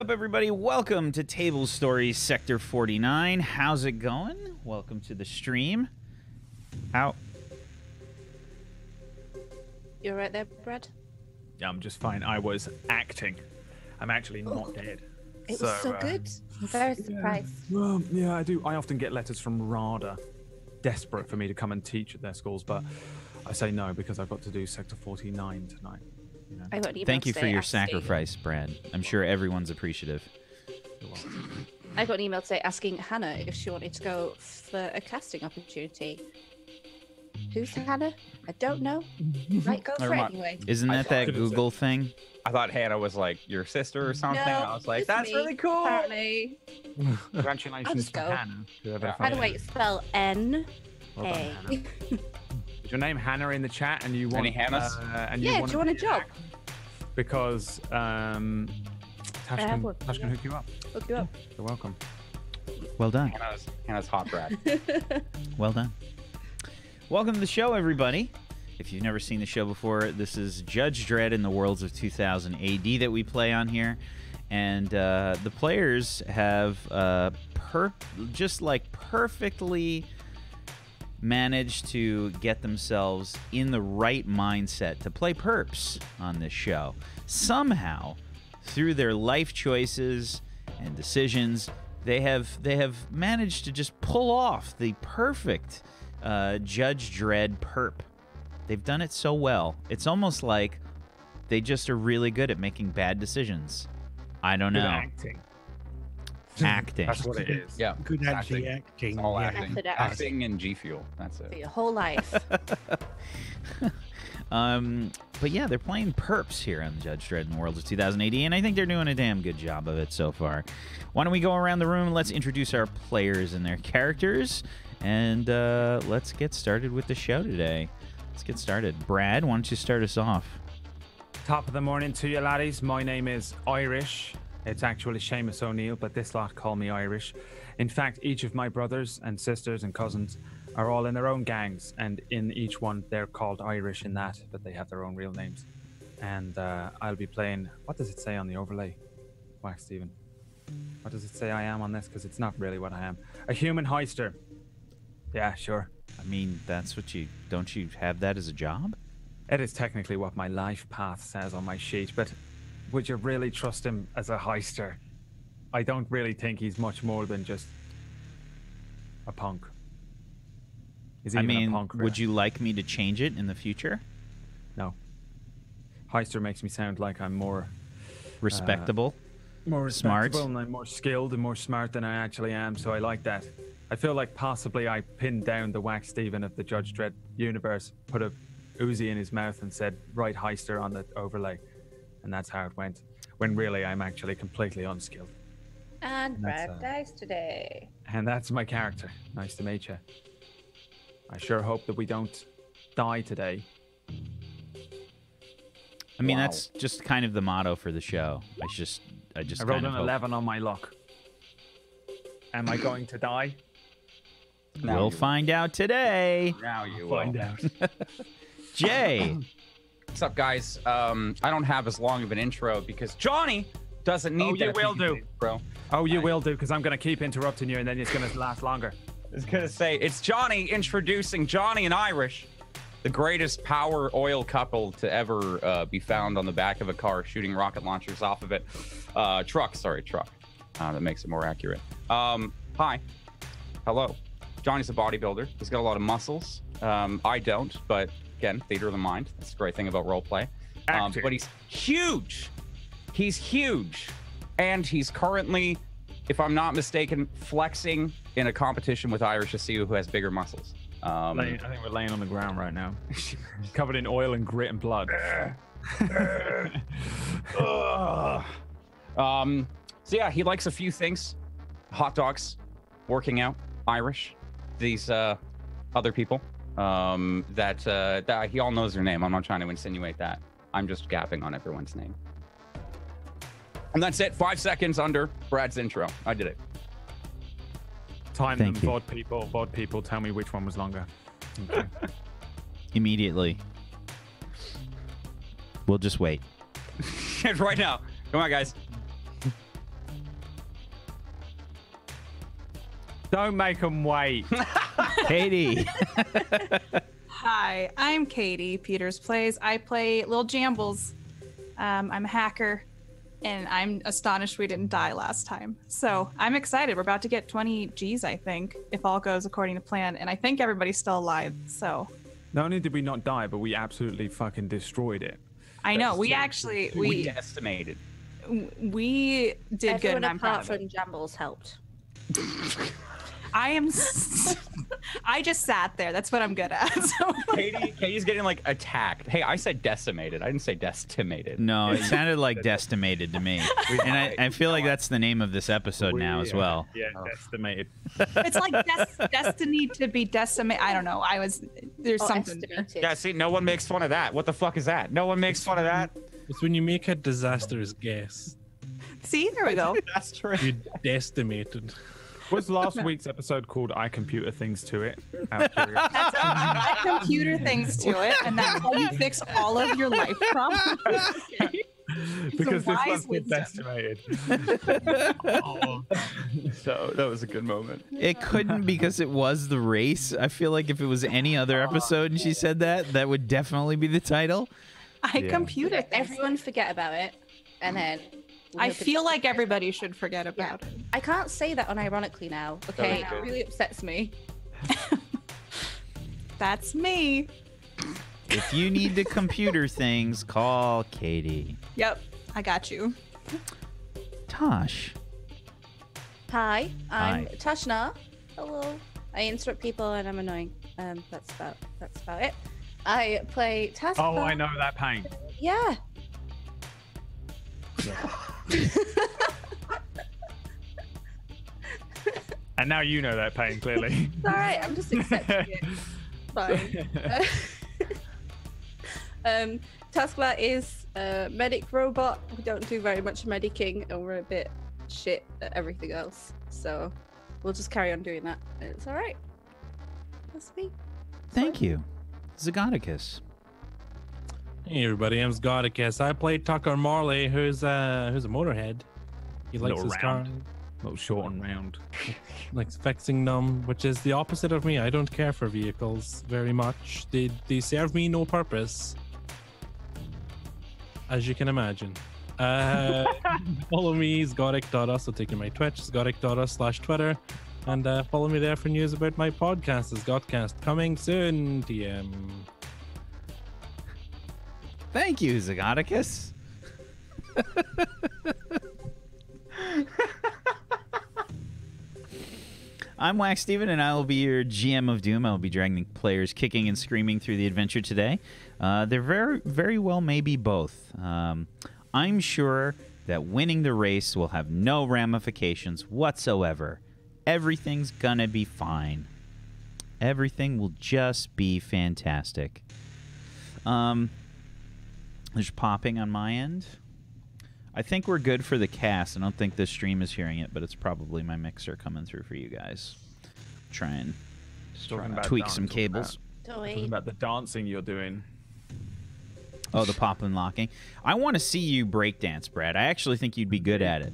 Up, everybody? Welcome to Tablestory Sector 49. How's it going? Welcome to the stream. How? You're right there, Brad? Yeah, I'm just fine. I was acting. I'm actually not dead. It was so good. I'm very surprised. Well, yeah, I do. I often get letters from RADA, desperate for me to come and teach at their schools, but I say no because I've got to do Sector 49 tonight. You know? I got an email Thank you for today your asking- sacrifice, Brad. I'm sure everyone's appreciative. I got an email today asking Hannah if she wanted to go for a casting opportunity. Who's Hannah? I don't know. Right, go for Never it mind. anyway. Isn't that Google thing? I thought Hannah was like your sister or something. No, I was like, it's that's me, really cool. Apparently. Congratulations just to go. Hannah. whoever the By the fuck- way, it's spelled N-A. Well done, Hannah. Is your name Hannah in the chat and you want Any Hannahs? and Yeah, want do you want a job? Because Tash have can one. hook you up. Hook you up. You're welcome. Well done. Hannah's hot Brad. Well done. Welcome to the show, everybody. If you've never seen the show before, this is Judge Dredd in the Worlds of 2000 AD that we play on here. And the players have just like perfectly managed to get themselves in the right mindset to play perps on this show. Somehow, through their life choices and decisions, they have managed to just pull off the perfect Judge Dredd perp. They've done it so well. It's almost like they just are really good at making bad decisions. I don't know. Acting. Acting. That's what it is. Yeah. Good acting. acting. All yeah. acting. Method Acting and G Fuel. That's For it. your whole life. But yeah, they're playing perps here on Judge Dredd in the Worlds of 2080, and I think they're doing a damn good job of it so far. Why don't we go around the room and let's introduce our players and their characters, and let's get started with the show today. Let's get started. Brad, why don't you start us off? Top of the morning to you, laddies. My name is Irish. It's actually Seamus O'Neill, but this lot call me Irish. In fact, each of my brothers and sisters and cousins are all in their own gangs, and in each one they're called Irish in that, but they have their own real names. And I'll be playing, what does it say on the overlay? Whack, Stephen. What does it say I am on this? Because it's not really what I am. A human heister. Yeah, sure. I mean, that's what don't you have that as a job? It is technically what my life path says on my sheet, but would you really trust him as a heister? I don't really think he's much more than just a punk. Is he I even mean, a punk, would you like me to change it in the future? No. Heister makes me sound like I'm more Respectable? Smart? respectable and I'm more skilled and more smart than I actually am, so I like that. I feel like possibly I pinned down the Wax Steven of the Judge Dredd universe, put a Uzi in his mouth and said, right heister on the overlay. And that's how it went. When really I'm actually completely unskilled. And That's, Brad dies today. And that's my character. Nice to meet you. I sure hope that we don't die today. I mean, Wow. that's just kind of the motto for the show. I just I kind rolled of an hope- 11 on my luck. Am I going to die? Now We'll you- find out today. Now you Find will. out. Jay. What's up, guys? I don't have as long of an intro because Johnny doesn't need you that will do. bro. Oh, you will do, because I'm going to keep interrupting you and then it's going to last longer. I was gonna say it's Johnny introducing Johnny and Irish, the greatest power oil couple to ever be found on the back of a car shooting rocket launchers off of it. Truck. That makes it more accurate. Hi. Hello. Johnny's a bodybuilder. He's got a lot of muscles. I don't, but again, theater of the mind. That's the great thing about roleplay. Acting. But he's huge. He's huge. And he's currently, if I'm not mistaken, flexing in a competition with Irish to see who has bigger muscles. I think we're laying on the ground right now. Covered in oil and grit and blood. So yeah, he likes a few things: hot dogs, working out, Irish, these other people that he all knows their name. I'm not trying to insinuate that. I'm just gapping on everyone's name. And that's it. 5 seconds under Brad's intro. I did it. Time Thank them, you. VOD people, tell me which one was longer. Okay. Immediately. We'll just wait. Right now. Come on, guys. Don't make them wait. Katie. Hi, I'm Katie, Peters Plays. I play Lil Jambles. I'm a hacker, and I'm astonished we didn't die last time. So I'm excited. We're about to get 20 Gs, I think, if all goes according to plan. And I think everybody's still alive, so... Not only did we not die, but we absolutely fucking destroyed it. I know, we estimated. We did good, and I'm proud apart of it. from Jambles helped. I just sat there. That's what I'm good at. So. Katie's getting like attacked. Hey, I said decimated. I didn't say decimated. No, it sounded like Destimated to me. And I feel like that's the name of this episode now as well. Yeah, decimated. It's like destiny to be decimated. I don't know. There's something. Estimated. Yeah, see, no one makes fun of that. What the fuck is that? No one makes fun of that. It's when you make a disastrous guess. See, there we go. That's true. You decimated. Was last week's episode called I Computer Things to It? Out of curiosity. I computer things to it, and that's how you fix all of your life problems. Because this wise one's been wisdom. decimated. So that was a good moment. It couldn't because it was the race. I feel like if it was any other episode and she said that would definitely be the title. I computer Let things. everyone forget about it, and then I feel like everybody should forget about it. I can't say that unironically now. Okay, That was it good. really upsets me. That's me. If you need to computer things, call Katie. Yep, I got you. Tosh. Hi, I'm Hi. Tashna. Hello. I interrupt people and I'm annoying. That's about it. I play Taskbar. Oh, I know that pain. Yeah. And now you know that pain, clearly. It's all right. I'm just accepting it. Fine. Taskbar is a medic robot. We don't do very much medicing, and we're a bit shit at everything else. So we'll just carry on doing that. It's all right. That's me. Thank you. Zagonicus. Hey everybody, I'm Scoticus. I play Tucker Morley, who's a motorhead. He likes Little his car, round. A little short and round. likes fixing them, which is the opposite of me. I don't care for vehicles very much. They serve me no purpose, as you can imagine. Follow me, Sgodic.us. I'll take you to my Twitch, Sgodic.us/Twitter. And follow me there for news about my podcast, the Sgodcast, coming soon, TM. Thank you, Zagonicus. I'm Wax Steven, and I will be your GM of Doom. I will be dragging the players kicking and screaming through the adventure today. There very, very well may be both. I'm sure that winning the race will have no ramifications whatsoever. Everything's gonna be fine. Everything will just be fantastic. There's popping on my end. I think we're good for the cast. I don't think this stream is hearing it, but it's probably my mixer coming through for you guys. Try and tweak some cables. Talking about the dancing you're doing. Oh, the pop and locking. I want to see you breakdance, Brad. I actually think you'd be good at it.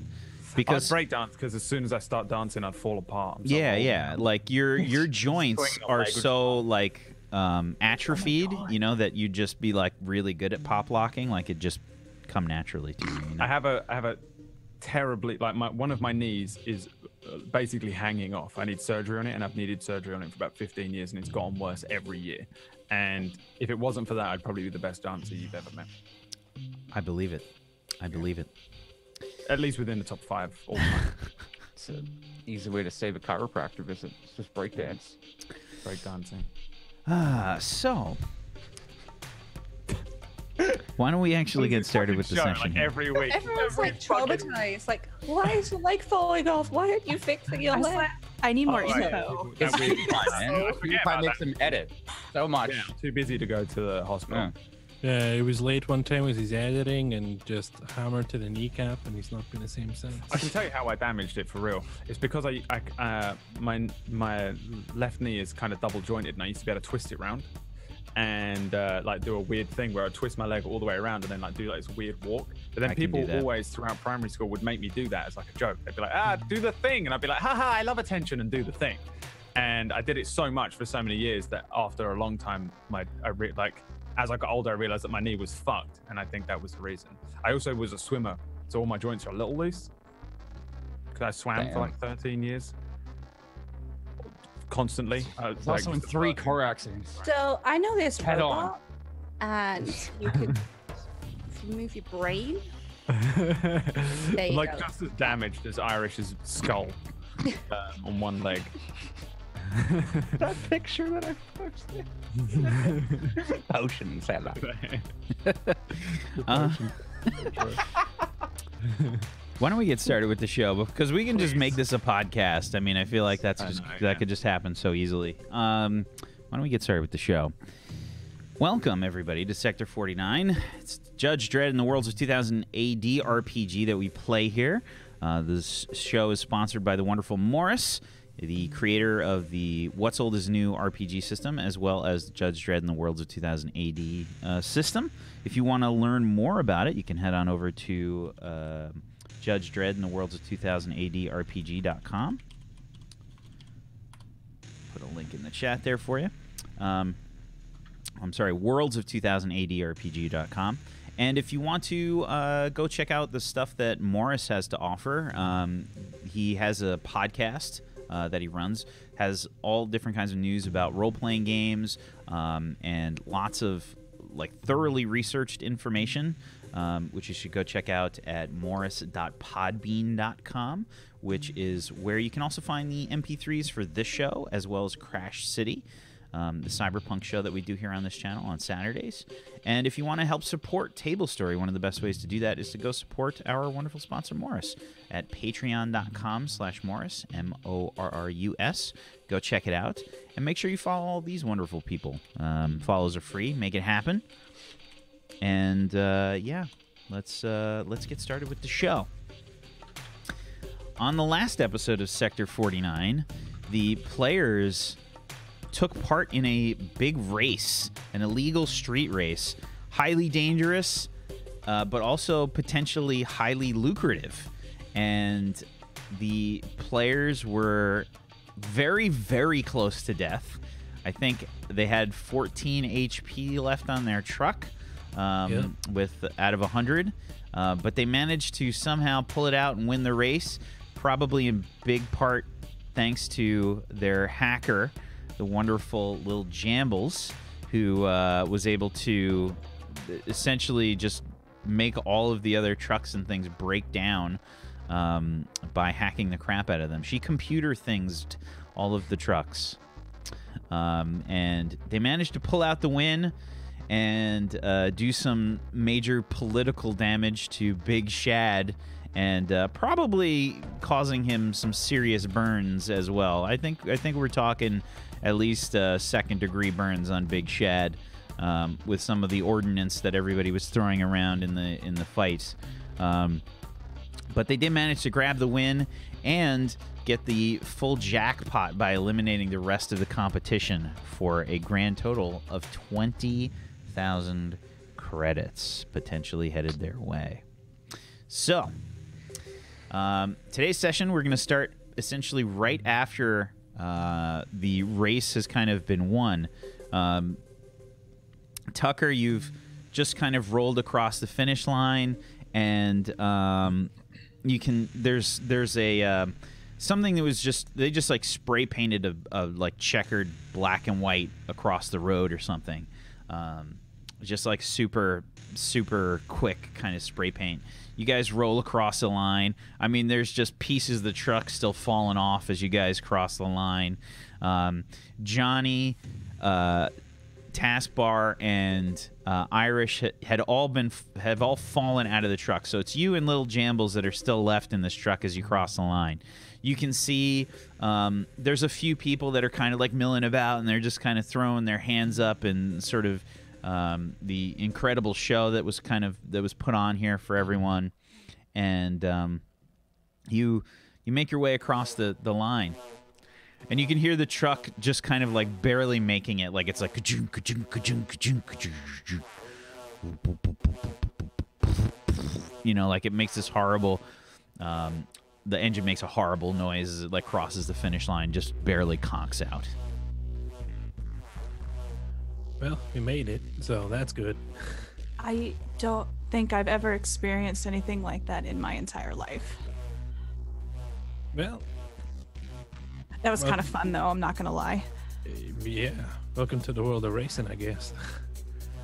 Because I'd breakdance because as soon as I start dancing, I'd fall apart. yeah. Like your joints Swinging a are leg or so like atrophied, you know, that you'd just be like really good at pop locking. Like it just come naturally to you. You know? I have a terribly one of my knees is basically hanging off. I need surgery on it, and I've needed surgery on it for about 15 years, and it's gotten worse every year. And if it wasn't for that, I'd probably be the best dancer you've ever met. I believe it. I believe it. At least within the top 5 all time. It's an easy way to save a chiropractor visit. It's just breakdance. Breakdancing. So why don't we actually get started with the session here? Every week. Everyone's like traumatized. Like, why is your leg falling off? Why aren't you fixing your leg? I need more Oh, yeah. info. It's PewDiePie, man. PewDiePie makes him edit so much. Yeah, I'm too busy to go to the hospital. Yeah. Yeah, he was late one time with his editing and just hammered to the kneecap, and he's not been the same since. I can tell you how I damaged it for real. It's because my left knee is kind of double jointed, and I used to be able to twist it round and like do a weird thing where I twist my leg all the way around and then like do like this weird walk But then I can do people that. always throughout primary school would make me do that as like a joke. They'd be like, do the thing. And I'd be like, haha, I love attention and do the thing. And I did it so much for so many years that after a long time, as I got older, I realized that my knee was fucked. And I think that was the reason. I also was a swimmer, so all my joints are a little loose. Because I swam for like 13 years. Constantly. It's also in 3 car accidents. So I know this Head on. robot, and you can move your brain. There you like go. just as damaged as Irish's skull on one leg. That picture that I posted. Potion, say that. Why don't we get started with the show? Because we can just make this a podcast. I mean, I feel like that could just happen so easily. Why don't we get started with the show? Welcome, everybody, to Sector 49. It's Judge Dredd in the Worlds of 2000 AD RPG that we play here. This show is sponsored by the wonderful Morris, the creator of the What's Old is New RPG system, as well as Judge Dredd in the Worlds of 2000 AD system. If you want to learn more about it, you can head on over to Judge Dredd in the Worlds of 2000 AD RPG.com. Put a link in the chat there for you. I'm sorry, Worlds of 2000 AD RPG.com. And if you want to go check out the stuff that Morris has to offer, he has a podcast that he runs, has all different kinds of news about role-playing games, and lots of thoroughly researched information, which you should go check out at morris.podbean.com, which is where you can also find the MP3s for this show, as well as Crash City, the cyberpunk show that we do here on this channel on Saturdays. And if you want to help support Tablestory, one of the best ways to do that is to go support our wonderful sponsor, Morris, at patreon.com/Morris, Morrus. Go check it out. And make sure you follow all these wonderful people. Follows are free. Make it happen. And, yeah, let's get started with the show. On the last episode of Sector 49, the players took part in a big race, an illegal street race, highly dangerous, but also potentially highly lucrative. And the players were very, very close to death. I think they had 14 HP left on their truck with out of 100, but they managed to somehow pull it out and win the race, probably in big part thanks to their hacker, the wonderful Lil Jambles, who was able to essentially just make all of the other trucks and things break down by hacking the crap out of them. She computer thingsed all of the trucks. And they managed to pull out the win and do some major political damage to Big Shad, and probably causing him some serious burns as well. I think we're talking at least second-degree burns on Big Shad, with some of the ordnance that everybody was throwing around in the fight. But they did manage to grab the win and get the full jackpot by eliminating the rest of the competition for a grand total of 20,000 credits potentially headed their way. So, today's session, we're going to start essentially right after the race has kind of been won. Tucker, you've just kind of rolled across the finish line, and you can there's a something that was they just like spray painted a like checkered black and white across the road or something, just like super quick kind of spray paint. You guys roll across the line. I mean, there's just pieces of the truck still falling off as you guys cross the line. Johnny, Taskbar, and Irish have all fallen out of the truck. So it's you and Lil Jambles that are still left in this truck as you cross the line. You can see there's a few people that are kind of like milling about, and they're just kind of throwing their hands up and sort of the incredible show that was put on here for everyone. And you make your way across the line. And you can hear the truck just kind of like barely making it, like it's like ka-chung, ka-chung, ka-chung, ka-chung, ka-chung, ka-chung. you know, like it makes this horrible. The engine makes a horrible noise as it like crosses the finish line, just barely conks out. Well, we made it, so that's good. I don't think I've ever experienced anything like that in my entire life. Well, That was kind of fun, though. I'm not gonna lie. yeah. Welcome to the world of racing, I guess.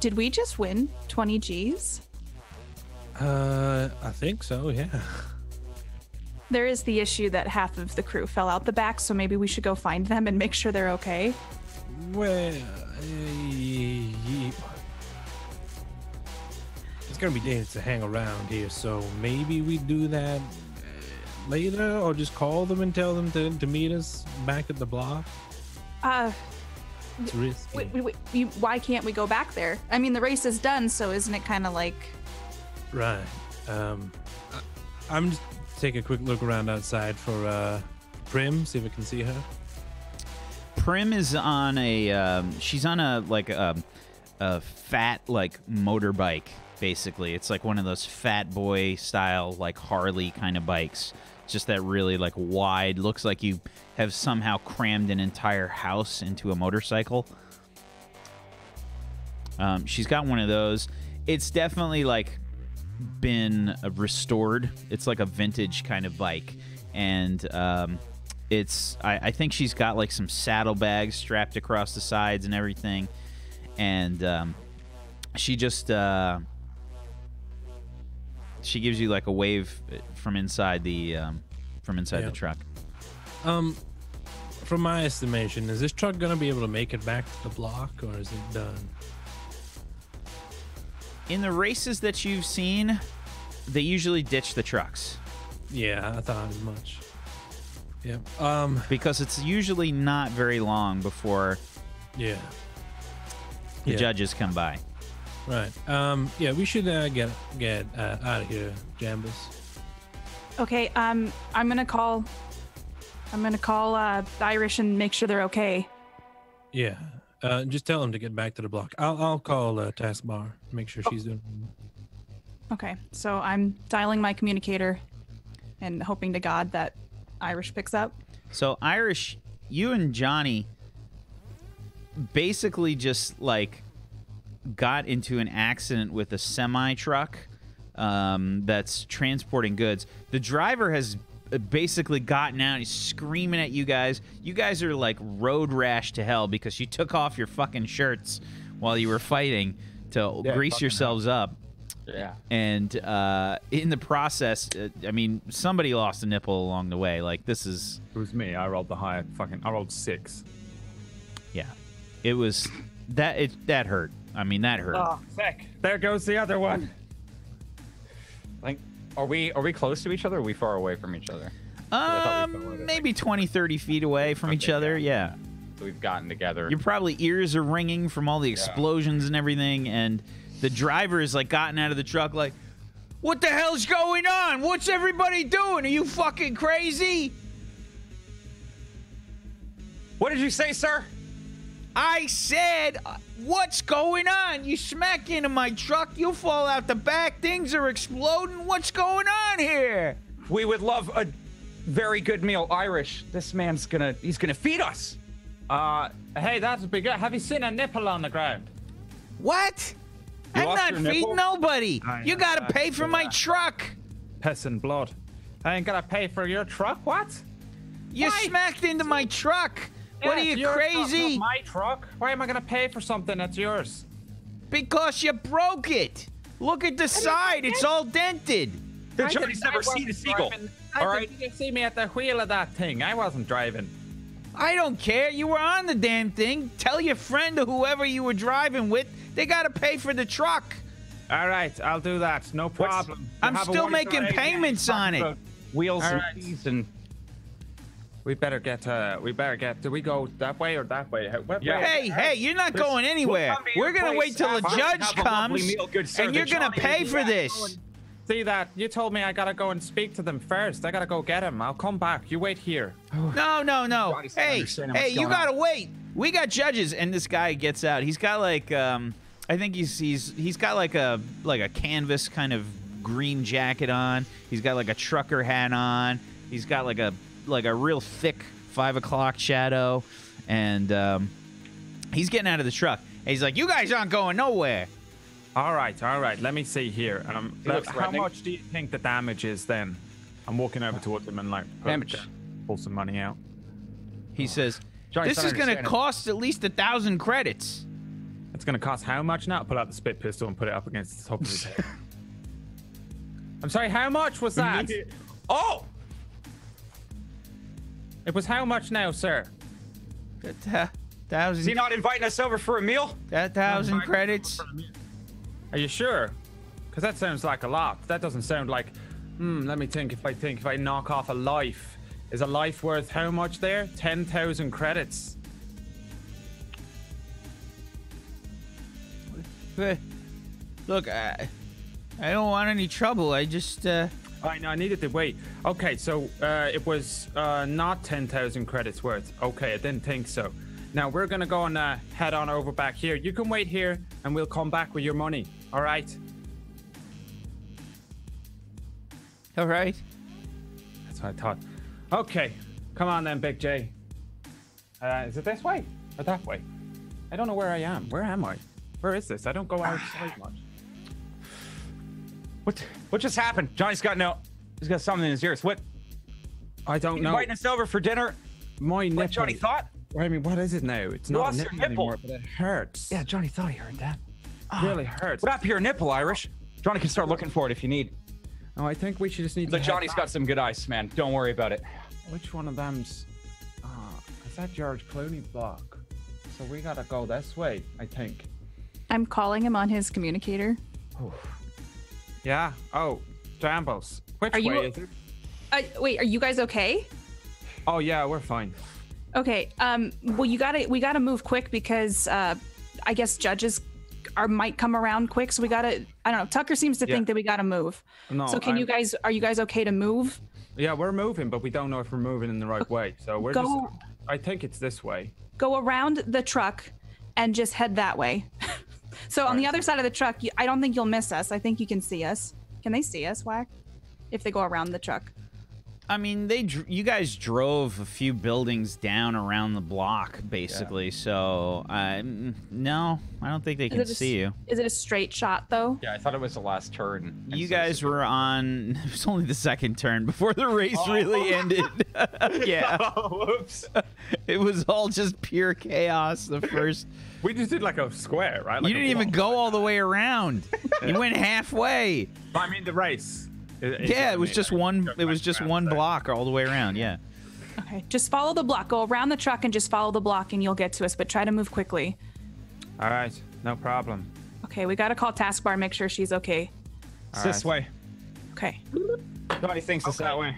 Did we just win 20 G's? I think so, yeah. There is the issue that half of the crew fell out the back, so maybe we should go find them and make sure they're okay. Well, it's gonna be dangerous to hang around here, so maybe we do that later, or just call them and tell them to meet us back at the block. It's risky. Why can't we go back there? I mean, the race is done, so isn't it kind of like... Right. I'm just take a quick look around outside for Prim, see if I can see her. Prim is on a she's on a like a fat like motorbike, basically. It's like one of those fat boy style like Harley kind of bikes. Just that really like wide, looks like you have somehow crammed an entire house into a motorcycle. She's got one of those. It's definitely like been restored. It's like a vintage kind of bike, and it's I think she's got like some saddlebags strapped across the sides and everything, and she just she gives you like a wave from inside the the truck. From my estimation, is this truck gonna be able to make it back to the block, or is it done? In the races that you've seen, they usually ditch the trucks. Yeah, I thought as much. Yep. Because it's usually not very long before Yeah. the judges come by. Right. Yeah, we should get out of here, Jambles. Okay, I'm gonna call Irish and make sure they're okay. Yeah. Just tell them to get back to the block. I'll call Taskbar, make sure she's doing. Okay, so I'm dialing my communicator and hoping to God that Irish picks up. So Irish, you and Johnny basically just like got into an accident with a semi truck that's transporting goods. The driver has basically gotten out. He's screaming at you guys. You guys are like road rash to hell because you took off your fucking shirts while you were fighting to grease yourselves up. Yeah. And in the process, I mean, somebody lost a nipple along the way. Like, this is... It was me. I rolled the higher. I rolled 6. Yeah. It was... That hurt. I mean, that hurt. Oh, sick. There goes the other one. Like, are we close to each other, or are we far away from each other? Maybe 20, 30 feet away from each other, yeah. So we've gotten together. Your probably ears are ringing from all the explosions and everything, and the driver is like gotten out of the truck like, what the hell's going on? What's everybody doing? Are you fucking crazy? What did you say, sir? I said, what's going on? You smack into my truck, you fall out the back, things are exploding. What's going on here? We would love a very good meal, Irish. This man's he's gonna feed us. Hey, that'd be good. Have you seen a nipple on the ground? What? You I'm lost not your feeding nipple? nobody. You gotta pay for my truck. Piss and blood. I ain't gonna pay for your truck. What? You Why? smacked into my truck. What are Yes, you, your truck, crazy? not my truck. Why am I gonna pay for something that's yours? Because you broke it. Look at the side. It's all dented. The judge's never seen a seagull. All right. You see me at the wheel of that thing. I wasn't driving. I don't care. You were on the damn thing. Tell your friend or whoever you were driving with, they got to pay for the truck. All right, I'll do that. No problem. I'm Have a still wonderful making evening. payments on it. Wheels All and right. keys and We better get. Do we go that way or that way? What way? Hey, you're not going anywhere. come to your We're going to place wait till the after. judge Have a lovely comes, meal, good sir. and The you're going to Johnny pay will for be this. See that? You told me I gotta go and speak to them first. I gotta go get him. I'll come back. You wait here. No. Johnny's not Hey, understanding what's you going got to on. wait. We got judges, and this guy gets out. He's got like, I think he's got like a canvas kind of green jacket on. He's got like a trucker hat on. He's got like a real thick 5 o'clock shadow, and he's getting out of the truck. And he's like, "You guys aren't going nowhere." All right. Let me see here. looks How threatening. much do you think the damage is then? I'm walking over towards him and like Damage. pull some money out. He says, Johnny's "This not is going to understanding. cost at least 1,000 credits." It's gonna cost how much now? Pull out the spit pistol and put it up against the top of his head. I'm sorry, how much was that? Oh! It was how much now, sir? Is he not inviting us over for a meal? 1,000 credits. Are you sure? Because that sounds like a lot. That doesn't sound like. Let me think. If I knock off a life, is a life worth how much there? 10,000 credits. Look, I don't want any trouble. I just I know. I needed to wait. Okay, so it was not 10,000 credits worth. Okay, I didn't think so. Now we're gonna go and head on over back here. You can wait here, and we'll come back with your money. All right? all right. That's what I thought. Okay, come on then, Big J. Is it this way or that way? I don't know where I am. Where am I? Where is this? I don't go outside much. What just happened? Johnny's got he's got something in his ears. What? I don't know. Inviting us over for dinner? My nipple. Like Johnny thought? I mean, what is it now? It's You not lost a your nipple nipple. anymore, but it hurts. Yeah, Johnny thought he heard that. It really hurts. What happened to your nipple, Irish? Johnny can start looking for it if you need. Oh, I think we should just need But to. Johnny's got some good ice, man. Don't worry about it. Which one of them's? Is that George Clooney block? So we gotta go this way, I think. I'm calling him on his communicator. Yeah. Oh, Jambles. Which Are you- way is it? Wait, are you guys okay? Oh yeah, we're fine. Okay. Well, we gotta move quick because I guess judges might come around quick. So we gotta. I don't know. Tucker seems to think that we gotta move. No, So can you guys? Are you guys okay to move? Yeah, we're moving, but we don't know if we're moving in the right way. So we're Go- just. I think it's this way. Go around the truck and just head that way. So on the other side of the truck, I don't think you'll miss us. I think you can see us. Can they see us, Whack? If they go around the truck. I mean, you guys drove a few buildings down around the block, basically. So, no, I don't think they can see you. Is it a straight shot though? Yeah, I thought it was the last turn. You guys were on. It was only the second turn before the race really ended. Yeah. Whoops. It was all just pure chaos. The first. We just did like a square, right? Like You didn't even go all the way around. You went halfway. I mean the race. Yeah, it was just one. It was just one block all the way around. Yeah. Okay, just follow the block. Go around the truck and just follow the block, and you'll get to us. But try to move quickly. All right, no problem. Okay, we gotta call Taskbar, make sure she's okay. It's this way. Okay. Johnny thinks it's that way.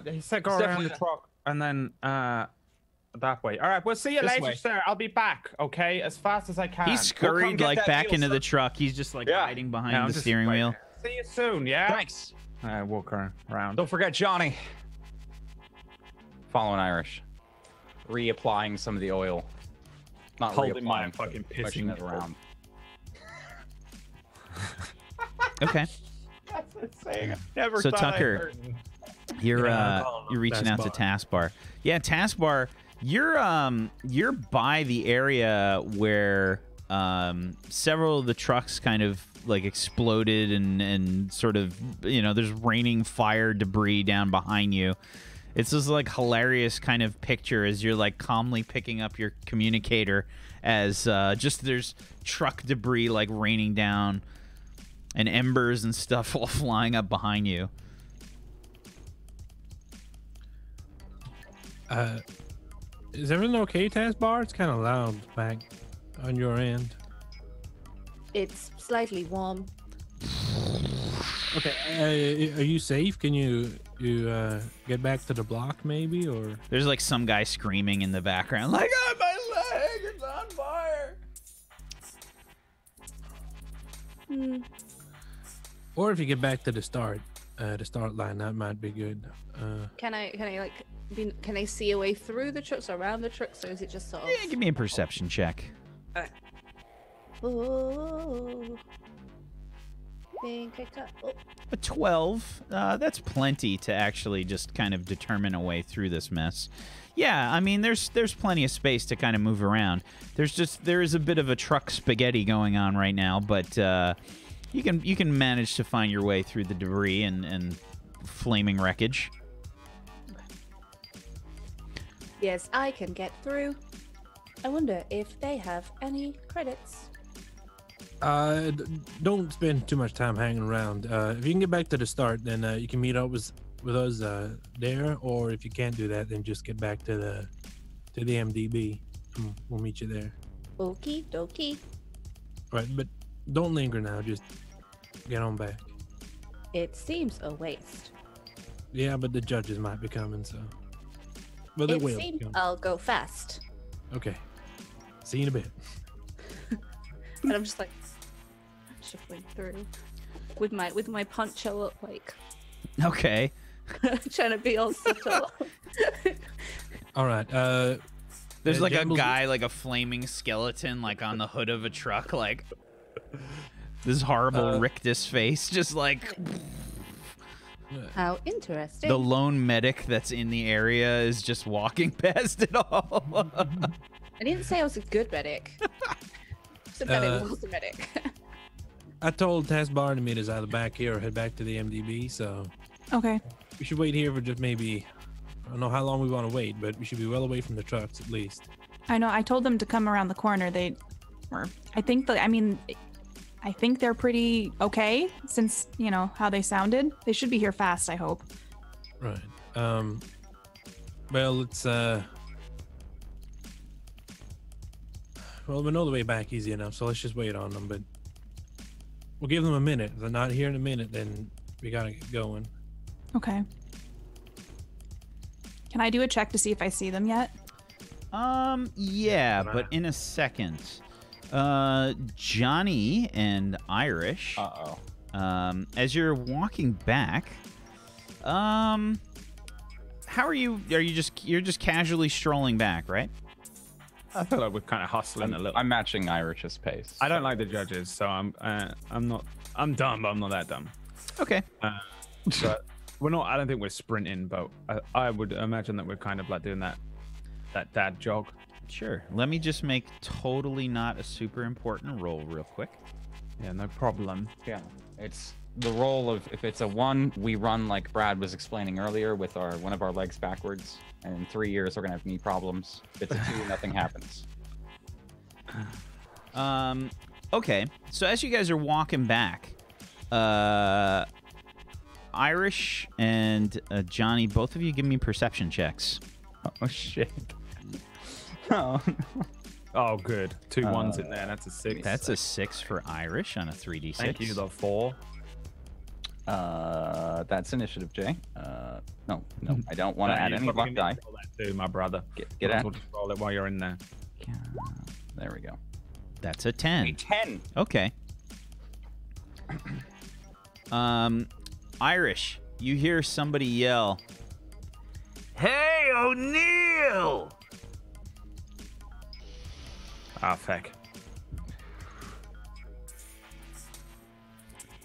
He said go It's around the definitely- truck and then that way. All right, we'll see you This later, way. sir. I'll be back, okay, as fast as I can. He scurried get like that back deal, into sir. the truck. He's just like Yeah. hiding behind Yeah, I'm the just steering waiting. wheel. See you soon, yeah? Thanks. Walk around. Don't forget Johnny. Following Irish. Reapplying some of the oil. Not Holding my reapplying, fucking but pushing pissing it around. Okay. That's insane. Never So thought I Tucker, heard. you're reaching out to Taskbar. Yeah, Taskbar, you're by the area where several of the trucks kind of like exploded and sort of, you know, there's raining fire debris down behind you. It's this like hilarious kind of picture as you're like calmly picking up your communicator as just there's truck debris like raining down and embers and stuff all flying up behind you. Is everything okay, Taskbar? It's kind of loud back on your end. It's slightly warm. Okay, are you safe? Can you get back to the block maybe, or? There's like some guy screaming in the background, like, "Oh, my leg is on fire!" Or if you get back to the start line, that might be good. Can I like can I see a way through the trucks, around the trucks, or is it just sort of? Yeah, give me a perception check. Oh. think I got. Oh, A 12. That's plenty to actually just kind of determine a way through this mess. Yeah, I mean, there's plenty of space to kind of move around. There is a bit of a truck spaghetti going on right now, but you can manage to find your way through the debris and flaming wreckage. yes, I can get through. I wonder if they have any credits. Don't spend too much time hanging around. If you can get back to the start, then you can meet up with us there, or if you can't do that, then just get back to the MDB. We'll meet you there. Okie dokie. Right, but don't linger now. Just get on back. It seems a waste. Yeah, but the judges might be coming, so. But they It will. seems come. I'll go fast. Okay. See you in a bit. And I'm just like shuffling through with my poncho up, like Okay. trying to be all subtle. All right. There's like a Jambles- guy, like a flaming skeleton, like on the hood of a truck, like this horrible rictus face, just like How interesting. the lone medic that's in the area is just walking past it all. I didn't say I was a good medic. Just a medic was a medic. I told Taskbar to meet us either back here or head back to the MDB, so Okay. we should wait here for just maybe. I don't know how long we want to wait, but we should be well away from the trucks at least. I know. I told them to come around the corner. They were. I think they're pretty okay since how they sounded. They should be here fast. I hope. Right. Well, it's well, we know the way back easy enough, so let's just wait on them. But we'll give them a minute. If they're not here in a minute, then we gotta get going. Okay. Can I do a check to see if I see them yet? Yeah, but in a second. Johnny and Irish. As you're walking back, how are you? You're just casually strolling back, right? I feel like we're kind of hustling a little. I'm matching Irish's pace. I don't like the judges, so I'm not. I'm dumb, but I'm not that dumb. Okay. But we're not. I don't think we're sprinting, but I would imagine that we're kind of like doing that dad jog. Sure. Let me just make totally not a super important roll real quick. Yeah, no problem. Yeah, it's the role of if it's a 1, we run like Brad was explaining earlier with one of our legs backwards, and in 3 years we're gonna have knee problems. If it's a 2, nothing happens. Okay. So as you guys are walking back, Irish and Johnny, both of you give me perception checks. Oh shit. Oh. Oh, good. 2 1s in there. That's a 6. That's a 6 for Irish on a 3d6. Thank you. The 4. That's initiative, Jay. No, I don't want to add any luck die. Roll that too, my brother. Get at. We'll just roll it while you're in there. There we go. That's a 10. A 10. Okay. Irish, you hear somebody yell, "Hey, O'Neill!" Ah, feck.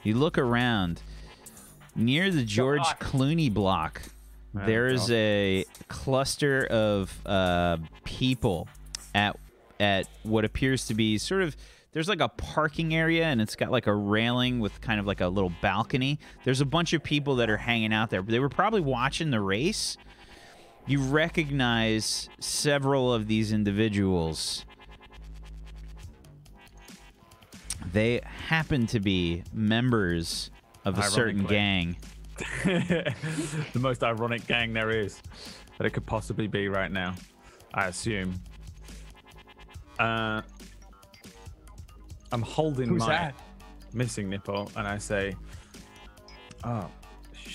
You look around. Near the George Clooney block, there's a cluster of people at what appears to be sort of, there's like a parking area, and it's got like a railing with kind of like a little balcony. There's a bunch of people that are hanging out there. They were probably watching the race. You recognize several of these individuals. They happen to be members of a certain gang. The most ironic gang there is that it could possibly be right now, I assume. I'm holding my missing nipple, and I say, "Oh,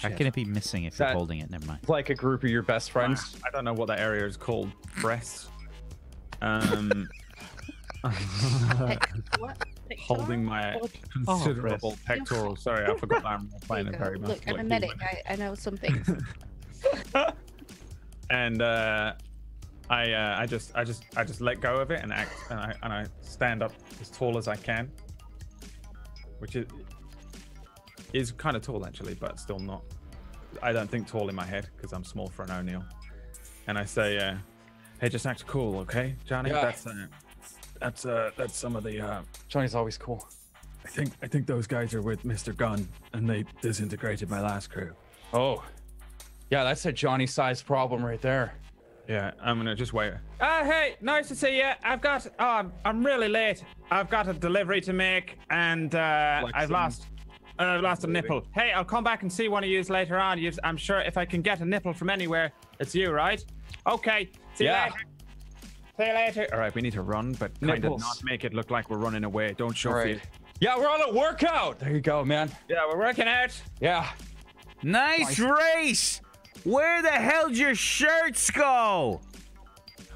How can it be missing if you're holding it? Never mind. Like a group of your best friends. I don't know what that area is called. Breasts. What? Holding my considerable pectoral. Sorry, I forgot that I'm playing a very Look, I'm a medic. I know some things. And I just let go of it and act, and I stand up as tall as I can, which is He's kind of tall actually, but still not. I don't think tall in my head because I'm small for an O'Neill. And I say, "Hey, just act cool, okay, Johnny? Yeah. That's some of the. Johnny's always cool. I think those guys are with Mr. Gunn, and they disintegrated my last crew. Oh, yeah, that's a Johnny-sized problem right there. Yeah, I'm gonna just wait. Hey, nice to see you. I'm really late. I've got a delivery to make, and I've lost a nipple. Hey, I'll come back and see one of you later on. I'm sure if I can get a nipple from anywhere, it's you, right? Okay. See you later. See you later. All right, we need to run, but kind of not make it look like we're running away. Don't show feet. Yeah, we're on a workout. There you go, man. Yeah, we're working out. Yeah. Nice race. Where the hell'd your shirts go?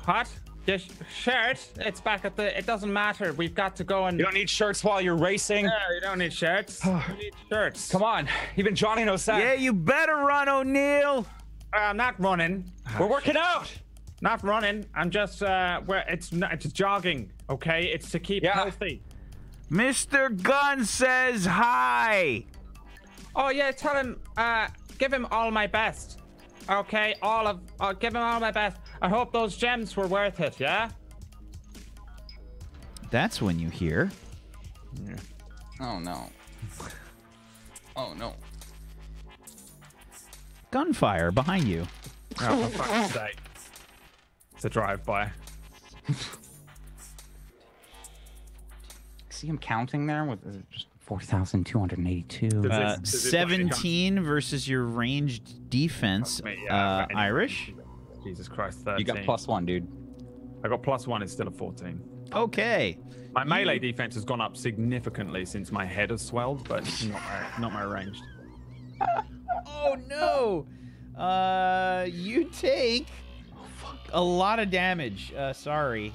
What? The shirt? It's back at the. It doesn't matter. We've got to go and. You don't need shirts while you're racing. No, you don't need shirts. You need shirts. Come on. Even Johnny knows that. Yeah, you better run, O'Neill. I'm not running. We're working out. Not running. I'm just it's jogging. Okay, it's to keep healthy. Mr. Gunn says hi. Oh yeah, tell him. Give him all my best. Okay, give him all my best. I hope those gems were worth it. Yeah. That's when you hear. Yeah. Oh no. Oh no. Gunfire behind you. Oh, for fuck's sake. It's a drive-by. See him counting there with just 4,282. 17 versus your ranged defense, Irish. Jesus Christ, 13. You got +1, dude. I got +1. It's still a 14. Okay. My melee defense has gone up significantly since my head has swelled, but not my ranged. Oh no! You take a lot of damage. Sorry.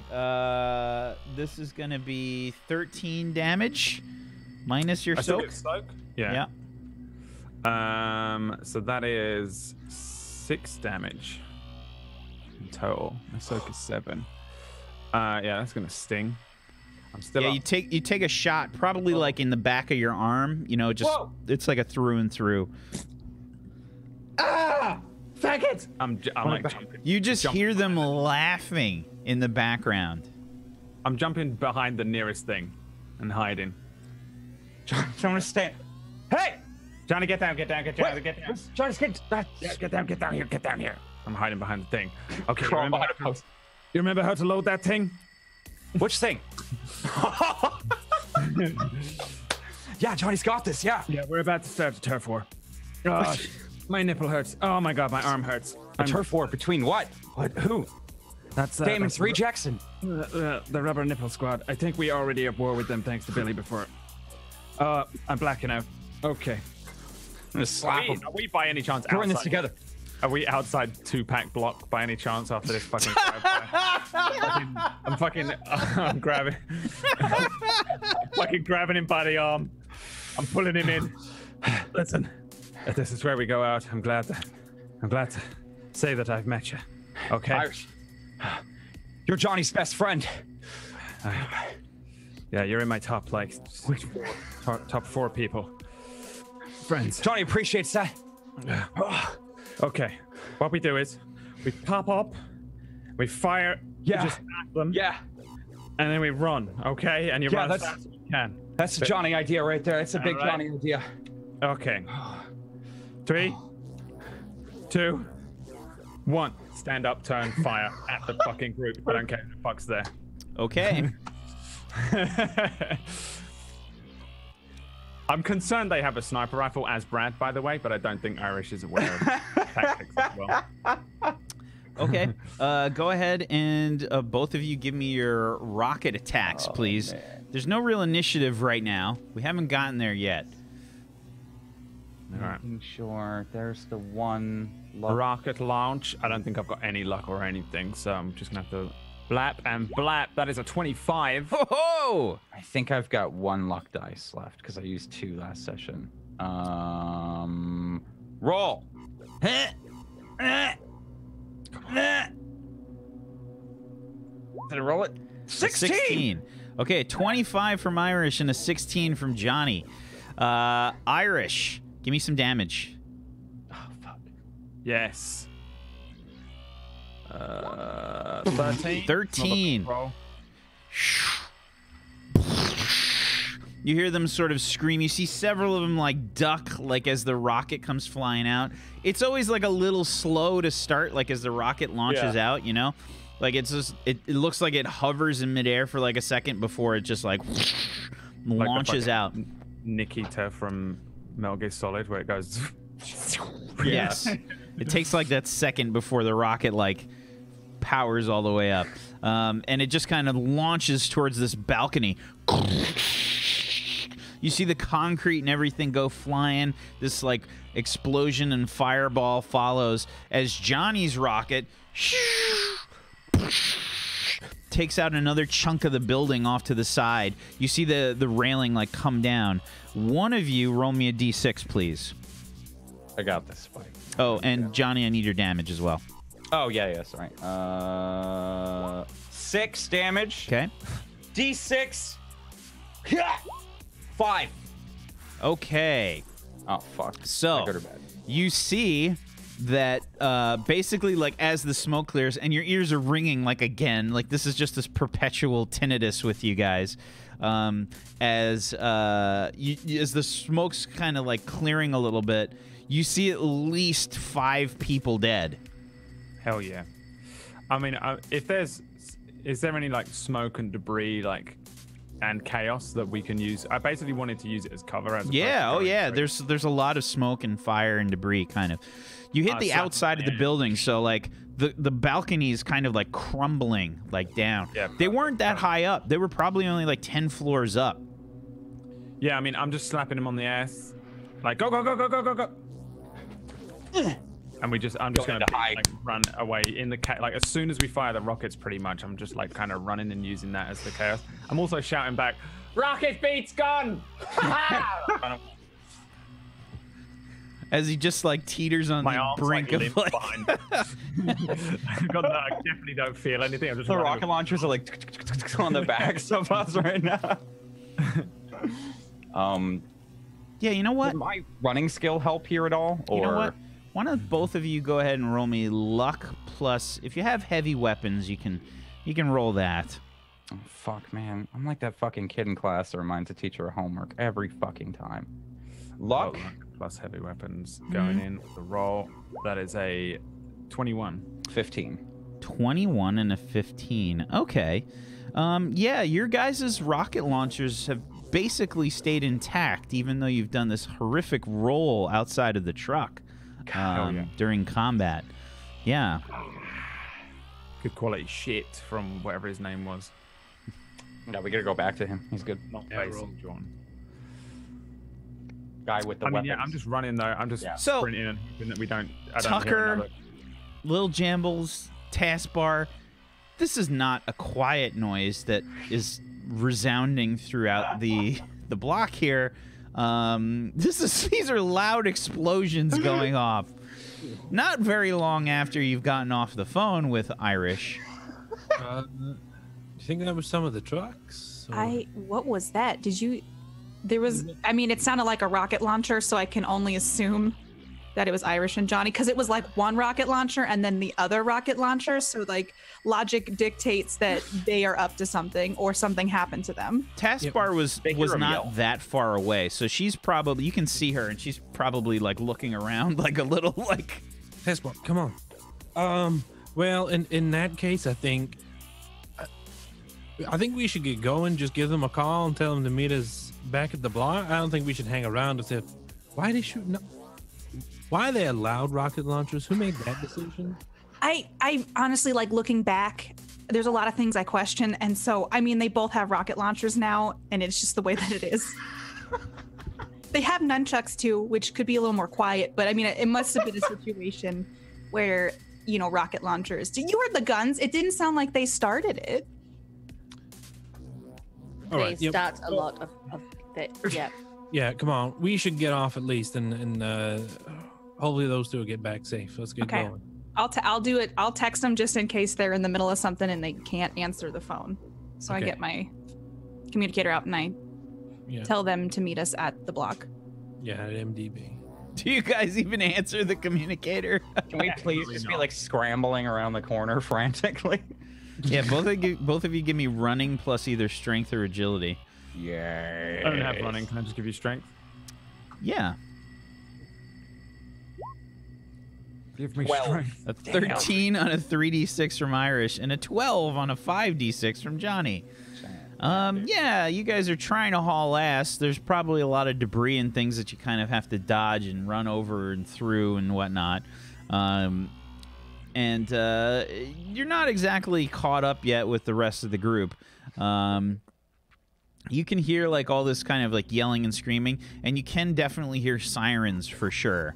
This is gonna be 13 damage minus your soak. Yeah. So that is 6 damage in total. My soak is 7. Yeah, that's gonna sting. I'm still. Yeah, up. you take a shot, probably like in the back of your arm. You know, just it's like a through and through. Ah! Faggot! I'm like jumping. You just hear them laughing in the background. I'm jumping behind the nearest thing and hiding. Johnny, stand. Hey! Johnny, get down, get down. Johnny, get down here. I'm hiding behind the thing. Okay, Crawl behind a post. You remember how to load that thing? Which thing? Yeah, Johnny's got this. Yeah. Yeah, we're about to start the turf war. Oh, my nipple hurts. Oh my god, my arm hurts. A turf war between what? What? Who? That's Damon's rejects and the rubber nipple squad. I think we already at war with them thanks to Billy before. I'm blacking out. Okay. I'm gonna slap him. Are we by any chance We're in this outside? together. Are we outside 2-pack block by any chance after this fucking I'm grabbing fucking grabbing him by the arm. I'm pulling him in. Listen, if this is where we go out, I'm glad to say that I've met you. Okay? Irish. You're Johnny's best friend. Yeah, you're in my top top 4 people. Friends. Johnny appreciates that. Okay, what we do is we pop up, we fire, Yeah. just at them, Yeah. and then we run, okay? And you run as fast as you can. That's a Johnny idea right there. That's a big All right. Johnny idea. Okay. 3, 2, 1. Stand up, turn, fire at the fucking group. I don't care who the fuck's there. Okay. I'm concerned they have a sniper rifle as Brad, by the way, but I don't think Irish is aware of tactics as well. Okay. Go ahead and both of you give me your rocket attacks, please. Man. There's no real initiative right now. We haven't gotten there yet. All right. Making sure there's the one. Rocket launch. I don't think I've got any luck or anything, so I'm just gonna have to blap and blap. That is a 25. Oh! I think I've got 1 luck dice left because I used 2 last session. Roll. Did I roll it? 16. Okay, 25 from Irish and a 16 from Johnny. Irish, give me some damage. Oh, fuck. Yes. 13. 13. Roll. You hear them sort of scream. You see several of them like duck, like as the rocket comes flying out. It's always like a little slow to start, like as the rocket launches out, you know? Like it's just, it looks like it hovers in midair for like a second before it just like launches out. Nikita from Metal Gear Solid, where it goes. Yes. It takes like that second before the rocket like powers all the way up. And it just kind of launches towards this balcony. You see the concrete and everything go flying. This like explosion and fireball follows as Johnny's rocket takes out another chunk of the building off to the side. You see the railing like come down. One of you roll me a d6, please. I got this fight. Oh, and Johnny, I need your damage as well. Oh, yeah, sorry. 6 damage. Okay. D6. 5. Okay. Oh, fuck. So, I go to bed. you see that basically, like, as the smoke clears, and your ears are ringing, like, again, like, this is just this perpetual tinnitus with you guys. As the smoke's kind of, like, clearing a little bit, you see at least 5 people dead. Hell yeah. I mean, is there any, like, smoke and debris, like, and chaos that we can use? I basically wanted to use it as cover. As there's a lot of smoke and fire and debris, kind of. You hit the outside of the building, so like the balcony is kind of like crumbling like down. Yeah, they weren't that high up. They were probably only like 10 floors up. Yeah, I mean, I'm just slapping him on the ass, like go go go go go go go. And I'm just gonna like, run away in the like as soon as we fire the rockets, pretty much. I'm just like kind of running and using that as the chaos. I'm also shouting back, "Rocket beats gun!" As he just like teeters on the brink of like. God, no, I definitely don't feel anything. I'm just the rocket launchers are like on the backs of us right now. Yeah, you know what? Does my running skill help here at all? Or... You know what? Why don't both of you go ahead and roll me luck plus, if you have heavy weapons, you can roll that. Oh, fuck, man. I'm like that fucking kid in class that reminds a teacher of homework every fucking time. Luck plus heavy weapons going in with the roll. That is a 21. 15. 21 and a 15. Okay. Yeah, your guys' rocket launchers have basically stayed intact, even though you've done this horrific roll outside of the truck. During combat. Yeah. Good quality shit from whatever his name was. No, we gotta go back to him. He's good. Not facing John. Guy with the weapons. Yeah, I'm just running though. I'm just sprinting and hoping that we don't. Tucker, Lil Jambles, Taskbar. This is not a quiet noise that is resounding throughout the block here. These are loud explosions going off. Not very long after you've gotten off the phone with Irish. Do you think that was some of the trucks? Or... What was that? There was, I mean, it sounded like a rocket launcher, so I can only assume that it was Irish and Johnny, because it was like one rocket launcher and then the other rocket launcher, so like logic dictates that they are up to something or something happened to them. Taskbar was not that far away, so she's probably, you can see her and she's probably like looking around like a little like. Taskbar, come on. Well, in that case, I think we should get going. Just give them a call and tell them to meet us back at the block. I don't think we should hang around. Why are they shooting up? Why are they allowed rocket launchers? Who made that decision? I honestly, like, looking back, there's a lot of things I question. And so, I mean, they both have rocket launchers now, and it's just the way that it is. They have nunchucks too, which could be a little more quiet. But I mean, it must have been a situation where, you know, rocket launchers. You heard the guns. It didn't sound like they started it. They start a lot of it. Yeah. Yeah, come on. We should get off at least, and hopefully those two will get back safe. Let's get going. I'll do it. I'll text them just in case they're in the middle of something and they can't answer the phone. So I get my communicator out and I Yeah. tell them to meet us at the block. Yeah, at MDB. Do you guys even answer the communicator? Can we please just be like scrambling around the corner frantically? Yeah, both of you give me running plus either strength or agility. Yeah. I don't have running. Can I just give you strength? Yeah. Give me 12. strength. A 13 on a 3d6 from Irish and a 12 on a 5d6 from Johnny. Yeah, you guys are trying to haul ass. There's probably a lot of debris and things that you kind of have to dodge and run over and through and whatnot. And you're not exactly caught up yet with the rest of the group. You can hear like all this kind of like yelling and screaming, and you can definitely hear sirens for sure.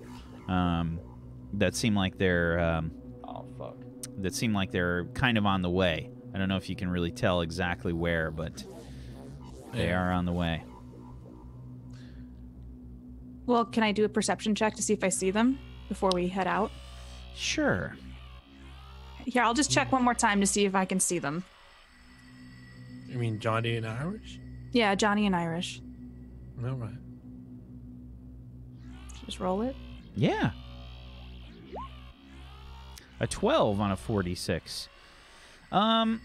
That seem like they're Oh fuck. that seem like they're kind of on the way. I don't know if you can really tell exactly where, but they are on the way. Well, can I do a perception check to see if I see them before we head out? Sure. Here, I'll just check one more time to see if I can see them. You mean Johnny and Irish? Yeah, Johnny and Irish. All right. Just roll it. Yeah. A 12 on a 46. I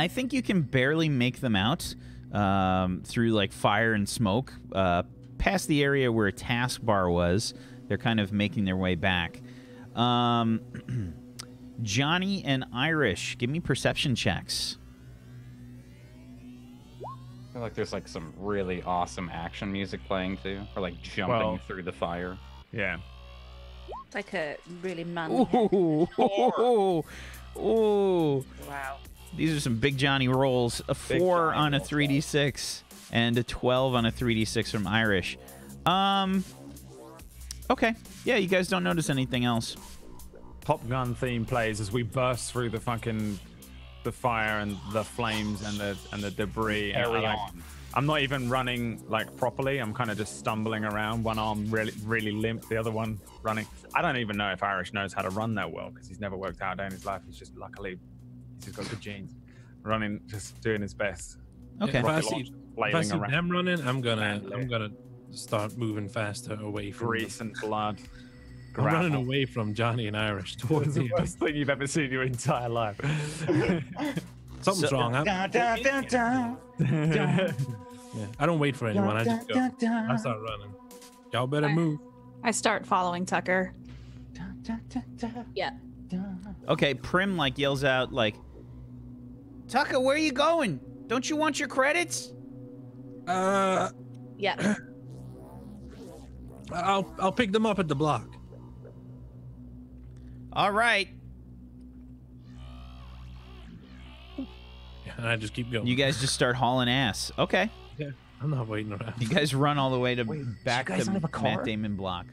think you can barely make them out through like fire and smoke. Past the area where a taskbar was, they're kind of making their way back. Johnny and Irish, give me perception checks. I feel like there's like some really awesome action music playing too, or like jumping through the fire. Yeah. It's like a really manly. Ooh, ooh, ooh. Wow. These are some big Johnny rolls. A 4 on a 3d6 and a 12 on a 3d6 from Irish. Okay. Yeah, you guys don't notice anything else. Top Gun theme plays as we burst through the fire and the flames and the debris. And Carry like, on. I'm not even running like properly. I'm kind of just stumbling around. One arm really limp, the other one running. I don't even know if Irish knows how to run that well because he's never worked out a day in his life. He's just luckily he's just got good genes. Running, just doing his best. Okay. If I Rocket see, launch, if I flailing see around. them running, I'm gonna start moving faster away from Grease and blood. I'm running Gravel. away from Johnny and Irish towards It's the the worst thing you've ever seen in your entire life. Something's wrong. Yeah, I don't wait for anyone. I just go. I start running. Y'all better move. I start following Tucker. Yeah. Okay, Prim like yells out like, Tucker, where are you going? Don't you want your credits? Yeah. I'll pick them up at the block. All right. Yeah, and I just keep going. You guys just start hauling ass. Okay. Yeah, I'm not waiting around. You guys run all the way to back you guys to don't have a car? Matt Damon block.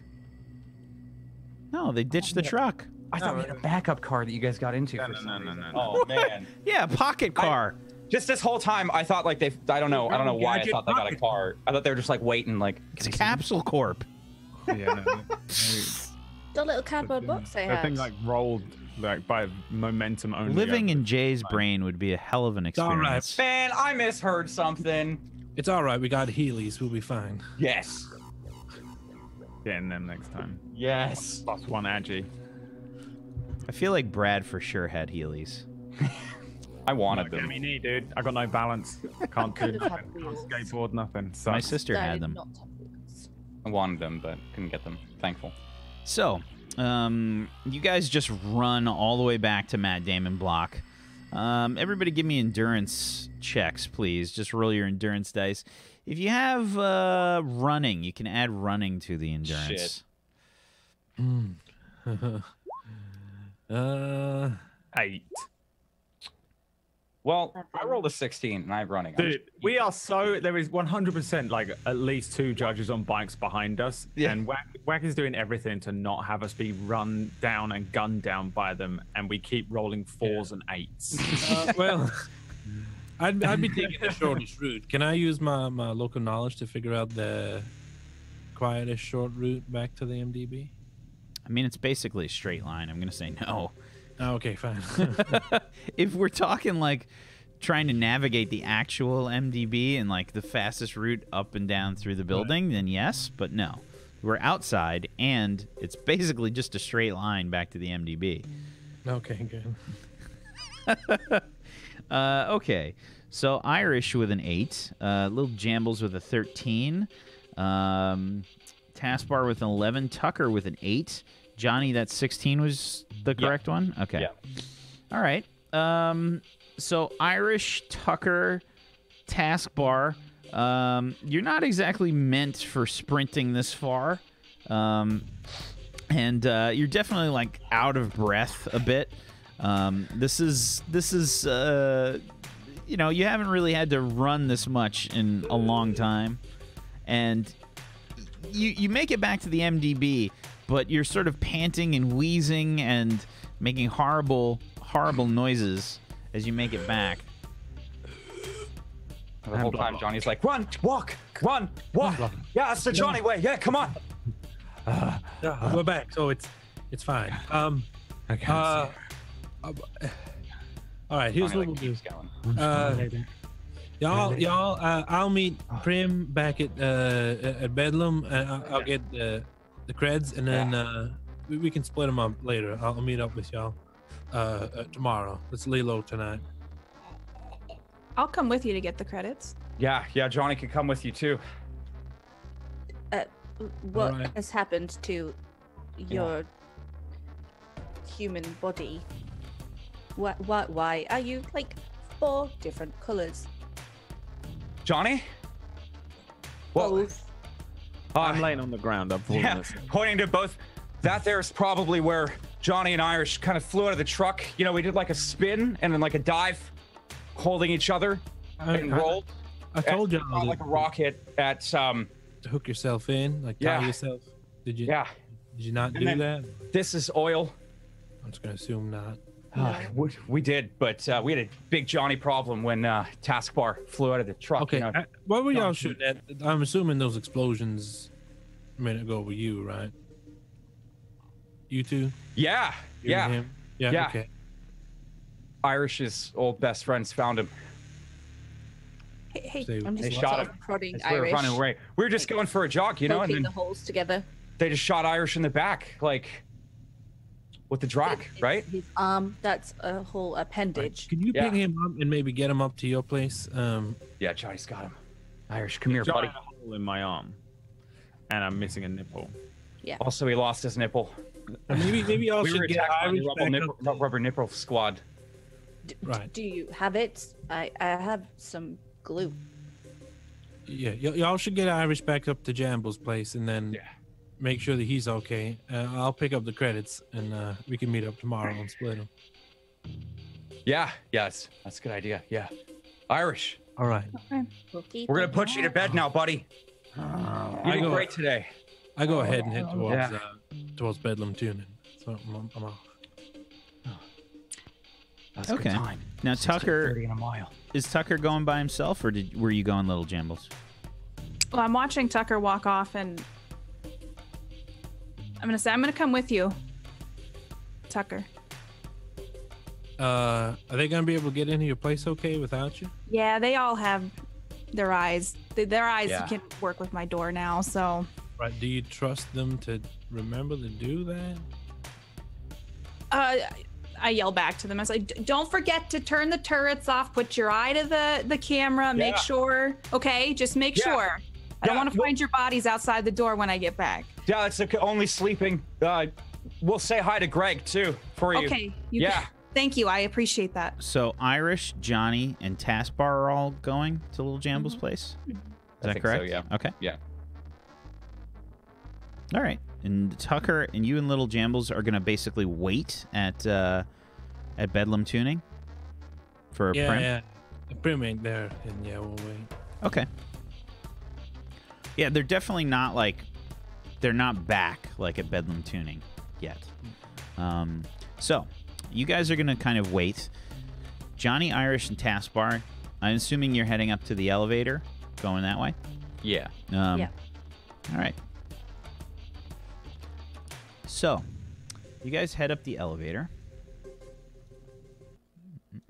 No, they ditched the truck. I thought we had a backup car that you guys got into. No. Oh man. Yeah, pocket car. Just this whole time, I thought like I don't know why I Gadget thought they got a pocket car. I thought they were just like waiting, like. It's Capsule Corp. Yeah, no. The little cardboard box they The had. thing like rolled like by momentum only. Living over in the Jay's time. brain would be a hell of an all right. experience. Man, I misheard something. It's all right. We got Heelys. We'll be fine. Yes. Getting them next time. Yes. Plus one agi. I feel like Brad for sure had Heelys. I wanted Get them. me knee, dude. I got no balance. Can't do Could've had nothing. Can't wheels. skateboard, nothing. My Sucks. sister had Did them. not have wheels. I wanted them, but couldn't get them. Thankful. So, you guys just run all the way back to Matt Damon block. Everybody give me endurance checks, please. Just roll your endurance dice. If you have running, you can add running to the endurance. Shit. 8. Well, I rolled a 16 and I have running. I'm Dude, we are so there is 100% like at least 2 judges on bikes behind us, Yeah. and Wack is doing everything to not have us be run down and gunned down by them, and we keep rolling 4s and 8s. Well, I'd be taking the shortest route. Can I use my local knowledge to figure out the quietest short route back to the MDB? I mean, it's basically a straight line. I'm going to say no. Oh, okay, fine. If we're talking like trying to navigate the actual MDB and like the fastest route up and down through the building, then yes, but no. We're outside, and it's basically just a straight line back to the MDB. Okay, good. Okay, so Irish with an 8, Lil Jambles with a 13, Taskbar with an 11, Tucker with an 8. Johnny, that 16 was the correct one? Okay. Yeah. All right. So Irish, Tucker, Taskbar, you're not exactly meant for sprinting this far. And you're definitely like out of breath a bit. This is you know, you haven't really had to run this much in a long time. And you make it back to the MDB, but you're sort of panting and wheezing and making horrible noises as you make it back. The whole time, Johnny's like, run, walk. Yeah, that's the Johnny way. Yeah, come on. We're back, so it's fine. Okay. All right, here's Johnny, what we'll like, do. keeps going. Y'all, I'll meet Prim back at Bedlam. I'll get the creds, and then we can split them up later. I'll meet up with y'all tomorrow. Let's lay low tonight. I'll come with you to get the credits. Yeah, Johnny can come with you too. What Alright. has happened to your human body? Why are you like 4 different colors? Johnny? What? Both. I'm laying on the ground. I'm falling Yeah, asleep. pointing to both. That there is probably where Johnny and Irish kind of flew out of the truck. You know, we did like a spin and then like a dive, holding each other and rolled. I told And y'all like a rocket at to hook yourself in, like tie Yeah. yourself. Did you? yeah. Did you not And do then- that? This is oil. I'm just gonna assume not. We did, but we had a big Johnny problem when Taskbar flew out of the truck. Okay, You know? what were y'all Don't shooting at? I'm assuming those explosions a minute ago were you, right? You two? Yeah, You and him? Yeah. Yeah. Okay. Irish's old best friends found him. Hey, Say- I'm They just shot sort him of prodding as we were Irish, running away. We were just going for a jog, you know, and poking the then holes together. they just shot Irish in the back, like with the drac, It's right? His arm. That's a whole appendage. Can you Yeah. pick him up and maybe get him up to your place? Yeah, Johnny's got him. Irish, come here, Got buddy. a hole in my arm, and I'm missing a nipple. Also, he lost his nipple. Maybe y'all We were should get attacked by Irish the back rubber nipple squad. Right. Do you have it? I have some glue. Yeah, y'all should get Irish back up to Jamble's place and then Yeah. make sure that he's okay. I'll pick up the credits and we can meet up tomorrow and split them. Yeah, yes, that's a good idea. Yeah, Irish, All right. We'll keep we're gonna it put you to bed now, buddy. You did go- great today. I go ahead and head towards Yeah. towards Bedlam tuning. So I'm off. That's Okay. a good time. Now, 6:30 Tucker, in a mile. is Tucker going by himself, or were you going Little Jambles? Well, I'm watching Tucker walk off, and I'm gonna come with you, Tucker. Are they gonna be able to get into your place okay without you? Yeah, they all have their eyes. Their eyes Yeah. can work with my door now, so Right. Do you trust them to remember to do that? I yell back to them. I say, "Don't forget to turn the turrets off. Put your eye to the camera. Make Yeah. sure. Okay, just make Yeah. sure. I don't Yeah, want to find your bodies outside the door when I get back." Yeah, that's okay. Only sleeping. We'll say hi to Greg too for you. Okay. Yeah. Thank you. I appreciate that. So Irish, Johnny, and Taskbar are all going to Little Jamble's place? Is I that think so, correct? yeah. Okay. Yeah. All right. And Tucker and you and Little Jambles are going to basically wait at Bedlam Tuning for Yeah, Prim? yeah. The Prim ain't there, and yeah, we'll wait. Okay. Yeah, they're definitely not they're not back like at Bedlam Tuning yet. So you guys are gonna kind of wait. Johnny, Irish, and Taskbar. I'm assuming you're heading up to the elevator, going that way. Yeah. Yeah. All right. So you guys head up the elevator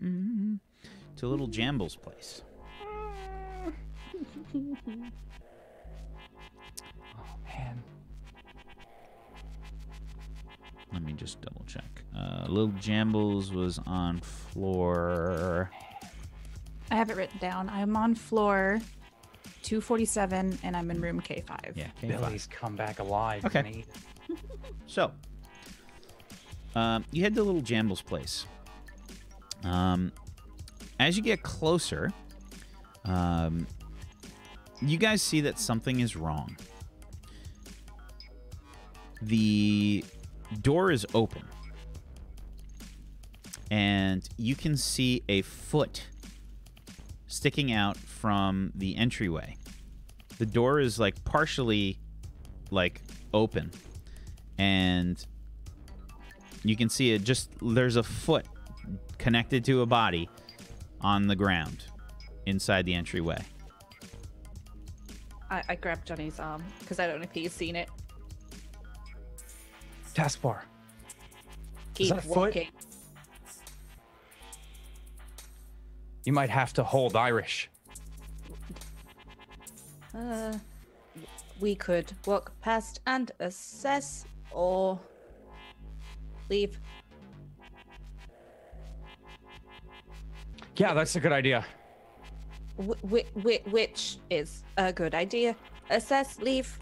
to to Little Jambles' place. Oh man. Let me just double check. Little Jambles was on floor. I have it written down. I'm on floor 247, and I'm in room K5. Yeah, K5. Billy's come back alive. Okay. Nate. So, you head to Little Jambles' place. As you get closer, you guys see that something is wrong. The door is open, and you can see a foot sticking out from the entryway. The door is like partially like open, and you can see it just there's a foot connected to a body on the ground inside the entryway. I grabbed Johnny's arm because I don't know if he's seen it. Taskbar. Keep that a foot? walking. You might have to hold Irish. We could walk past and assess, or leave. Yeah, that's a good idea. Which is a good idea? Assess, leave.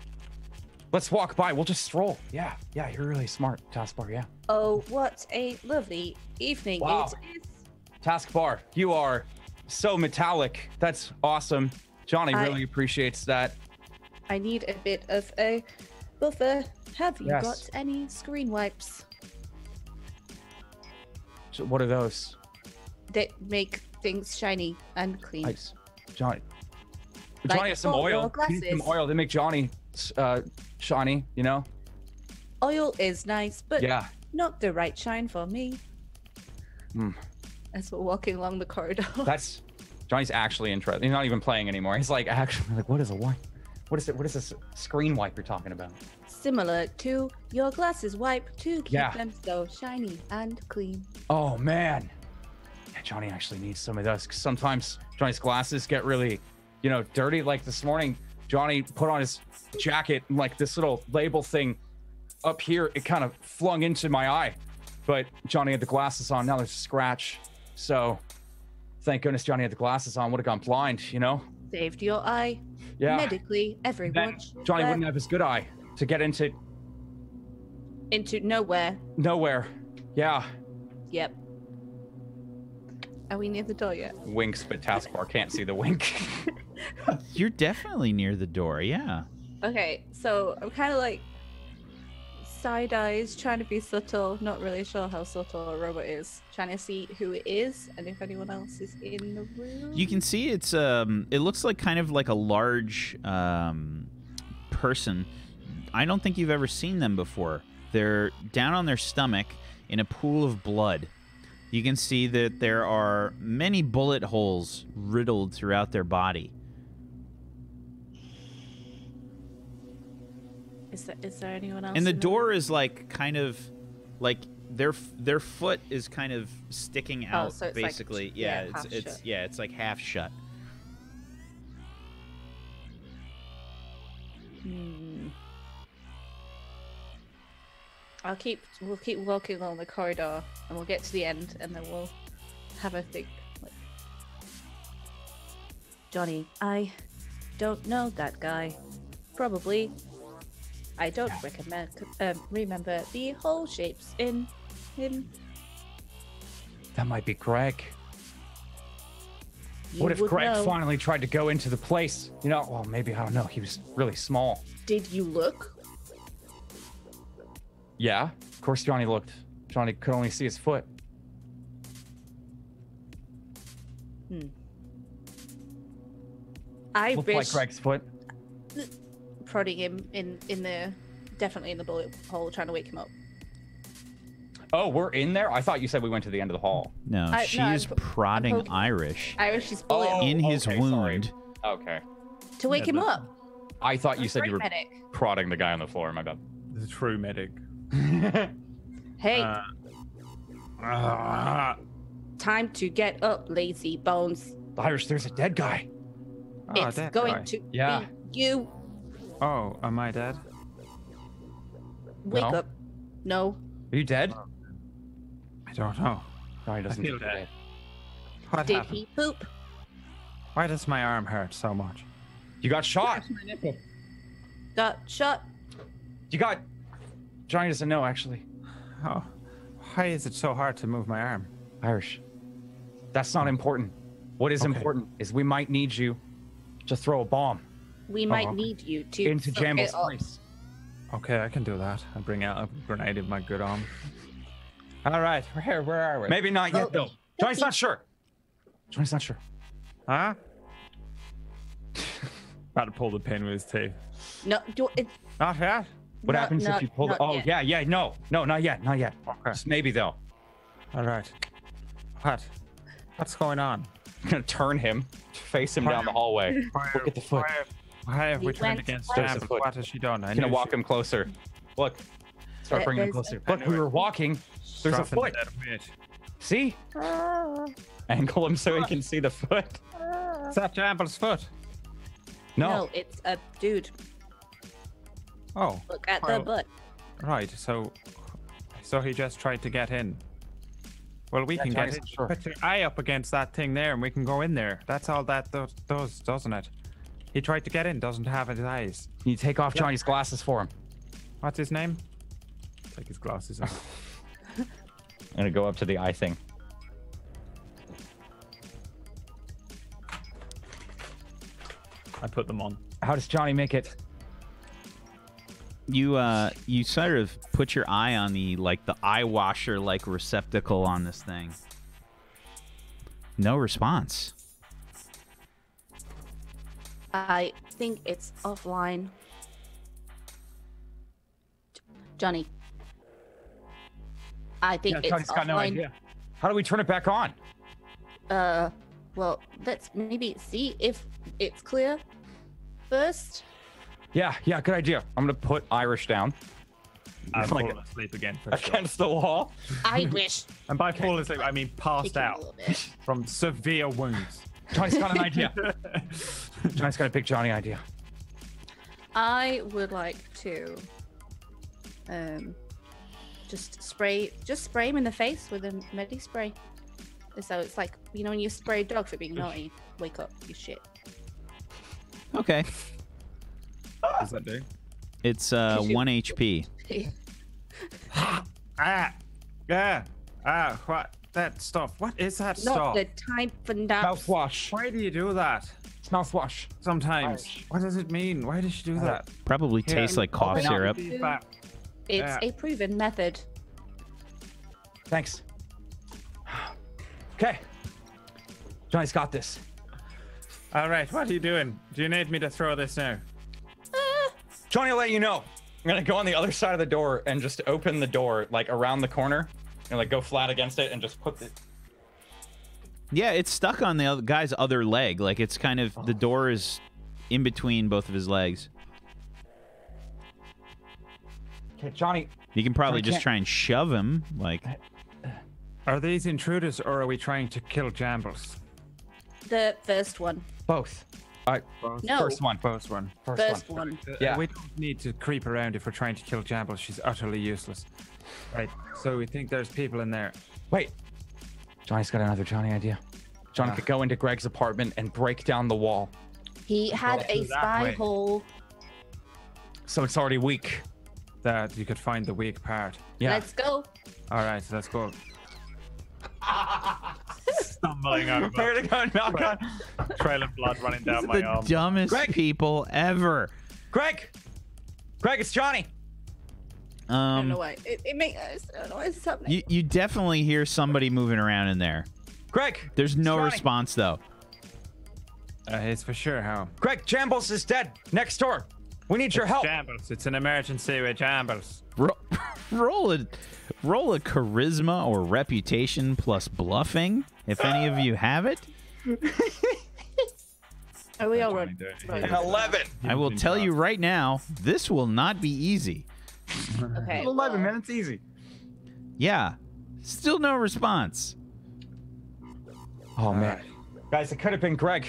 Let's walk by. We'll just stroll. Yeah, you're really smart, Taskbar. Yeah. Oh, what a lovely evening Wow. it is. Taskbar, you are so metallic. That's awesome. Johnny I- really appreciates that. I need a bit of a buffer. Have you Yes. got any screen wipes? So what are those? That make things shiny and clean. Nice. Johnny. Like Johnny has some for your oil. You need some glasses. oil. They make Johnny shiny, you know? Oil is nice, but Yeah. not the right shine for me. Hmm. As we're walking along the corridor. That's Johnny's actually interested. He's not even playing anymore. He's like actually like, what is a wipe? What is it? What is this screen wipe you're talking about? Similar to your glasses wipe to keep Yeah. them so shiny and clean. Oh man. Yeah, Johnny actually needs some of those. 'Cause sometimes Johnny's glasses get really, dirty. Like this morning, Johnny put on his jacket and like this little label thing up here, it kind of flung into my eye. But Johnny had the glasses on. Now there's a scratch. So thank goodness Johnny had the glasses on. Would have gone blind, Saved your eye. Yeah. Medically, everyone Then should Johnny wear wouldn't have his good eye to get into into nowhere. nowhere. Yeah. Yep. Are we near the door yet? Winks, but Taskbar can't see the wink. You're definitely near the door, yeah. Okay, so I'm kind of like side eyes, trying to be subtle, not really sure how subtle a robot is, trying to see who it is and if anyone else is in the room. You can see it's it looks like kind of like a large person. I don't think you've ever seen them before. They're down on their stomach in a pool of blood. You can see that there are many bullet holes riddled throughout their body. Is there anyone else? And the in door is like kind of like their foot is kind of sticking out so it's like- basically. yeah, yeah, half it's shut. yeah, it's like half shut. We'll keep walking along the corridor and we'll get to the end and then we'll have a think. Like, Johnny, I don't know that guy. Probably. I don't remember the whole shapes in him. That might be Greg. You What if would Greg know. finally tried to go into the place? Well, maybe, I don't know. He was really small. Did you look? Yeah, of course Johnny looked. Johnny could only see his foot. I Looked like wish Greg's foot. prodding him in the definitely in the bullet hole, trying to wake him up. Oh, we're in there? I thought you said we went to the end of the hall. No, No, she's I'm prodding poking- Irish Irish's bullet hole in his okay, wound. Sorry. Okay. to wake him up. I thought you said you were Medic. prodding the guy on the floor. My bad. The true medic. Hey, time to get up, lazy bones. Irish, there's a dead guy. Oh, It's that going guy. to Yeah. be you. Oh, am I dead? Wake No. up. No. Are you dead? I don't know. No, he doesn't. feel look dead. What Did happened? he poop? Why does my arm hurt so much? You got shot. Got shot. You got. Johnny doesn't know, actually. Oh, why is it so hard to move my arm? Irish. That's not important. What is Okay. important is we might need you to throw a bomb We might okay. need you to into fuck Jambles' it up. place. Okay, I can do that. I bring out a grenade in my good arm. All right, where are we? Maybe not yet, Oh, though. Johnny's not sure. Johnny's not sure. Huh? About to pull the pin with his teeth. No, Not yet. What happens if you pull the... Oh, yet. yeah, no, not yet. Okay. Just maybe, though. All right. What's going on? I'm gonna turn him, face him down the hallway. Look at the foot. Why have we We turned went against twice. There's the Jambles? foot. What has she done? I'm gonna walk him closer. Look. Start bringing him There's closer. a- Look, we were walking. There's a foot. See? Angle him so he can see the foot. Is that Jambles' foot? No. it's a dude. Oh, Look at the Well- butt. right. So he just tried to get in. Well, we Yeah, can Johnny's get in. not sure. Put your eye up against that thing there, and we can go in there. That's all that does, doesn't it? He tried to get in, doesn't have his eyes. Can you take off Johnny's glasses for him? What's his name? Take his glasses off. I'm gonna go up to the eye thing. I put them on. How does Johnny make it? You sort of put your eye on the eye washer receptacle on this thing. No response. I think it's offline. Johnny. I think it's Johnny's got no offline. idea. How do we turn it back on? Well, let's maybe see if it's clear first. Yeah, good idea. I'm gonna put Irish down I'm Like- falling asleep again for sure. against the wall. I wish. And by falling asleep, I mean passed Take it a out little bit. from severe wounds. Johnny's got an idea. Johnny's got a big Johnny idea. I would like to just spray him in the face with a medi spray. So it's like, you know, when you spray a dog for being naughty, wake up, you shit. Okay. What does that do? It's 1 HP. What? That stuff. What is that Not stuff? the time for naps. Mouthwash. Why do you do that? It's mouthwash. Sometimes. What does it mean? Why does she do that? Probably tastes like cough open up. syrup. Feedback. It's Yeah. a proven method. Thanks. Okay. Johnny's got this. All right, what are you doing? Do you need me to throw this now? Johnny will let you know. I'm gonna go on the other side of the door and just open the door around the corner and go flat against it and just put the... Yeah, it's stuck on the other guy's other leg. It's kind of the door is in between both of his legs. Okay, Johnny. You can probably I just can't- try and shove him. Are these intruders or are we trying to kill Jambles? The first one. Both. All right. No. First one. First one. First one. Yeah. We don't need to creep around if we're trying to kill Jambles. She's utterly useless. Right. So we think there's people in there. Wait. Johnny's got another Johnny idea. Johnny could go into Greg's apartment and break down the wall. He had Go a that spy way. hole. So it's already weak. That you could find the weak part. Yeah. Let's go. All right, so let's go. Stumbling over. Where to go, Malcolm? Trail of blood running down my The arm. dumbest Greg! people ever. Greg! Greg, it's Johnny. I don't know why. I don't know why it's happening. You definitely hear somebody moving around in there. Greg! There's no Johnny. response though. It's for sure how. Greg, Jambles is dead. Next door. We need your help. Jambles. It's an emergency with Jambles. Roll a charisma or reputation plus bluffing, if any of you have it. Are we all right? An 11. I will tell you right now, this will not be easy. Okay. 11, man. It's easy. Yeah. Still no response. Oh man, guys, it could have been Greg.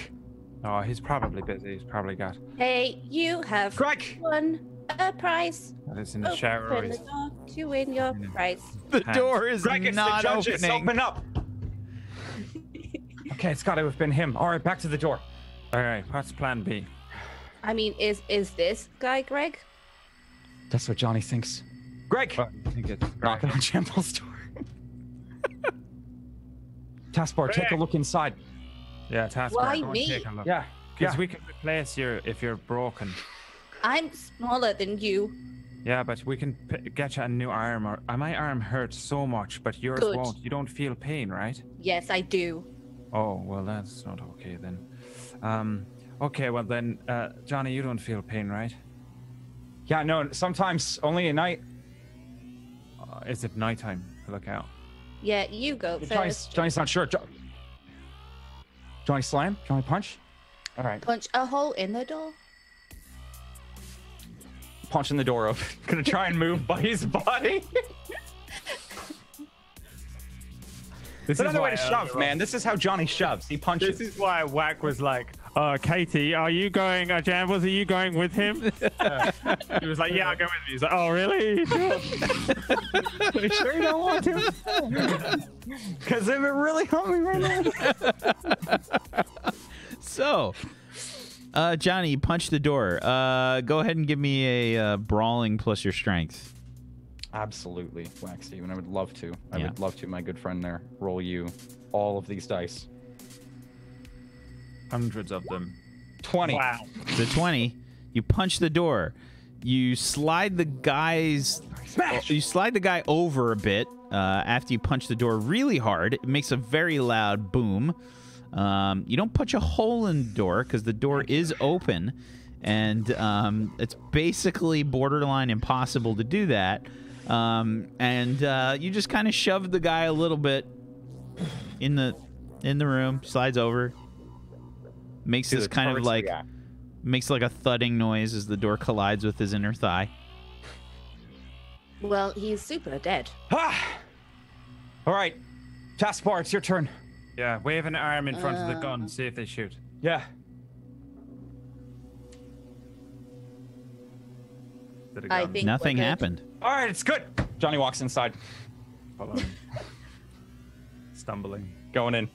Oh, he's probably busy. He's probably got. Hey, you have Greg. won a prize. That is in the shower. Or Open the he's... door to win your prize. The Hands. door is Greg, it's not the judges. opening. Open up. Okay, it's got to have been him. All right, back to the door. All right, what's plan B? I mean, is this guy Greg? That's what Johnny thinks. Greg, Well, I think it's knocking on Jambles' door. Taskbar, take a look inside. Yeah, task. Why go and me? take a look. Yeah, Because we can replace you if you're broken. I'm smaller than you. Yeah, but we can get you a new arm. Or my arm hurts so much, but yours Good. won't. You don't feel pain, right? Yes, I do. Oh, well, that's not okay then. Okay, well then, Johnny, you don't feel pain, right? Yeah, no, sometimes only at night. Is it nighttime? Look out. Yeah, you go first. Johnny's not sure. Johnny slam? Johnny punch? All right. Punch a hole in the door. Punching the door open. Gonna try and move by his body. This Another way to why, shove, man. This is how Johnny shoves. He punches. This is why Whack was like, Katie, are you going, Jambles, are you going with him? He was like, yeah, I'll go with you. He's like, oh, really? Sure. You sure you don't want to? Because if it really helped me right now. So, Johnny, you punched the door. Go ahead and give me a brawling plus your strength. Absolutely, Waxy, and I would love to. I Yeah. would love to, my good friend there. Roll you all of these dice. Hundreds of them. 20. Wow. The 20, you punch the door. You slide the guy's... Smash! You slide the guy over a bit after you punch the door really hard. It makes a very loud boom. You don't punch a hole in the door because the door is open. And it's basically borderline impossible to do that. You just kind of shove the guy a little bit in the room, slides over. Makes Do this the kind of turrets like... react. Makes like a thudding noise as the door collides with his inner thigh. Well, he's super dead. Ah! All right. Taskbar, it's your turn. Yeah, wave an arm in front of the gun, see if they shoot. Yeah. Did it I gun? think Nothing we're good. happened. All right, it's good. Johnny walks inside. Follow him. Stumbling. Going in.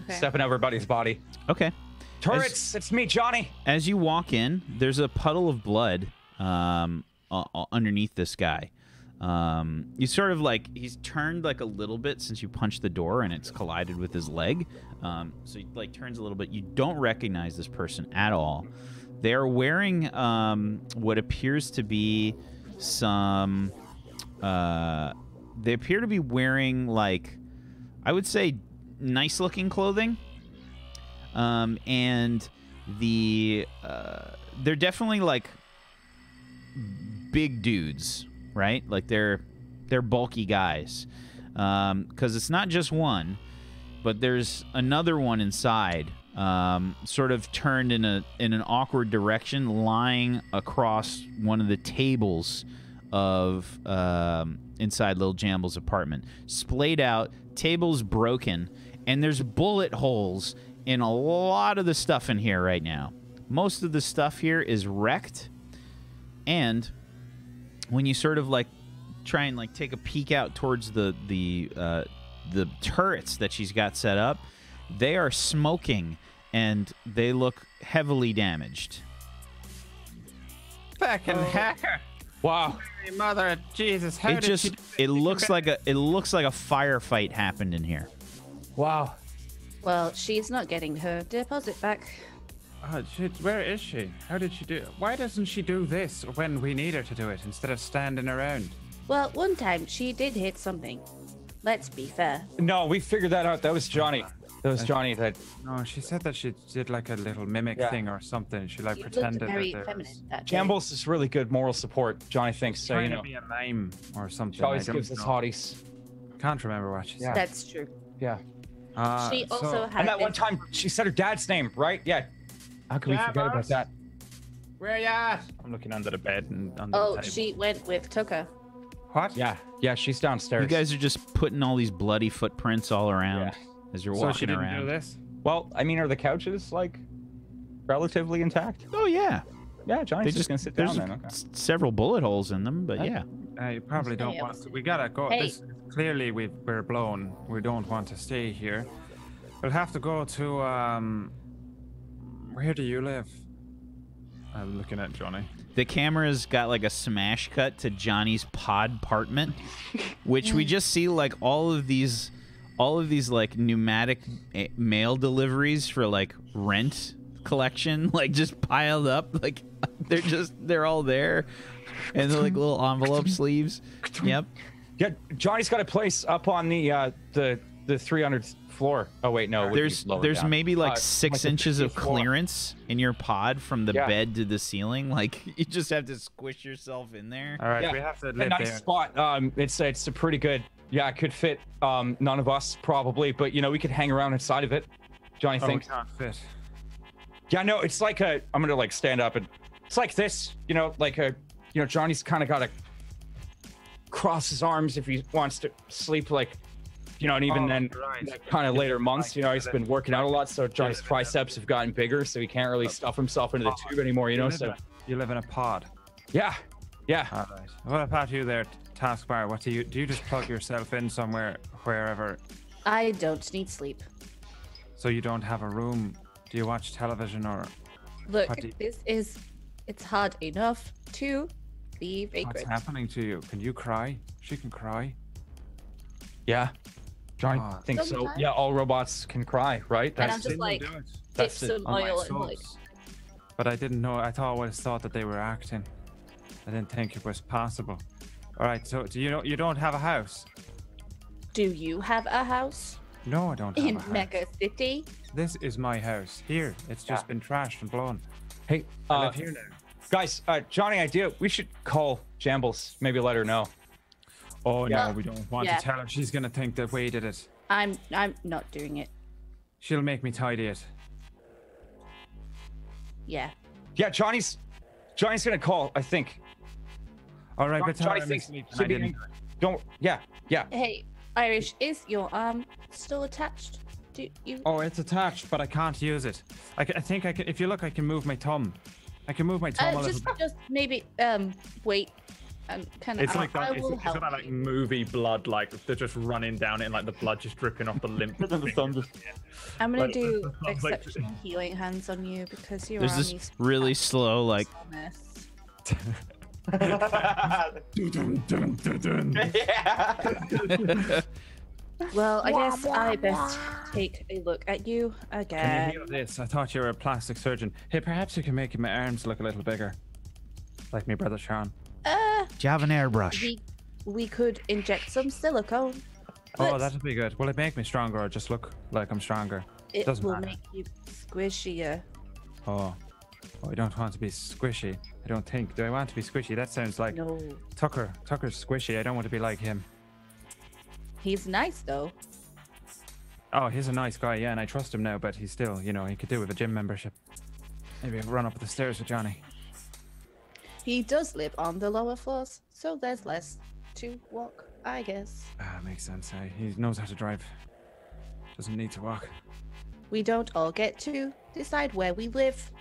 Okay. Stepping over buddy's body. Okay. Turrets, it's me, Johnny. As you walk in, there's a puddle of blood underneath this guy. You sort of like, he's turned like a little bit since you punched the door and it's collided with his leg. So he like turns a little bit. You don't recognize this person at all. They are wearing what appears to be some... they appear to be wearing like, I would say, nice looking clothing. And they're definitely like big dudes, right? Like they're bulky guys. Because it's not just one, but there's another one inside, sort of turned in an awkward direction, lying across one of the tables of inside Lil Jambles' apartment. Splayed out, tables broken, and there's bullet holes in a lot of the stuff in here right now. Most of the stuff here is wrecked, and when you sort of like try and like take a peek out towards the turrets that she's got set up, they are smoking and they look heavily damaged. Fucking hacker! Wow. Holy mother of Jesus! How It did she just do this? it looks like a firefight happened in here. Wow. Well, she's not getting her deposit back. Oh, shit, where is she? How did she do it? Why doesn't she do this when we need her to do it instead of standing around? Well, one time she did hit something. Let's be fair. No, we figured that out. That was Johnny. That was Johnny that... No, she said that she did like a little mimic Yeah. thing or something. She like You looked pretended very that there feminine was that day. Jambles is really good moral support, Johnny thinks. So, trying you to know, be a mime or something. she always I don't gives us know. hotties. Can't remember what she said. That's true. Yeah. She So- also had And that one this- time, she said her dad's name, right? Yeah. How could we forget about Jambles? that? Where you at? I'm looking under the bed and under Oh, the table. she went with Tucker. What? Yeah. Yeah, she's downstairs. You guys are just putting all these bloody footprints all around. as you're So walking she didn't around. do this? Well, I mean, are the couches like relatively intact? Oh yeah, Yeah, Johnny's just gonna sit down there's then. Okay. several bullet holes in them, but yeah. You probably don't want to. We gotta go. Hey. This clearly we're blown. We don't want to stay here. We'll have to go to where do you live? I'm looking at Johnny. The camera's got like a smash cut to Johnny's pod apartment, which we just see like all of these like pneumatic mail deliveries for like rent collection, like just piled up. Like they're all there, and they're like little envelope sleeves. Yep. Yeah, Johnny's got a place up on the 300th floor. Oh wait, no. it would be lower There's down. maybe like Like 6 the inches of 50th floor. clearance in your pod from the Yeah. bed to the ceiling. Like you just have to squish yourself in there. All right, Yeah, we have to a live nice there. spot. It's a pretty good. Yeah, it could fit none of us probably, but we could hang around inside of it. Johnny Oh, we thinks. can't fit. Yeah, no, it's like I'm gonna like stand up and it's like this, Johnny's kind of got to cross his arms if he wants to sleep, like, and even Oh, then, right. kind of Yeah, later months, right. he's been working out a lot, so Johnny's triceps have gotten bigger, so he can't really stuff himself into the tube anymore, So You live in a pod. yeah. All right. What about you there, Taskbar? What do you just plug yourself in somewhere, wherever, I don't need sleep. so you don't have a room? Do you watch television or Look, What do you- it's hard enough to be what's vagrant. happening to you? Can you cry? She can cry. Yeah. Johnny Oh. thinks so. Sometimes. Yeah, all robots can cry, right? And I'm That's just it. like, Do it. dip That's it. some On my oil and like, souls. But I didn't know. I always thought that they were acting. I didn't think it was possible. All right. So do you don't have a house? do you have a house No, I don't have in a house. Mega City? This is my house. Here, it's just been trashed and blown. Hey, I live here now. guys, Johnny, idea. We should call Jambles. Maybe let her know. Oh Yeah. no, we don't want Yeah. to tell her. She's gonna think that we did it. I'm not doing it. She'll make me tidy it. Yeah. Yeah, Johnny's gonna call. I think. All right, but tell Johnny her I'm thinks asleep and she'll I be didn't. angry. Don't. Yeah. Hey, Irish, is your arm still attached? Do you? Oh, it's attached, but I can't use it. I think I can. If you look, I can move my thumb. I can move my thumb a little bit. just maybe wait and kind of. It's like I that. It's will got help that like you. movie blood, like they're just running down it, and like the blood just dripping off the limp. I'm gonna like, do sounds like- exceptional healing hands on you because your There's arm this is really slow like a mess. Well, I guess I best take a look at you Can again. you heal this? I thought you were a plastic surgeon. Hey, perhaps you can make my arms look a little bigger, like my brother Sean. do you have an airbrush? We could inject some silicone. Oh, but that'd be good. Will it make me stronger or just look like I'm stronger? it doesn't will matter. make you squishier. Oh, I don't want to be squishy. I don't think. Do I want to be squishy? That sounds like No, Tucker. Tucker's squishy. I don't want to be like him. he's nice though. Oh, he's a nice guy, yeah, and I trust him now, but he's still, he could do with a gym membership. Maybe I'll run up the stairs with Johnny. He does live on the lower floors, so there's less to walk, I guess. Ah, makes sense. He knows how to drive. Doesn't need to walk. We don't all get to decide where we live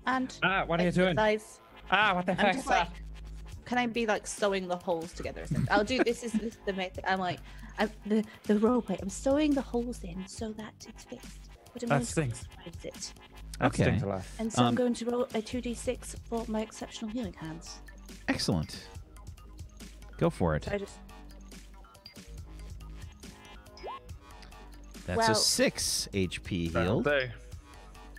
and Ah, what are you doing? exercise. Ah, what the I'm heck's just that? like, can I be like sewing the holes together? I'll do this is the method. I'm like, the roleplay. I'm sewing the holes in so that it's fixed. But I'm That going to stinks. exercise it. That Okay. stinks a lot. And so I'm going to roll a 2d6 for my exceptional healing hands. Excellent. Go for it. So I just That's Well- a 6 HP That'll healed. do.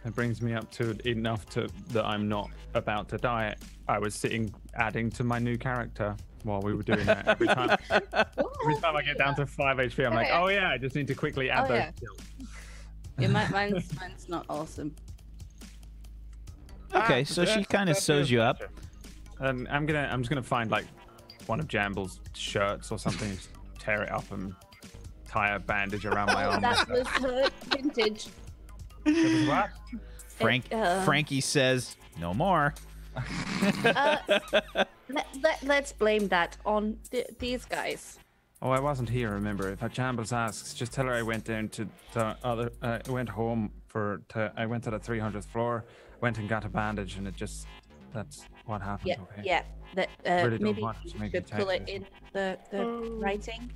It brings me up to enough that I'm not about to die. I was adding to my new character while we were doing that. Every time I get down to 5 HP, I'm like, Okay. oh yeah, I just need to quickly add Oh, those yeah. skills. yeah, mine's not awesome. Okay, so she kind of sews you up. I'm just gonna find like one of Jamble's shirts or something, just tear it up and tie a bandage around my arm. That was her vintage. It was what? Frankie says, no more. Let's blame that on these guys. Oh, I wasn't here. Remember, if Jambles asks, just tell her I went down to the other. I went home I went to the 300th floor, went and got a bandage, and that's what happened. Yeah, Okay. yeah. That Really don't maybe want to you make should it pull it technical. in the writing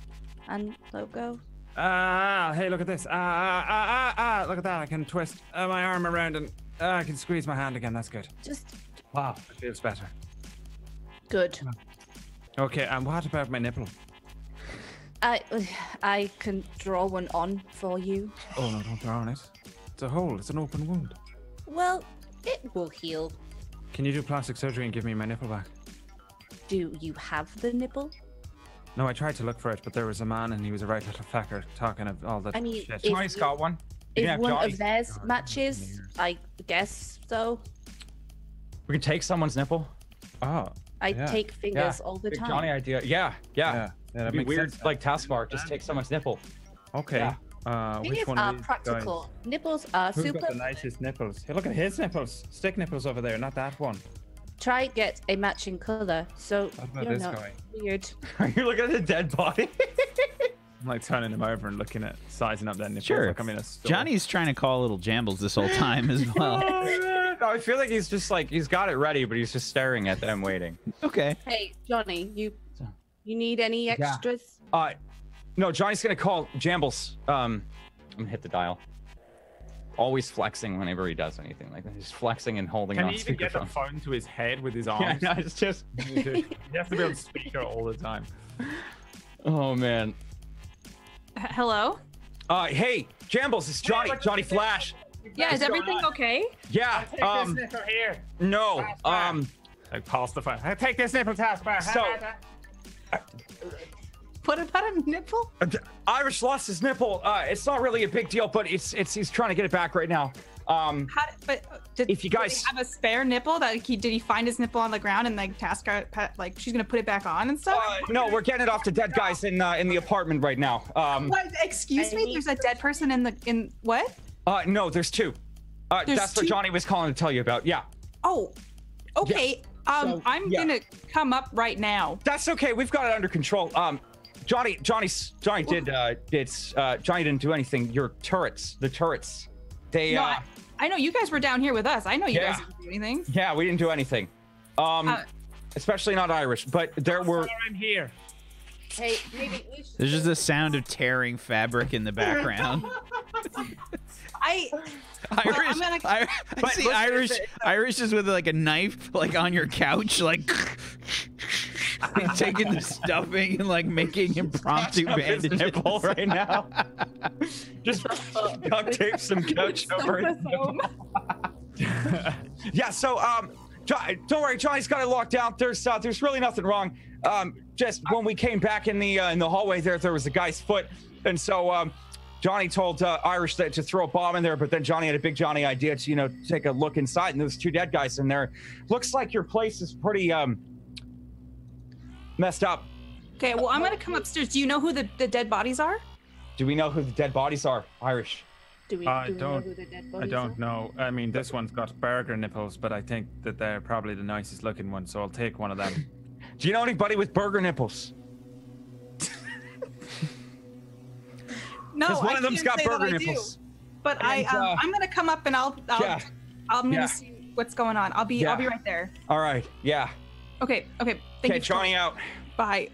and logo. Hey, look at this. Look at that. I can twist my arm around and I can squeeze my hand again. That's good. Just Wow, it feels better. good. Okay, and what about my nipple? I can draw one on for you. Oh, no, don't draw on it. It's a hole. It's an open wound. Well, it will heal. Can you do plastic surgery and give me my nipple back? Do you have the nipple? No, I tried to look for it, but there was a man and he was a right little fecker talking of all that I mean, shit. if Johnny's got one. You can If have one Johnny. of theirs God, matches, years. I guess so. We can take someone's nipple. Oh, I yeah. take fingers all the Big time. Johnny idea. Yeah. that It'd be makes weird, sense. like taskbar. Just take someone's nipple. Okay. Yeah. Which Fingers one are of these practical. Nipples are guys? Who's super. got the nicest nipples? Hey, look at his nipples. Stick nipples over there, not that one. Try get a matching color, so What about you're this not guy? weird. Are you looking at the dead body? I'm like turning him over and looking at sizing up that nipples. Sure. Like I'm in a store. Johnny's trying to call Little Jambles this whole time as well. No, I feel like he's just like he's got it ready, but he's just staring at them, waiting. Okay. Hey, Johnny, you need any extras? No, Johnny's gonna call Jambles. I'm gonna hit the dial. Always flexing whenever he does anything like that. He's flexing and holding Can it on he even get the speakerphone. phone to his head with his Yeah, arms? no, it's just. He has to be on speaker all the time. Oh man. Hello? Hey, Jambles, it's Johnny. Johnny Flash. Yeah, is everything okay? Yeah. nipple here. No. I pass the phone. I take this nipple taskbar. So- What about a nipple? Irish lost his nipple. It's not really a big deal, but he's trying to get it back right now. Did If you guys- he have a spare nipple that did he find his nipple on the ground and like like she's gonna put it back on and stuff? No, we're getting it off to dead guys in the apartment right now. What? Excuse me? There's a dead person in what? No, there's two. There's That's what two? Johnny was calling to tell you about. Yeah. Oh, okay. So, I'm yeah. gonna come up right now. That's okay. We've got it under control. Johnny didn't do anything. The turrets. They No, I know you guys were down here with us. I know you Yeah. guys didn't do anything. yeah, we didn't do anything. Especially not Irish, but there were. I'm here. Hey, maybe we should. There's just the sound of tearing fabric in the background. Irish, I'm gonna- I see Irish is with like a knife, like on your couch, like he's taking the stuffing and like making impromptu Up his bandages. nipple right now. Just duct tape some couch over his nipple. Yeah. So don't worry, Johnny's got it locked down. There's really nothing wrong. Just when we came back in the hallway there was a guy's foot, and so Johnny told Irish to throw a bomb in there, but then Johnny had a big Johnny idea to take a look inside, and there's two dead guys in there. Looks like your place is pretty messed up. Okay, well I'm gonna come upstairs. Do you know who the dead bodies are? Do we know who the dead bodies are, Irish? Do we I know don't- who the dead I bodies don't are? know. I mean, this one's got burger nipples, but I think that they're probably the nicest looking one, so I'll take one of them. Do you know anybody with burger nipples? No, Because one I of them's can't got say that burger I do. nipples. But And, I'm gonna come up and I'm Yeah. gonna Yeah. see what's going on. I'll be Yeah. right there. All right. Yeah. Okay. Thank Okay, you. Johnny out. Bye.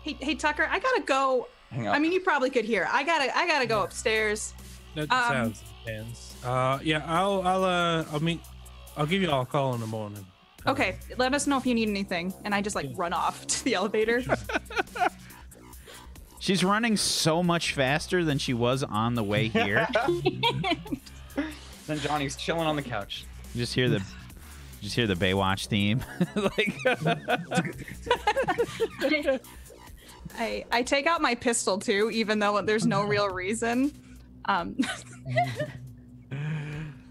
Hey Tucker, I gotta go. Hang on. I mean, you probably could hear. I gotta go upstairs. That sounds intense. Yeah, I'll give you all a call in the morning. Okay, let us know if you need anything, and I just like run off to the elevator. She's running so much faster than she was on the way here. Then Johnny's chilling on the couch. You just hear the Baywatch theme. Like, I take out my pistol too, even though there's no real reason.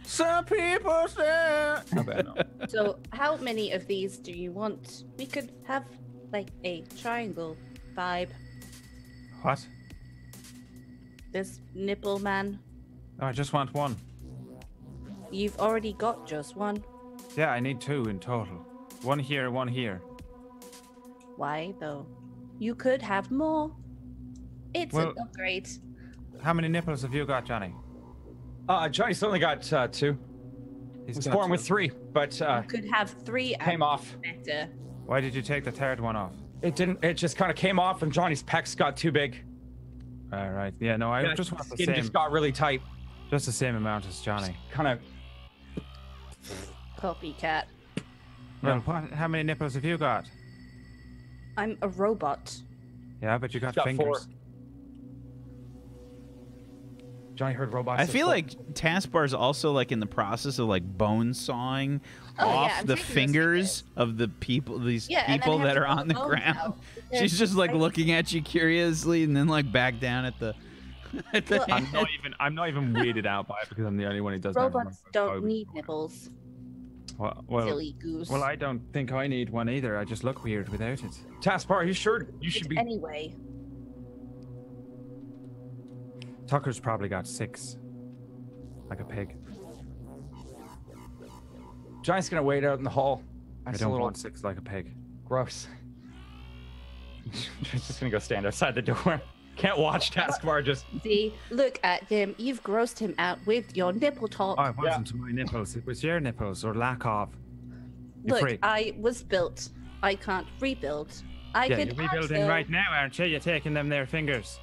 Some people say. Oh, bad, no. So, how many of these do you want? We could have like a triangle vibe. What? This nipple man. Oh, I just want one. You've already got just one. Yeah, I need two in total. One here, one here. Why though? You could have more. It's Well- an upgrade. How many nipples have you got, Johnny? Johnny's only got 2. He's Was got born 2. with 3, but You could have 3 came and off. better. Why did you take the third one off? It didn't. It just kind of came off, and Johnny's pecs got too big. All right. Yeah. No, I Yeah, just want the skin same. just got really tight. Just the same amount as Johnny. Kind of. Copycat. Well, how many nipples have you got? I'm a robot. Yeah, but you got, Got fingers. 4. Johnny heard robots. I feel like Taskbar's also like in the process of like bone sawing Oh, yeah, off I'm the taking those fingers of the people, these Yeah, and then people I have that to are pull on the bones ground. out. She's just like I- looking at you curiously and then like back down at the. At the Well, hand. I'm not even weirded out by it because I'm the only one who doesn't. have Robots a don't phobia. need nipples. Well, Silly goose. I don't think I need one either. I just look weird without it. Taskbar, are you sure you should be? Anyway, Tucker's probably got 6. Like a pig. Johnny's gonna wait out in the hall. I That's don't a little want 6 like a pig. gross. Just gonna go stand outside the door. Can't watch Taskbar just. see, look at him. You've grossed him out with your nipple talk. Oh, it wasn't my nipples. It was your nipples or lack of. You Look, freak. I was built. I can't rebuild. I Yeah, can you're rebuilding also- right now, aren't you? You're taking them their fingers.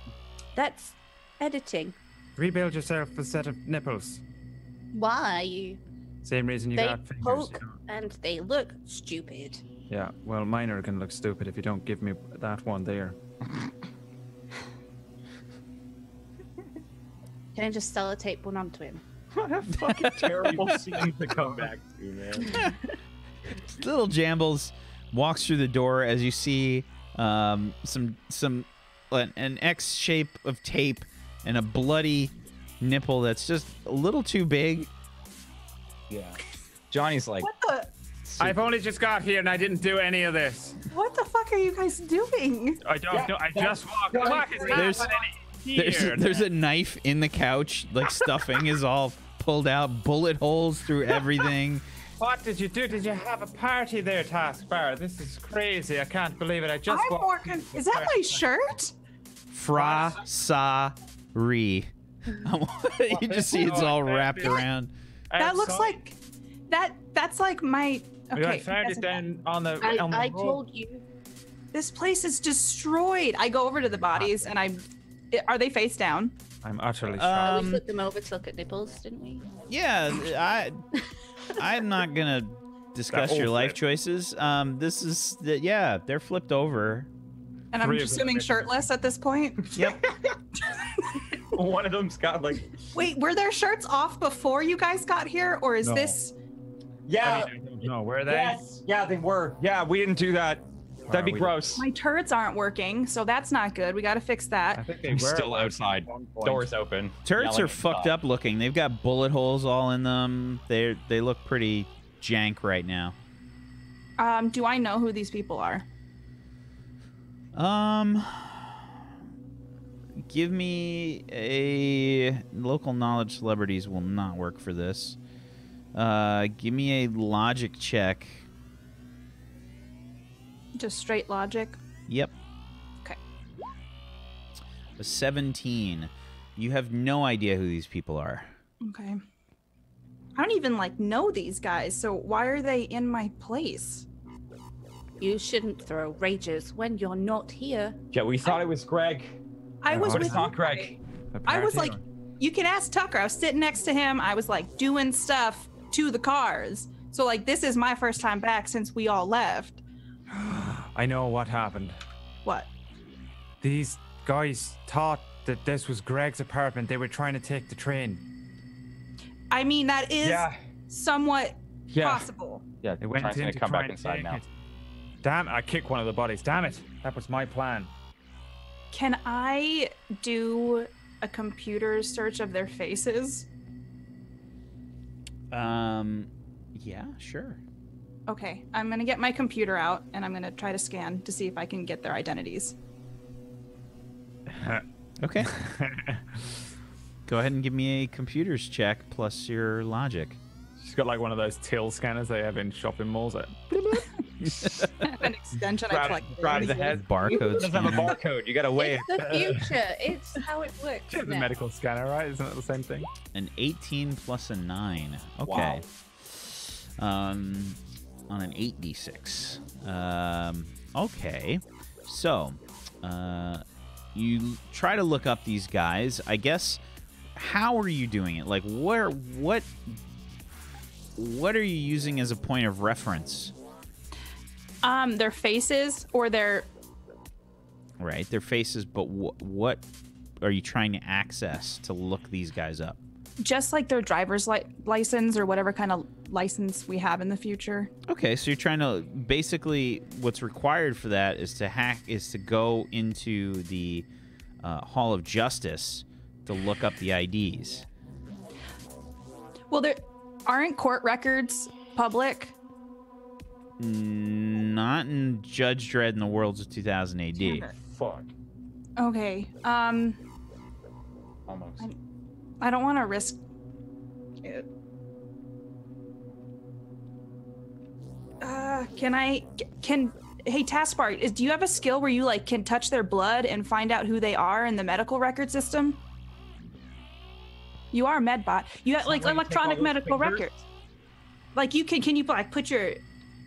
That's editing. Rebuild yourself a set of nipples. Why? Same reason you They got fingers. poke and they look stupid. Yeah, well, mine are gonna look stupid if you don't give me that one there. Can I just sellotape one onto him? What a fucking terrible scene to come back to, man. Little Jambles walks through the door as you see an X shape of tape and a bloody nipple that's just a little too big. Yeah. Johnny's like. What the? I've only just got here and I didn't do any of this. What the fuck are you guys doing? I don't know. I just walked. Johnny, Look, it's not there's- here. There's a knife in the couch, like stuffing is all pulled out, bullet holes through everything. What did you do? Did you have a party there, Taskbar? This is crazy. I can't believe it. I just I'm walked. more Is that my shirt? Fra sa re. You just see it's all wrapped around. That looks like that's like my I okay. found doesn't it down on the. on the I road. told you. This place is destroyed. I go over to the bodies and are they face down? I'm utterly shocked. We flipped them over to look at nipples, didn't we? Yeah, I'm not gonna discuss That your old life flip. choices. This is yeah, they're flipped over. And I'm 3 of them assuming are shirtless at this point. Yep. One of them's got like. Wait, were their shirts off before you guys got here, or is No. this? Yeah. I don't know. Were they? Yes. Yeah, they were. Yeah, we didn't do that. That'd be we- gross. My turrets aren't working, so that's not good. We got to fix I that. think they I'm were still at outside. one point. Doors open. Turrets yelling are at fucked Doc. up looking. They've got bullet holes all in them. They look pretty jank right now. Do I know who these people are? Give me a local knowledge. Celebrities will not work for this. Give me a logic check. Just straight logic. Yep. Okay. A 17. You have no idea who these people are. Okay. I don't even know these guys, so why are they in my place? You shouldn't throw rages when you're not here. Yeah, we thought it was Greg. I was but with it's not you. Greg. A I was party like, or- you can ask Tucker. I was sitting next to him. I was doing stuff to the cars. So this is my first time back since we all left. I know what happened. What? These guys thought that this was Greg's apartment. They were trying to take the train. I mean, that is Yeah. somewhat Yeah. possible. Yeah, They went Johnny's in gonna to come try back to inside take now. it. Damn! I kicked one of the bodies. Damn it! That was my plan. Can I do a computer search of their faces? Yeah, sure. Okay, I'm gonna get my computer out and I'm gonna try to scan to see if I can get their identities. Okay. Go ahead and give me a computers check plus your logic. She's got one of those till scanners they have in shopping malls. An extension I Drive- collected. drive the head. Barcode Doesn't have a scanner. barcode. You gotta weigh It's it. the future. It's how it works. The now. medical scanner, right? Isn't it the same thing? An 18 plus a 9. Okay. On an 8d6. Okay. So, you try to look up these guys. I guess, how are you doing it? Like, what are you using as a point of reference? Their faces or their Right, their faces, but what are you trying to access to look these guys up? just like their driver's license or whatever kind of license we have in the future. Okay, so you're trying to basically what's required for that is to go into the Hall of Justice to look up the IDs. Well, there aren't court records public. Not in Judge Dredd in the Worlds of 2000 AD. Fuck. Okay. Almost. I don't want to risk it. Hey, Taskbar, do you have a skill where you like can touch their blood and find out who they are in the medical record system? You are a medbot. You have like Someone take electronic all those medical fingers? records. Like can you like put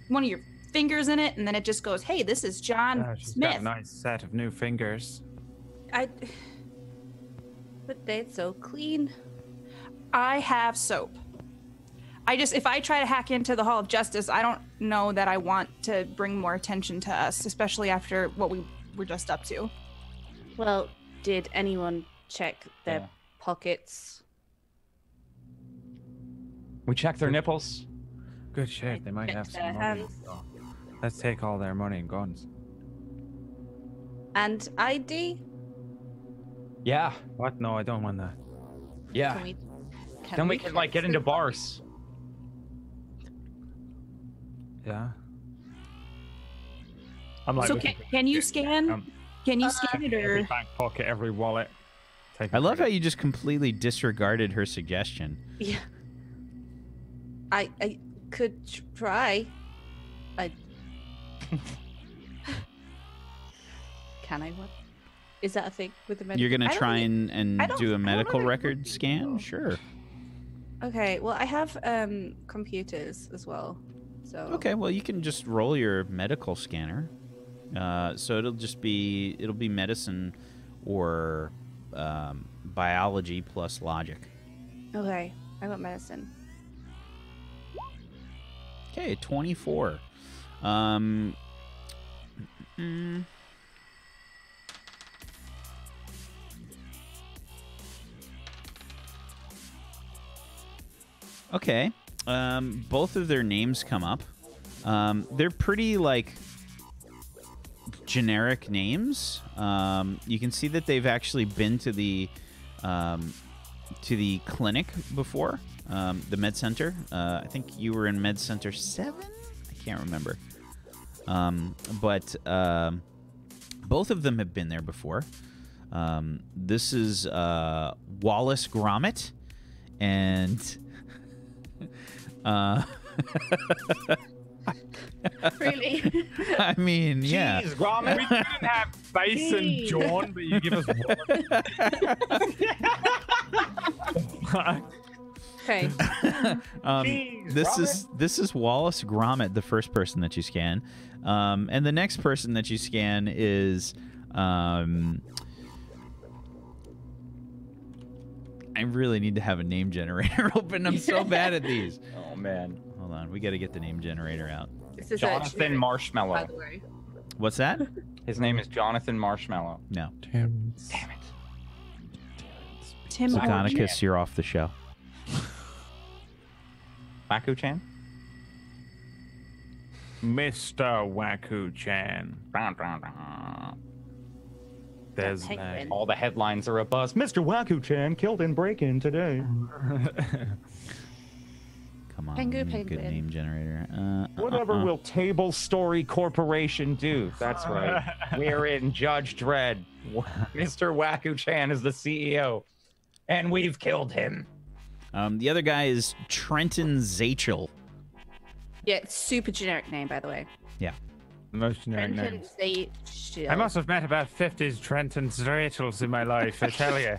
one of your fingers in it and then it just goes, hey, this is John She's got Smith. a nice set of new fingers. But they're so clean. I have soap. If I try to hack into the Hall of Justice, I don't know that I want to bring more attention to us, especially after what we were just up to. Well, did anyone check their Yeah. pockets? We check their nipples. Good shit. They might have Check some their money. hands. So let's take all their money and guns. And ID? Yeah. What? No, I don't want that. Yeah. Can Then we can like get into bars. Yeah. I'm like, So looking can you scan? Can you for scan it every or? back pocket, every wallet. Take I love how credit. you just completely disregarded her suggestion. Yeah. I could try. Can I? What? Is that a thing with the medical? You're gonna I don't try think- and I don't- do I a don't medical know if record it's scan? possible. Sure. Okay. Well, I have computers as well. So. Okay, well you can just roll your medical scanner. So it'll be medicine or biology plus logic. Okay. I want medicine. Okay, 24. Okay. Both of their names come up. They're pretty like generic names. You can see that they've actually been to the clinic before, the med center. I think you were in Med Center 7. I can't remember. But both of them have been there before. This is Wallace Gromit and. Really? I mean, yeah. Jeez, Gromit. We didn't have Face and Jeez. John, but you give us one. Okay. Jeez, This is Wallace Gromit, the first person that you scan, and the next person that you scan is. I really need to have a name generator open. I'm so bad at these. Oh man. Hold on, we got to get the name generator out. This is Jonathan generic, by Marshmallow. the way. What's that? His name is Jonathan Marshmallow. No. Terrence. Damn it. Tim Zagonicus, you're off the show. Baku-chan? Mr. Waku-chan. There's Penguin. All the headlines are a buzz. Mr. Waku-chan killed in break-in today. Come on, Penguin, we need a good penguin. name generator. Whatever will Tablestory Corporation do? That's right. We're in Judge Dredd. Mr. Waku-chan is the CEO. And we've killed him. The other guy is Trenton Zachel. Yeah, it's super generic name, by the way. Yeah. Most generic Trenton names. say shill. I must have met about 50 Trentons Rachels in my life, I tell you.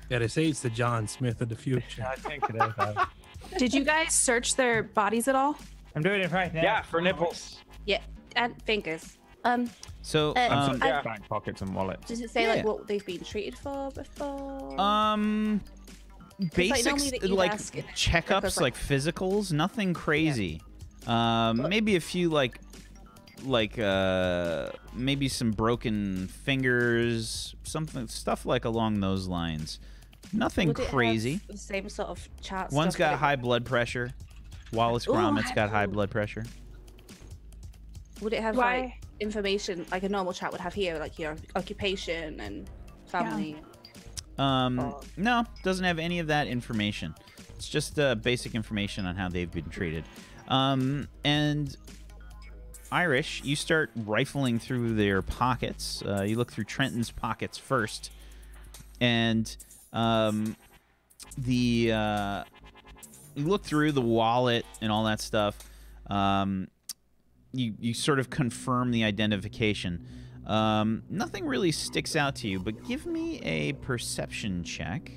Yeah, they say it's the John Smith of the future. I think it is. Did you guys search their bodies at all? I'm doing it right now. Yeah, for nipples. Yeah, and fingers. So, And some I- bank pockets and wallets. Does it say Yeah. like what they've been treated for before? basics normally that you'd like ask it- checkups, because, like physicals, nothing crazy. Maybe a few maybe some broken fingers, stuff like along those lines. Nothing Would it have crazy. the same sort of chart. One's stuff got that it- high blood pressure. Wallace Ooh, Gromit's got high ooh. blood pressure. Would it have Why? like information like a normal chat would have here, like your occupation and family? No, doesn't have any of that information. It's just basic information on how they've been treated. And Irish, you start rifling through their pockets. You look through Trenton's pockets first, and you look through the wallet and all that stuff. You sort of confirm the identification. Nothing really sticks out to you, but give me a perception check.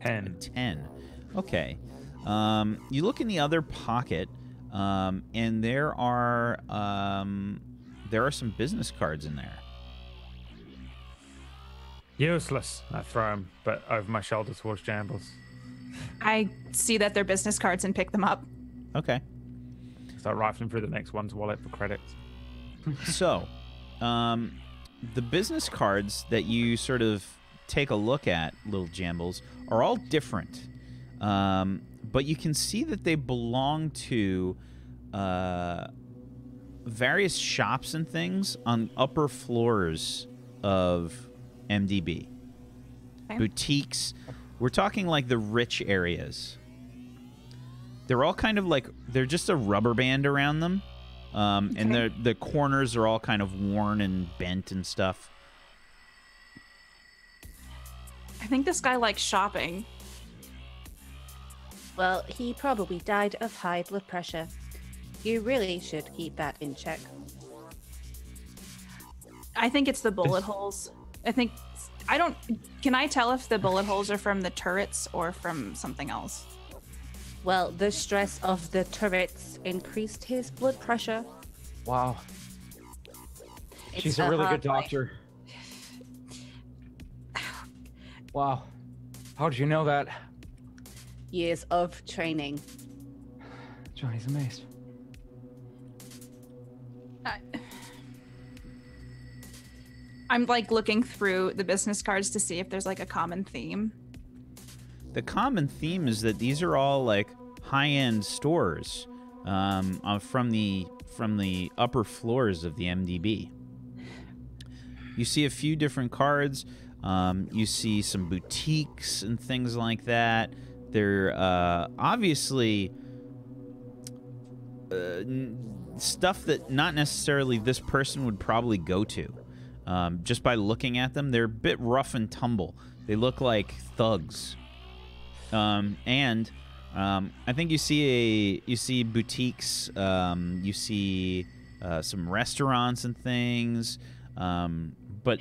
10. Okay. You look in the other pocket, and there are some business cards in there. Useless. I throw them, but over my shoulder towards Jambles. I see that they're business cards and pick them up. Okay. Start rifling through the next one's wallet for credits. So, the business cards that you sort of take a look at, Lil Jambles, are all different. But you can see that they belong to various shops and things on upper floors of MDB. Okay. Boutiques. We're talking like the rich areas. They're all kind of like, they're just a rubber band around them. And the corners are all kind of worn and bent and stuff. I think this guy likes shopping. Well, he probably died of high blood pressure. You really should keep that in check. I think it's the bullet holes. Can I tell if the bullet holes are from the turrets or from something else? Well, the stress of the turrets increased his blood pressure. Wow. It's She's a really hard good doctor. Wow. How did you know that? Years of training. Johnny's amazed. I'm like looking through the business cards to see if there's like a common theme. The common theme is that these are all like high-end stores from the upper floors of the MDB. You see a few different cards. You see some boutiques and things like that. They're obviously stuff that not necessarily this person would probably go to. Just by looking at them, they're a bit rough and tumble. They look like thugs. I think you see boutiques. You see some restaurants and things. But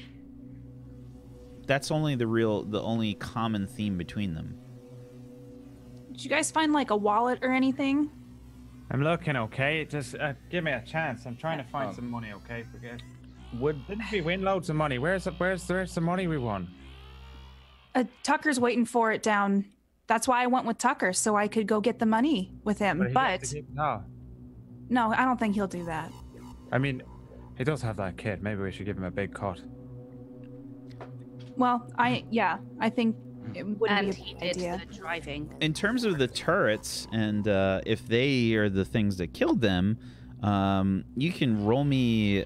that's only the only common theme between them. Did you guys find like a wallet or anything? I'm looking, okay? Just give me a chance. I'm trying to find some money, okay? Didn't we win loads of money? Where's the money we won? Tucker's waiting for it down. That's why I went with Tucker, so I could go get the money with him. No. No, I don't think he'll do that. I mean, he does have that kid. Maybe we should give him a big cut. Well, I think it wouldn't And be he a bad did idea. the driving. In terms of the turrets, and if they are the things that killed them, you can roll me.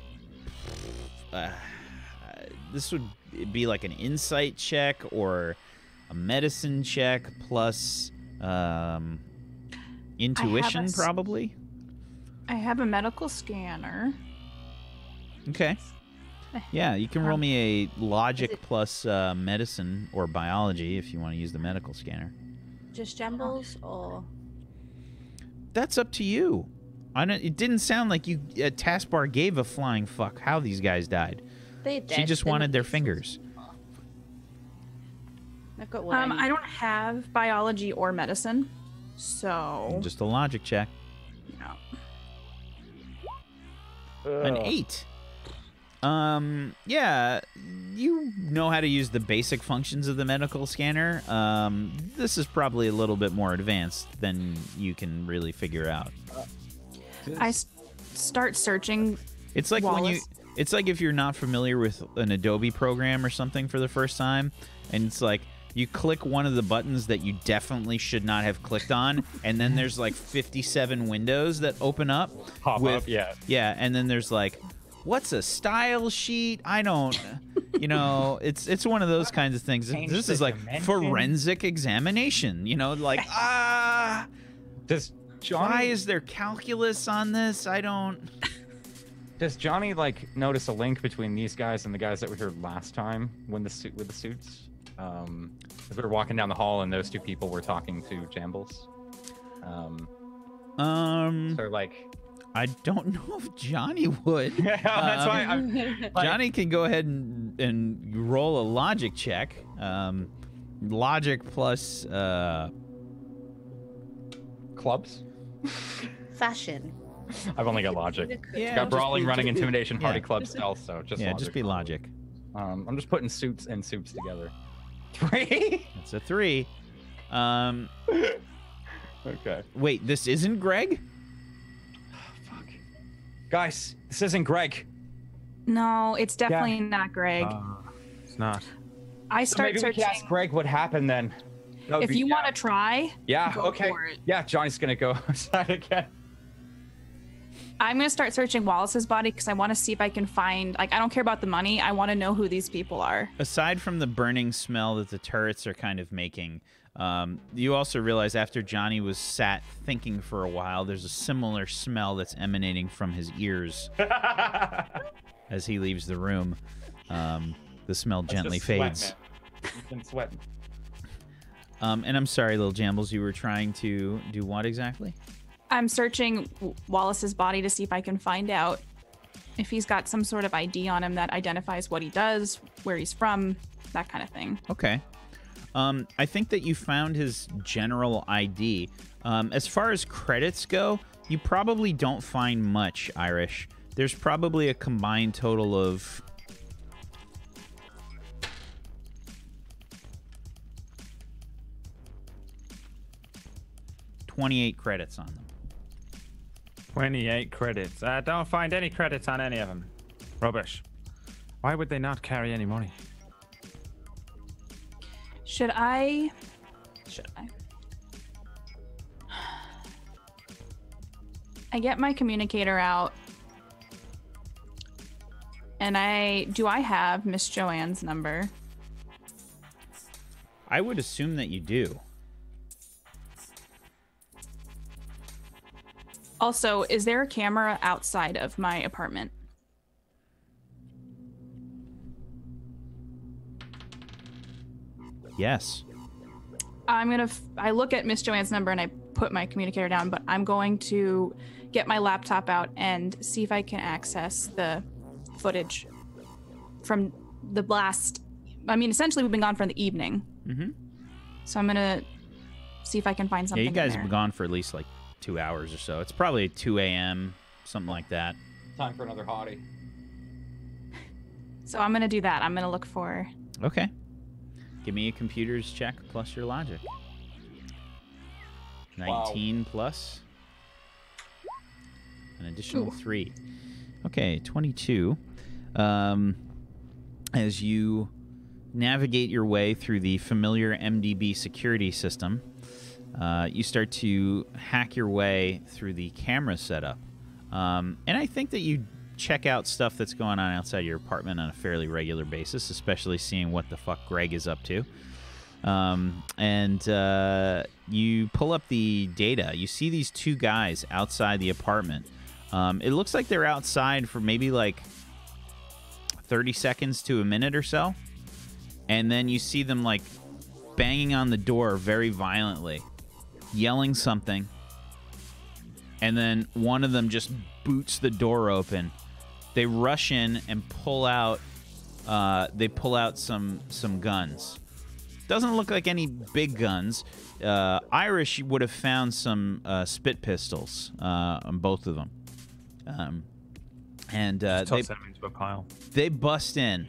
This would be like an insight check or a medicine check plus intuition, probably. I have a medical scanner. Okay. Yeah, you can roll me a logic Is it- plus medicine or biology if you want to use the medical scanner. just Jambles or? That's up to you. It didn't sound like you taskbar gave a flying fuck how these guys died. They did. She just wanted their fingers. I've got one. I don't have biology or medicine, so Just a logic check. no. An 8. Yeah, you know how to use the basic functions of the medical scanner. This is probably a little bit more advanced than you can really figure out. Start searching. It's like Wallace. it's like if you're not familiar with an Adobe program or something for the first time, and it's like you click one of the buttons that you definitely should not have clicked on, and then there's like 57 windows that open up. Pop up, yeah. Yeah, and then there's like, what's a style sheet? I don't, it's one of those kinds of things. Change This the is like dimension. forensic examination, like, Does why Johnny is there calculus on this? I don't. does Johnny like notice a link between these guys and the guys that were here last time when with the suits? As we were walking down the hall and those two people were talking to Jambles. So like, I don't know if Johnny would. yeah, that's why I'm like, Johnny can go ahead and roll a logic check. Logic plus clubs. Fashion. I've only got logic. Yeah, Got brawling, running, just be- intimidation, party, yeah. club, stealth. So just yeah, logic. just be logic. I'm just putting suits and soups together. 3. It's a 3. Okay. Wait, this isn't Greg? Fuck. Guys, this isn't Greg. No, it's definitely not Greg. It's not. I So start maybe we searching. can ask Greg what happened then. That would If be- you want to try, Yeah. go Okay. for it. Yeah, Johnny's gonna go outside again. I'm going to start searching Wallace's body because I want to see if I can find, I don't care about the money. I want to know who these people are. Aside from the burning smell that the turrets are kind of making, you also realize after Johnny was sat thinking for a while, there's a similar smell that's emanating from his ears as he leaves the room. The smell gently Just sweat, fades. man. You've been sweating. And I'm sorry, Lil Jambles, you were trying to do what exactly? I'm searching Wallace's body to see if I can find out if he's got some sort of ID on him that identifies what he does, where he's from, that kind of thing. Okay. I think that you found his general ID. As far as credits go, you probably don't find much, Irish. There's probably a combined total of... $28 credits on them. 28 credits. I don't find any credits on any of them. Rubbish. Why would they not carry any money? Should I? I get my communicator out. And do I have Miss Joanne's number? I would assume that you do. Also, is there a camera outside of my apartment? Yes. I look at Miss Joanne's number and I put my communicator down, but I'm going to get my laptop out and see if I can access the footage from the blast. I mean, essentially we've been gone for the evening. Mm-hmm. So I'm going to see if I can find something. Yeah, you guys in have there. been gone for at least like 2 hours or so. It's probably 2 a.m., something like that. Time for another hottie. So I'm going to do that. I'm going to look for... Okay. Give me a computer's check plus your logic. 19 plus an additional 3. Okay, 22. As you navigate your way through the familiar MDB security system, you start to hack your way through the camera setup. And I think that you check out stuff that's going on outside your apartment on a fairly regular basis, especially seeing what the fuck Greg is up to. You pull up the data. You see these 2 guys outside the apartment. It looks like they're outside for maybe like 30 seconds to a minute or so. And then you see them like banging on the door very violently, yelling something, and then one of them just boots the door open. They rush in and pull out. They pull out some guns. Doesn't look like any big guns. Irish would have found some spit pistols on both of them. Toss them into a pile. They bust in,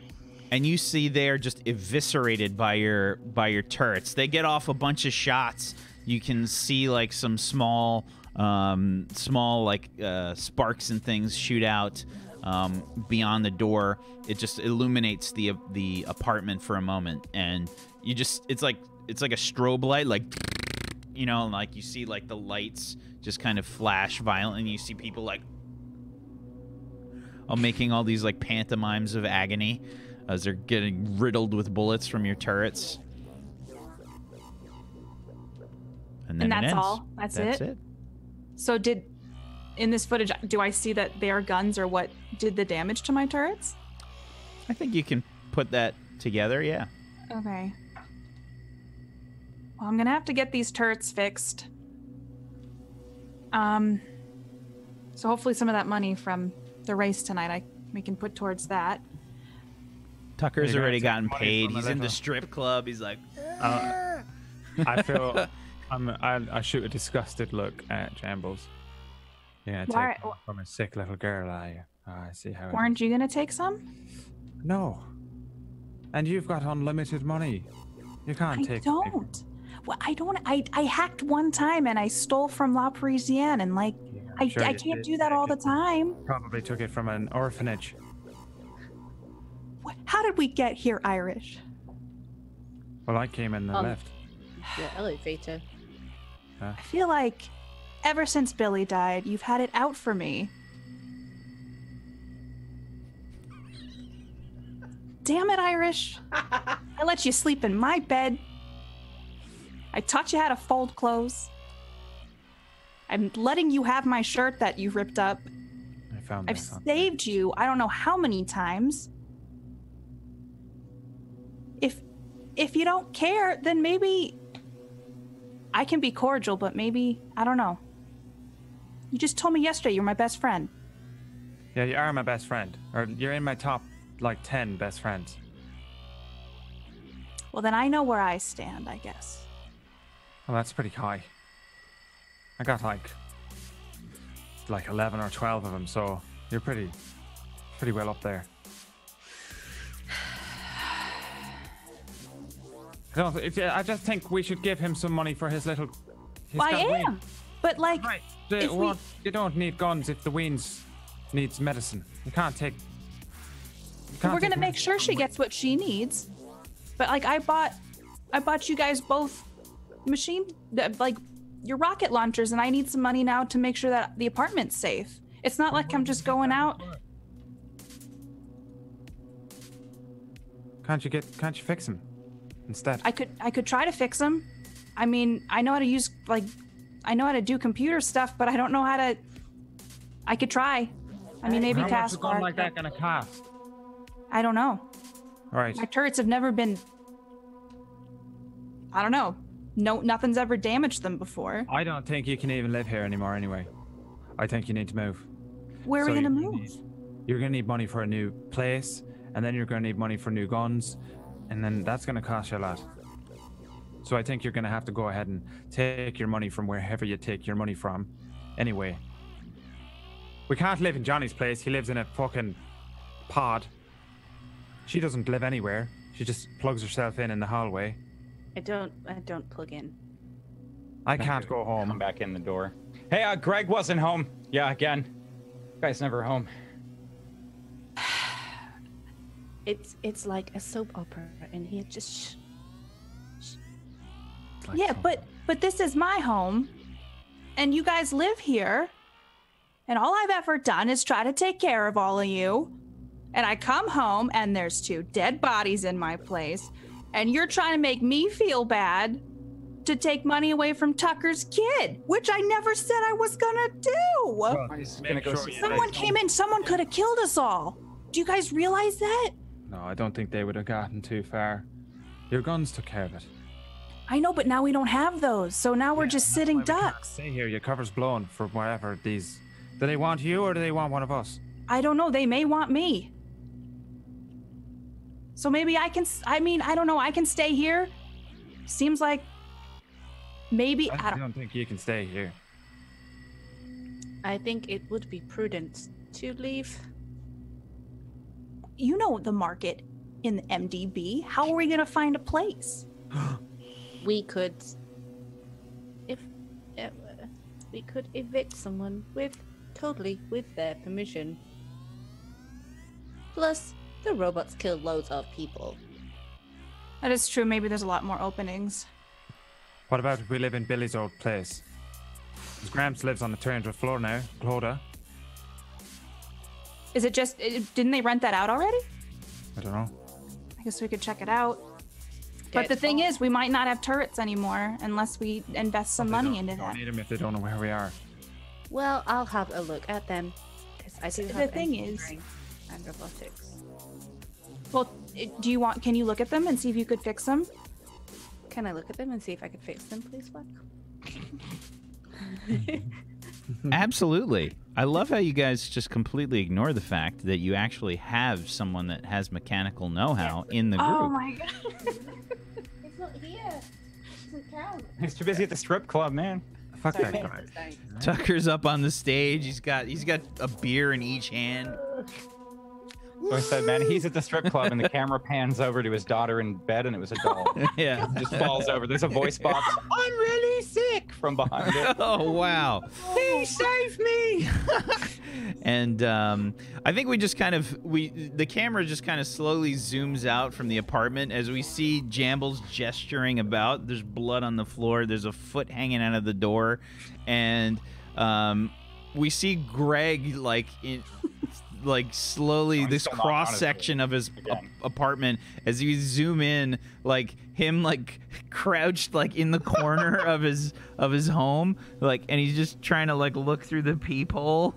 and you see they are just eviscerated by your turrets. They get off a bunch of shots. You can see like some small like sparks and things shoot out beyond the door. It just illuminates the apartment for a moment, and it's like a strobe light, like, you know, like you see like the lights just kind of flash violently, and you see people like making all these like pantomimes of agony as they're getting riddled with bullets from your turrets. And then that's it ends. all? That's it? it? So in this footage, do I see that their guns are what did the damage to my turrets? I think you can put that together, yeah. Okay. Well, I'm gonna have to get these turrets fixed. So hopefully some of that money from the race tonight we can put towards that. Tucker's You're already gonna take gotten money paid. from the He's in the little- strip club. He's like, I feel I shoot a disgusted look at Jambles. Yeah, Why- take from a sick little girl, are you? Oh, I see how. Weren't you gonna take some? No. And you've got unlimited money. You can't I take. don't. Well, I don't. I hacked one time and I stole from La Parisienne, and like I sure you can't did do that all the take it. time. Probably took it from an orphanage. How did we get here, Irish? Well, I came in the left. The elevator. I feel like ever since Billy died, you've had it out for me. Damn it, Irish. I let you sleep in my bed. I taught you how to fold clothes. I'm letting you have my shirt that you ripped up. I found I've this on- saved you I don't know how many times. If you don't care, then maybe I can be cordial, but maybe, I don't know. You just told me yesterday you're my best friend. Yeah, you are my best friend. Or you're in my top, like, 10 best friends. Well, then I know where I stand, I guess. Well, that's pretty high. I got, like 11 or 12 of them, so you're pretty well up there. I just think we should give him some money for his little... he's Well, I got am. But, like, Right. if we- You don't need guns if the weans needs medicine. You can't take... we're gonna make sure she gets what she needs. But, like, I bought you guys both like, your rocket launchers, and I need some money now to make sure that the apartment's safe. It's not like I'm just going out. Can't you fix him instead? I could try to fix them. I mean, I know how to use, like, I know how to do computer stuff, but I don't know how to. I could try. I mean, maybe How much is a gun taskbar. like that gonna cost? I don't know. All right. My turrets have never been. I don't know. No, nothing's ever damaged them before. I don't think you can even live here anymore anyway. I think you need to move. Where are we So gonna you're move? You're gonna need money for a new place, and then you're gonna need money for new guns, and then that's gonna cost you a lot. So I think you're gonna have to go ahead and take your money from wherever you take your money from. Anyway. We can't live in Johnny's place. He lives in a fucking pod. She doesn't live anywhere. She just plugs herself in the hallway. I don't plug in. I can't go Come home. back in the door. Hey, Greg wasn't home. Yeah, again. Guy's never home. It's like a soap opera in here. Just Like Yeah, something. but this is my home, and you guys live here, and all I've ever done is try to take care of all of you. And I come home, and there's 2 dead bodies in my place, and you're trying to make me feel bad to take money away from Tucker's kid, which I never said I was gonna do. He's Make gonna go sure see you- Someone came in, someone could have killed us all. Do you guys realize that? No, I don't think they would have gotten too far. Your guns took care of it. I know, but now we don't have those. So now we're just sitting ducks. Stay here. Your cover's blown for whatever these. Do they want you or do they want one of us? I don't know. They may want me. So maybe I can. I mean, I don't know. I can stay here. Seems like maybe I don't think you can stay here. I think it would be prudent to leave. You know the market in the MDB. How are we gonna find a place? We could, if we could evict someone with their permission. Plus, the robots kill loads of people. That is true. Maybe there's a lot more openings. What about if we live in Billy's old place? 'Cause Gramps lives on the 300th floor now. Clodagh. Is it just? Didn't they rent that out already? I don't know. I guess we could check it out. But the thing is, we might not have turrets anymore unless we invest some money into They don't that. need them if they don't know where we are. Well, I'll have a look at them. Because I do The have thing is- engineering and robotics. Well, do you want? Can you look at them and see if you could fix them? Can I look at them and see if I could fix them, please, Fleck? Absolutely. I love how you guys just completely ignore the fact that you actually have someone that has mechanical know-how in the group. Oh my god! It's not here. It doesn't count. He's too busy at the strip club, man. Fuck Sorry, that guy. sorry. Tucker's up on the stage. He's got a beer in each hand. So I said, man, he's at the strip club, and the camera pans over to his daughter in bed, and it was a doll. Yeah. Just falls over. There's a voice box. I'm really sick from behind it. Oh wow. Please save me. And I think we just the camera just kind of slowly zooms out from the apartment as we see Jambles gesturing about. There's blood on the floor. There's a foot hanging out of the door, and we see Greg slowly Oh, this still not on cross his section of his again. apartment as you zoom in, like him crouched in the corner of his home, and he's just trying to look through the peephole,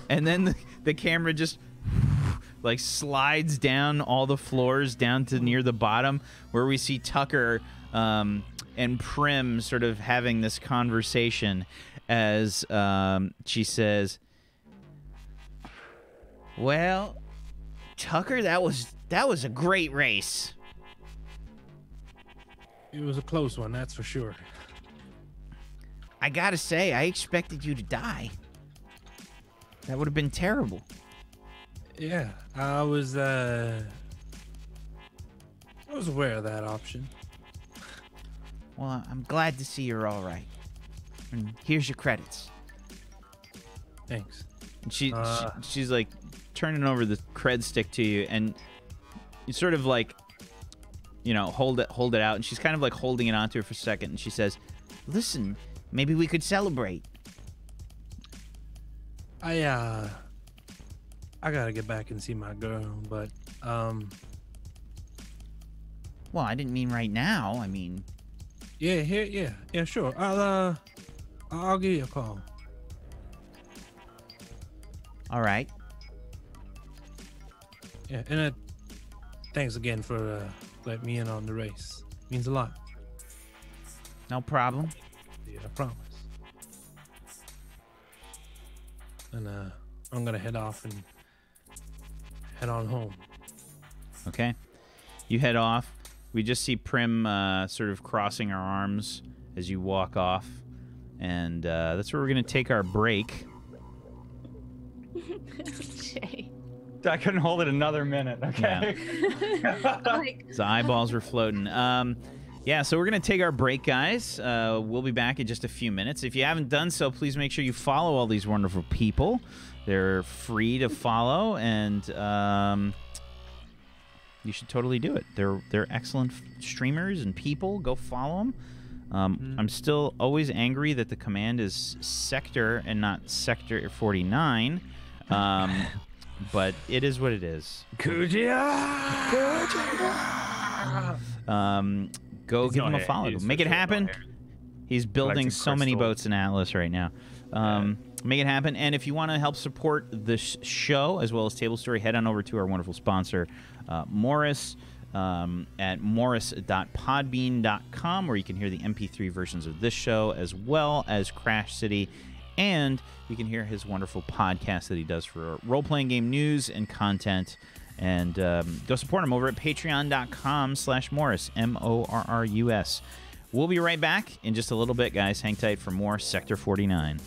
and then the camera just slides down all the floors down to near the bottom where we see Tucker and Prim sort of having this conversation as she says, "Well, Tucker, that was a great race." It was a close one, that's for sure. I gotta say, I expected you to die. That would have been terrible. Yeah, I was aware of that option. Well, I'm glad to see you're all right. And here's your credits. Thanks. And she's turning over the cred stick to you, and you sort of hold it out, and she's kind of holding it onto her for a second, and she says, "Listen, maybe we could celebrate." I gotta get back and see my girl, but Well, I didn't mean right now. I mean, yeah, sure. I'll give you a call. all right. Yeah, and thanks again for letting me in on the race. Means a lot. No problem. Yeah, I promise. And I'm gonna head off and head on home. Okay. You head off. We just see Prim sort of crossing her arms as you walk off. And that's where we're going to take our break. Jay. I couldn't hold it another minute. Okay. His eyeballs were floating. Yeah, so we're going to take our break, guys. We'll be back in just a few minutes. If you haven't done so, please make sure you follow all these wonderful people. They're free to follow, and you should totally do it. They're excellent streamers and people. Go follow them. I'm still always angry that the command is Sector and not Sector 49. But it is what it is. Go give him a follow. Make it happen. He's building so many boats in Atlas right now. Make it happen. And if you want to help support this show as well as Tablestory, head on over to our wonderful sponsor, Morris. at morris.podbean.com, where you can hear the MP3 versions of this show as well as Crash City. And you can hear his wonderful podcast that he does for role-playing game news and content. And go support him over at patreon.com/Morris, Morrus. We'll be right back in just a little bit, guys. Hang tight for more Sector 49.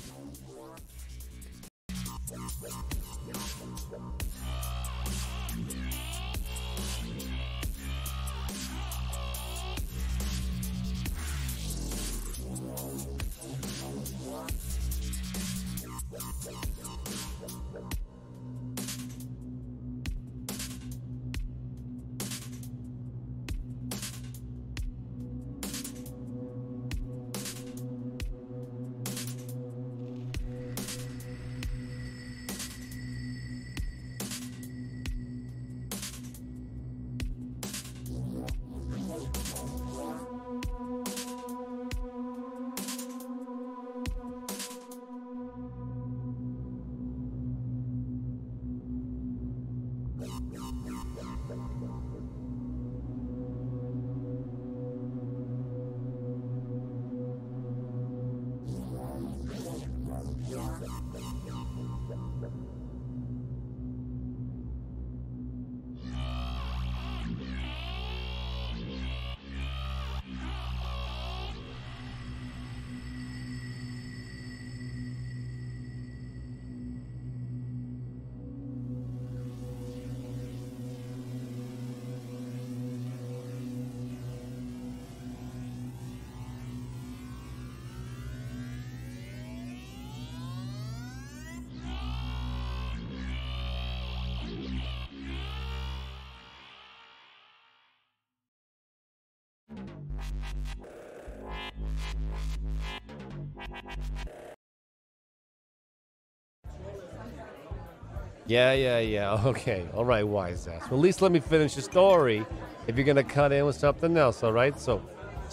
Yeah. Okay. All right, wise ass. Well, at least let me finish the story if you're going to cut in with something else, all right? So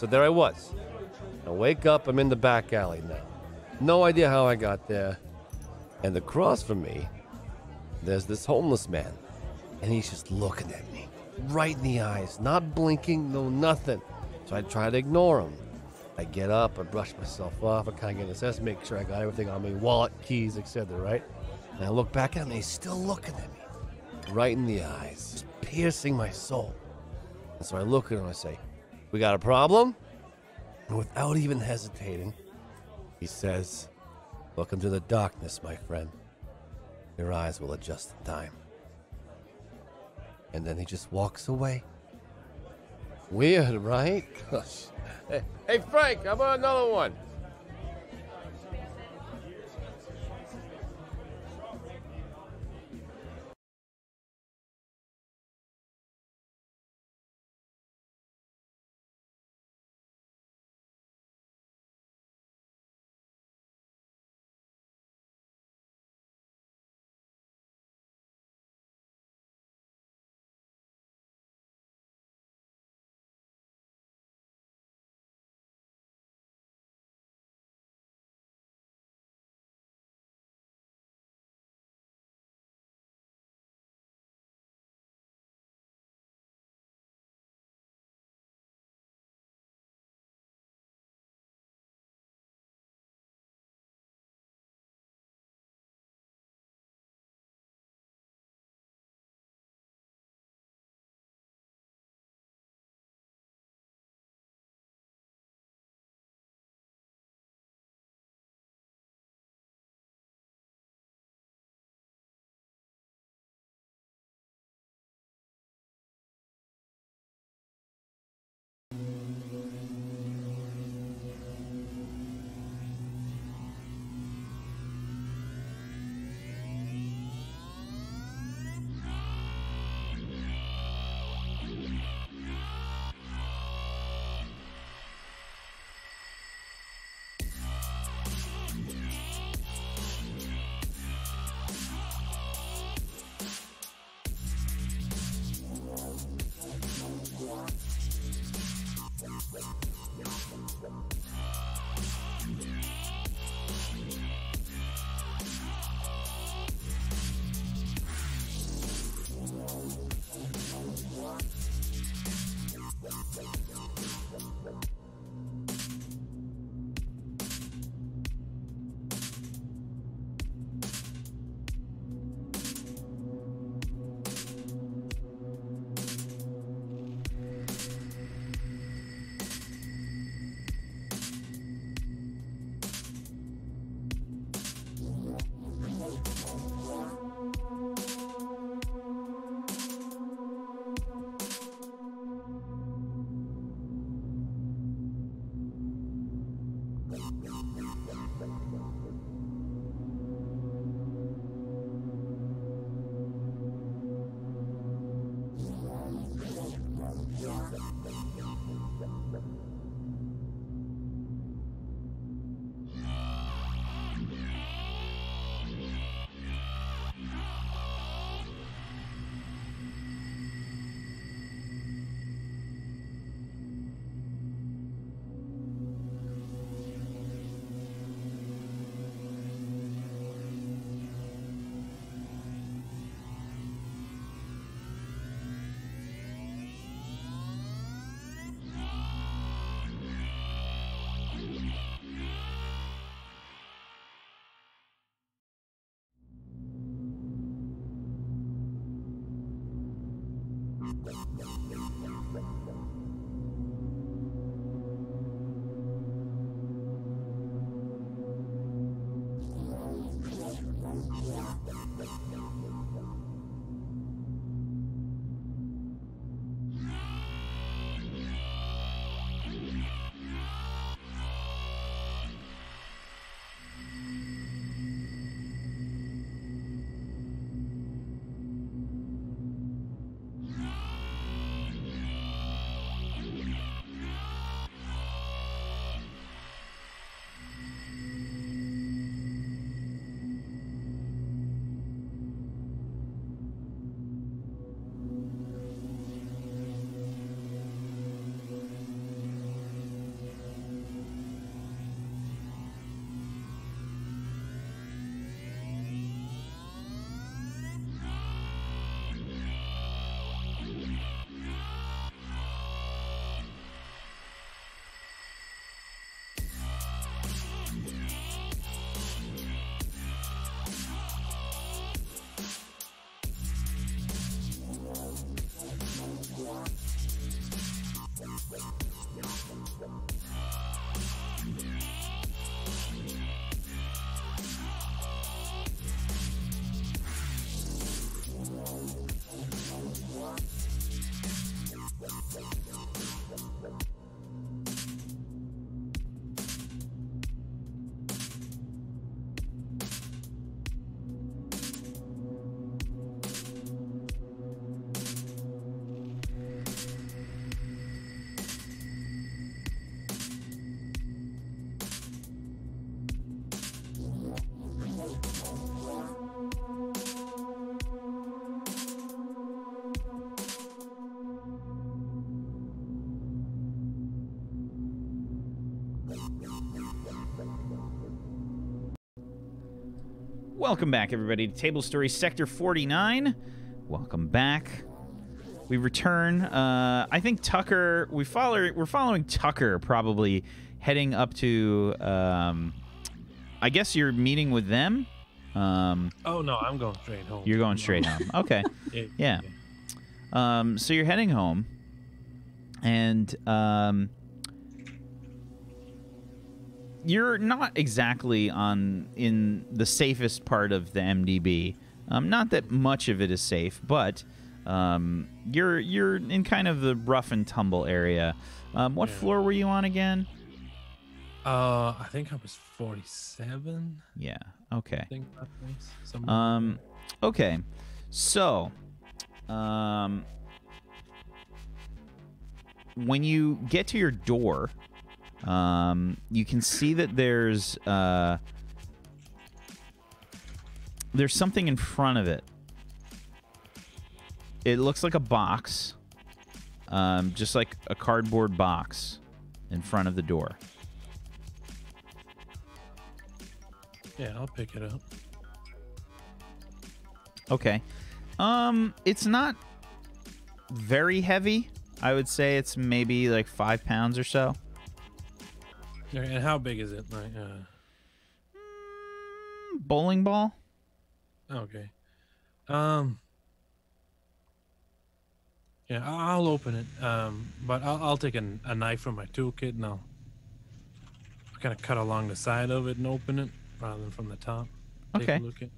there I was. I wake up, I'm in the back alley now. No idea how I got there. And across from me, there's this homeless man. And he's just looking at me, right in the eyes, not blinking, no nothing. So I try to ignore him. I get up, I brush myself off, I kind of get assessed, make sure I got everything on me, wallet, keys, etc., right? And I look back at him, and he's still looking at me, right in the eyes, just piercing my soul. And so I look at him and I say, "We got a problem?" And without even hesitating, he says, "Welcome to the darkness, my friend. Your eyes will adjust in time." And then he just walks away. Weird, right? Hey, Frank, how about another one? Welcome back, everybody, to Tablestory Sector 49. Welcome back. We return. I think Tucker. We're following Tucker, probably heading up to. I guess you're meeting with them. Oh no, I'm going straight home. You're going straight home. Okay. Yeah. So you're heading home, and you're not exactly in the safest part of the MDB. Not that much of it is safe, but you're in kind of the rough and tumble area. What floor were you on again? I think I was 47. Yeah. Okay. I think that was okay. So, when you get to your door, you can see that there's something in front of it. It looks like a box, just like a cardboard box in front of the door. Yeah, I'll pick it up. Okay. It's not very heavy. I would say it's maybe like 5 pounds or so. Okay, and how big is it? Like, bowling ball. Okay. Yeah, I'll open it. But I'll take a knife from my toolkit and I'll kind of cut along the side of it and open it rather than from the top. Take Okay. a look at.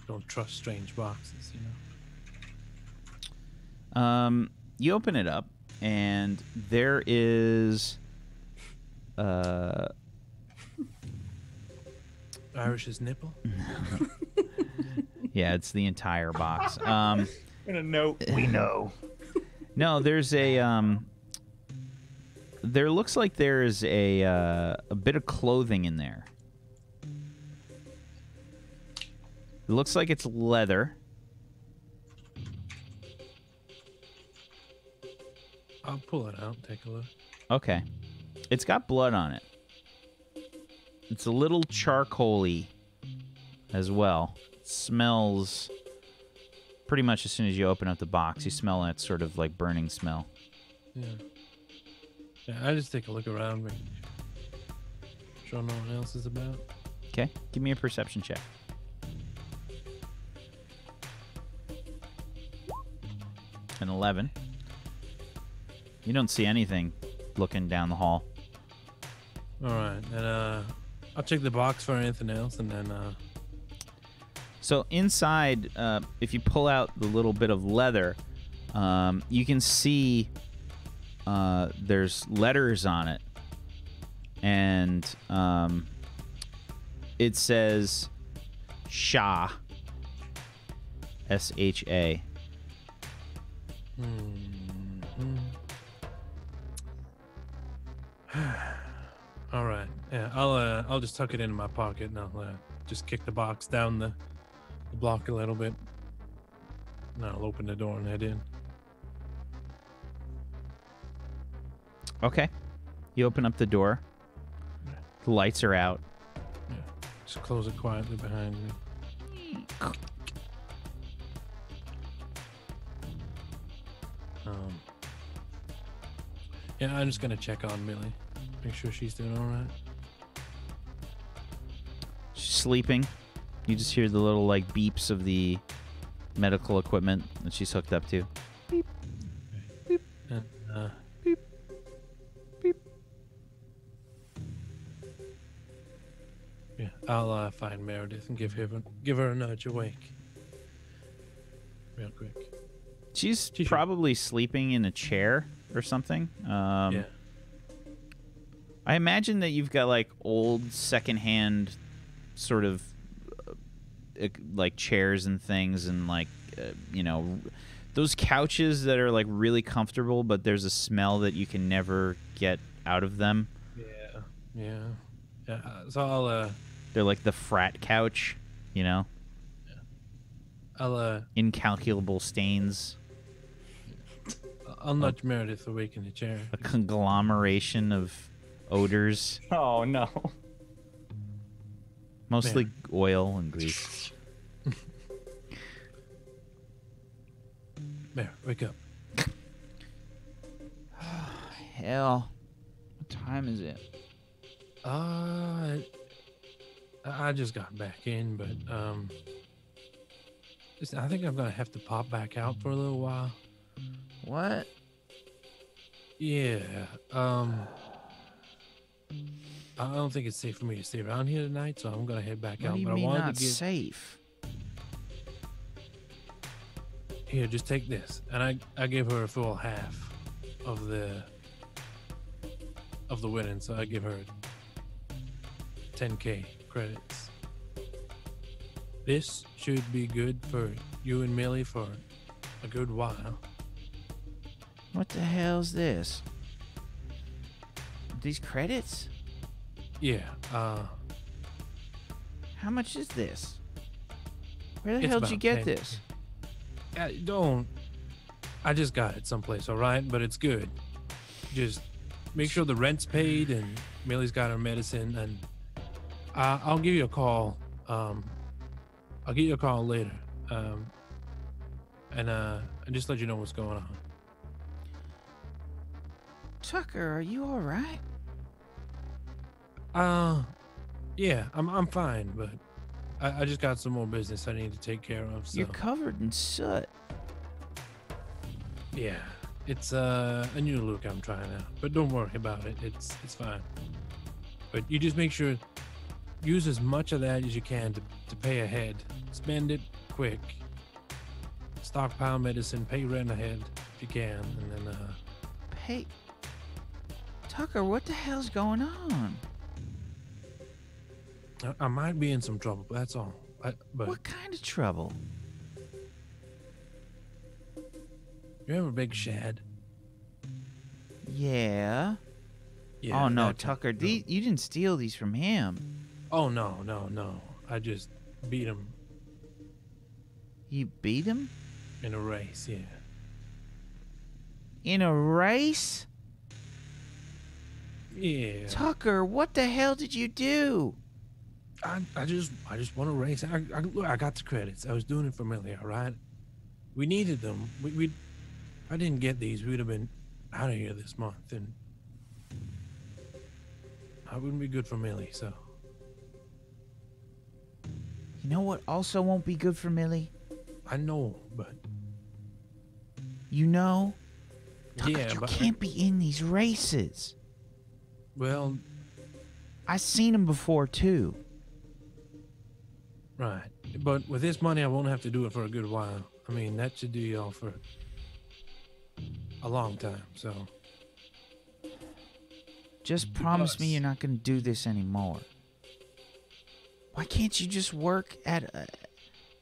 Don't trust strange boxes, you know. You open it up, and there is Irish's nipple. Yeah, it's the entire box. In a note, we know. No, there's a there looks like there is a bit of clothing in there. It looks like it's leather. I'll pull it out, take a look. Okay. It's got blood on it. It's a little charcoal-y as well. It smells pretty much as soon as you open up the box. You smell that sort of like burning smell. Yeah. Yeah, I just take a look around, make sure no one else is about. Okay, give me a perception check. an 11. You don't see anything looking down the hall. All right, and I'll check the box for anything else, and then So inside, if you pull out the little bit of leather, you can see there's letters on it, and it says Shah, S-H-A. all right, yeah, I'll just tuck it into my pocket, and I'll just kick the box down the block a little bit. And I'll open the door and head in. Okay. You open up the door. The lights are out. Yeah, just close it quietly behind me. Yeah, I'm just gonna check on Millie, make sure she's doing all right. She's sleeping. You just hear the little, like, beeps of the medical equipment that she's hooked up to. Beep. Beep. And, Beep. Beep. yeah, I'll find Meredith and give her a nudge awake. Real quick. She's probably sleeping in a chair or something. Yeah. I imagine that you've got, like, old secondhand sort of like chairs and things, and like those couches that are like really comfortable, but there's a smell that you can never get out of them. Yeah. So I'll they're like the frat couch, I'll incalculable stains, I'll nudge Meredith awake in the chair. a conglomeration of odors, Oh no. mostly oil and grease. Mare, wake up. Hell, what time is it? I just got back in, but I think I'm gonna have to pop back out for a little while. What? Yeah. I don't think it's safe for me to stay around here tonight, so I'm gonna head back What out. do you But mean I wanted not to get safe? here. Just take this, and I gave her a full half of the winning, so I give her 10K credits. This should be good for you and Millie for a good while. What the hell's this? These credits? Yeah. How much is this? Where the It's hell did you about get 10. this? I just got it someplace, all right? But it's good. Just make sure the rent's paid and Millie's got her medicine, and I'll give you a call. I'll give you a call later. And just let you know what's going on. Tucker, are you all right? Yeah, I'm fine, but I just got some more business I need to take care of. So You're covered in soot. yeah, it's a new look I'm trying out, but don't worry about it. It's fine. But you just make sure use as much of that as you can to pay ahead. Spend it quick. Stockpile medicine, pay rent ahead if you can, and then Hey, Tucker, what the hell's going on? I might be in some trouble. That's all. But What kind of trouble? you have a big shad. Yeah. Yeah. Oh no, that- Tucker, you didn't steal these from him. Oh no. I just beat him You beat him in a race. Yeah. in a race? Yeah. Tucker, what the hell did you do? I just want to race. Look, I got the credits. I was doing it for Millie, all right? We needed them. If I didn't get these, we'd have been out of here this month, and I wouldn't be good for Millie, so. You know what also won't be good for Millie? I know, but You know? Tucker, Yeah, you but can't be in these races. well, I seen him before, too. right. But with this money, I won't have to do it for a good while. I mean, that should do y'all for a long time. So Just promise me you're not going to do this anymore. Why can't you just work at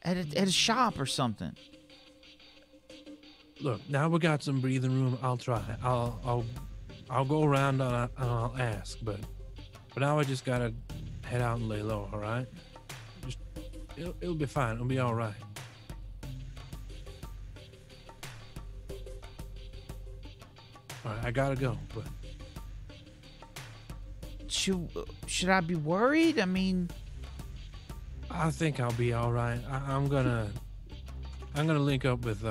a shop or something? look, now we got some breathing room. I'll try. I'll go around and I'll ask. But for now, I just gotta head out and lay low. All right. Just it'll be fine. It'll be all right. All right, I gotta go. But Should I be worried? I mean, I think I'll be all right. I'm gonna link up with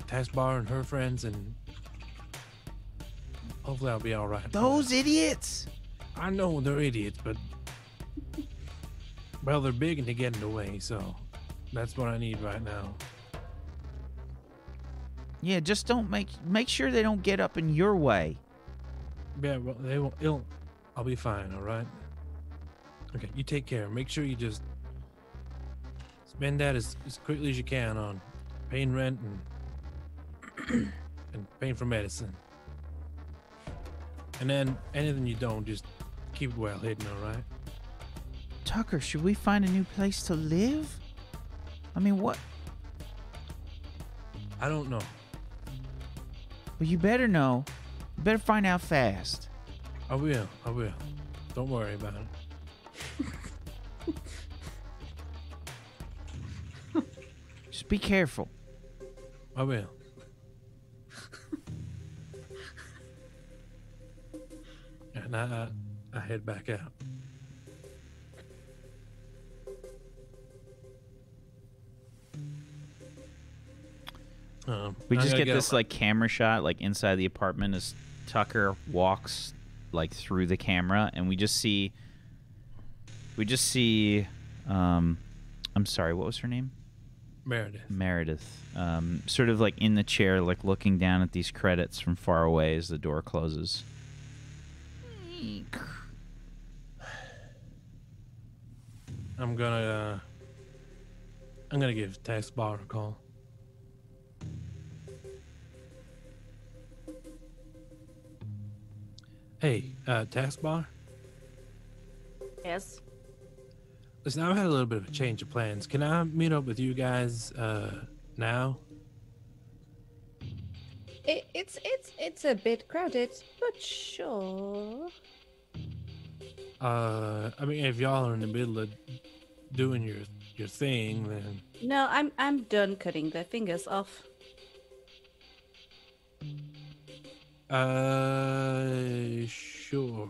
Taskbar and her friends, and hopefully I'll be all right. those idiots. I know they're idiots, but well, they're big and they get in the way, so that's what I need right now. Yeah, just don't make sure they don't get up in your way. Yeah, well, they won't. I'll be fine. All right. Okay, you take care. Make sure you just spend that as quickly as you can on paying rent and paying for medicine. And then anything you don't, just keep it well hidden. All right. Tucker, should we find a new place to live? I mean, what? I don't know. Well, you better know. You better find out fast. I will. Don't worry about it. Just be careful. I will. And I head back out. We I just gotta get this like camera shot like inside the apartment as Tucker walks like through the camera, and we just see I'm sorry, what was her name? Meredith. Sort of like in the chair, like looking down at these credits from far away as the door closes. I'm gonna give Taskbar a call. Hey, Taskbar. Yes. Listen, I've had a little bit of a change of plans. Can I meet up with you guys now? It's a bit crowded, but sure. I mean, if y'all are in the middle of doing your thing, then No, I'm done cutting their fingers off. Sure.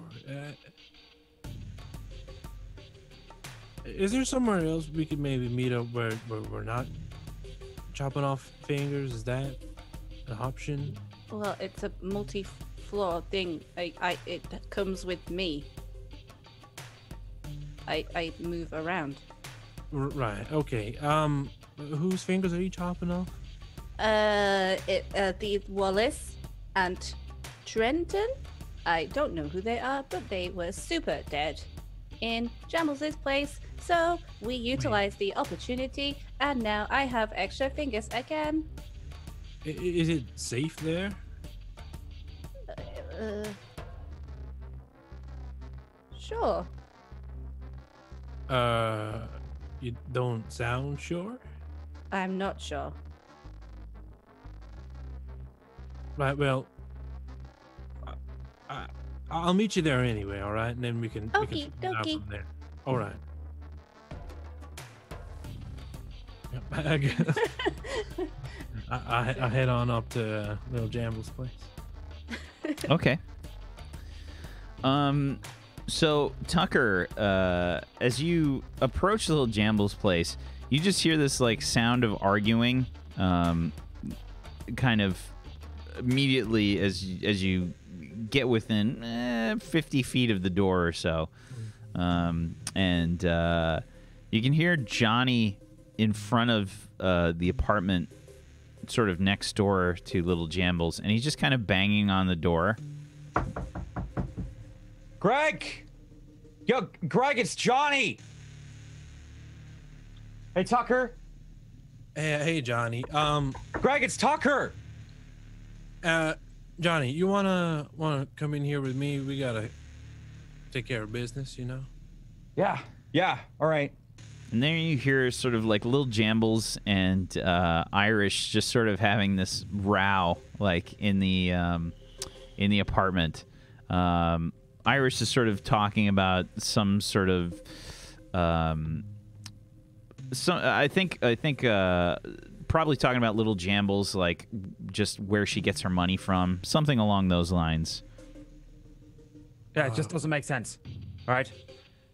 Is there somewhere else we could maybe meet up where we're not chopping off fingers? Is that an option? Well, it's a multi-floor thing. It comes with me. I move around. Right. Okay. Whose fingers are you chopping off? The Wallace and Trenton. I don't know who they are, but they were super dead in Jambles' place. So we utilized the opportunity, and now I have extra fingers again. Is it safe there? Sure. You don't sound sure. I'm not sure. Right. Well, I'll meet you there anyway. All right, and then we can Okie figure it out dokie. from there. All right. Yep, I guess. I head on up to Lil Jambles' place. Okay. So Tucker, as you approach Lil Jambles' place, you just hear this like sound of arguing, kind of immediately as you get within 50 feet of the door or so, and you can hear Johnny in front of the apartment sort of next door to Little Jambles, and he's just kind of banging on the door. Greg! Yo, Greg, it's Johnny! Hey, Tucker! Hey, Johnny. Greg, it's Tucker! Johnny, you wanna come in here with me? We gotta take care of business, you know? Yeah, all right. And then you hear sort of like Lil Jambles and Irish just sort of having this row, like in the apartment. Irish is sort of talking about some sort of I think probably talking about Little Jambles, like just where she gets her money from, something along those lines. Yeah, it just doesn't make sense. All right?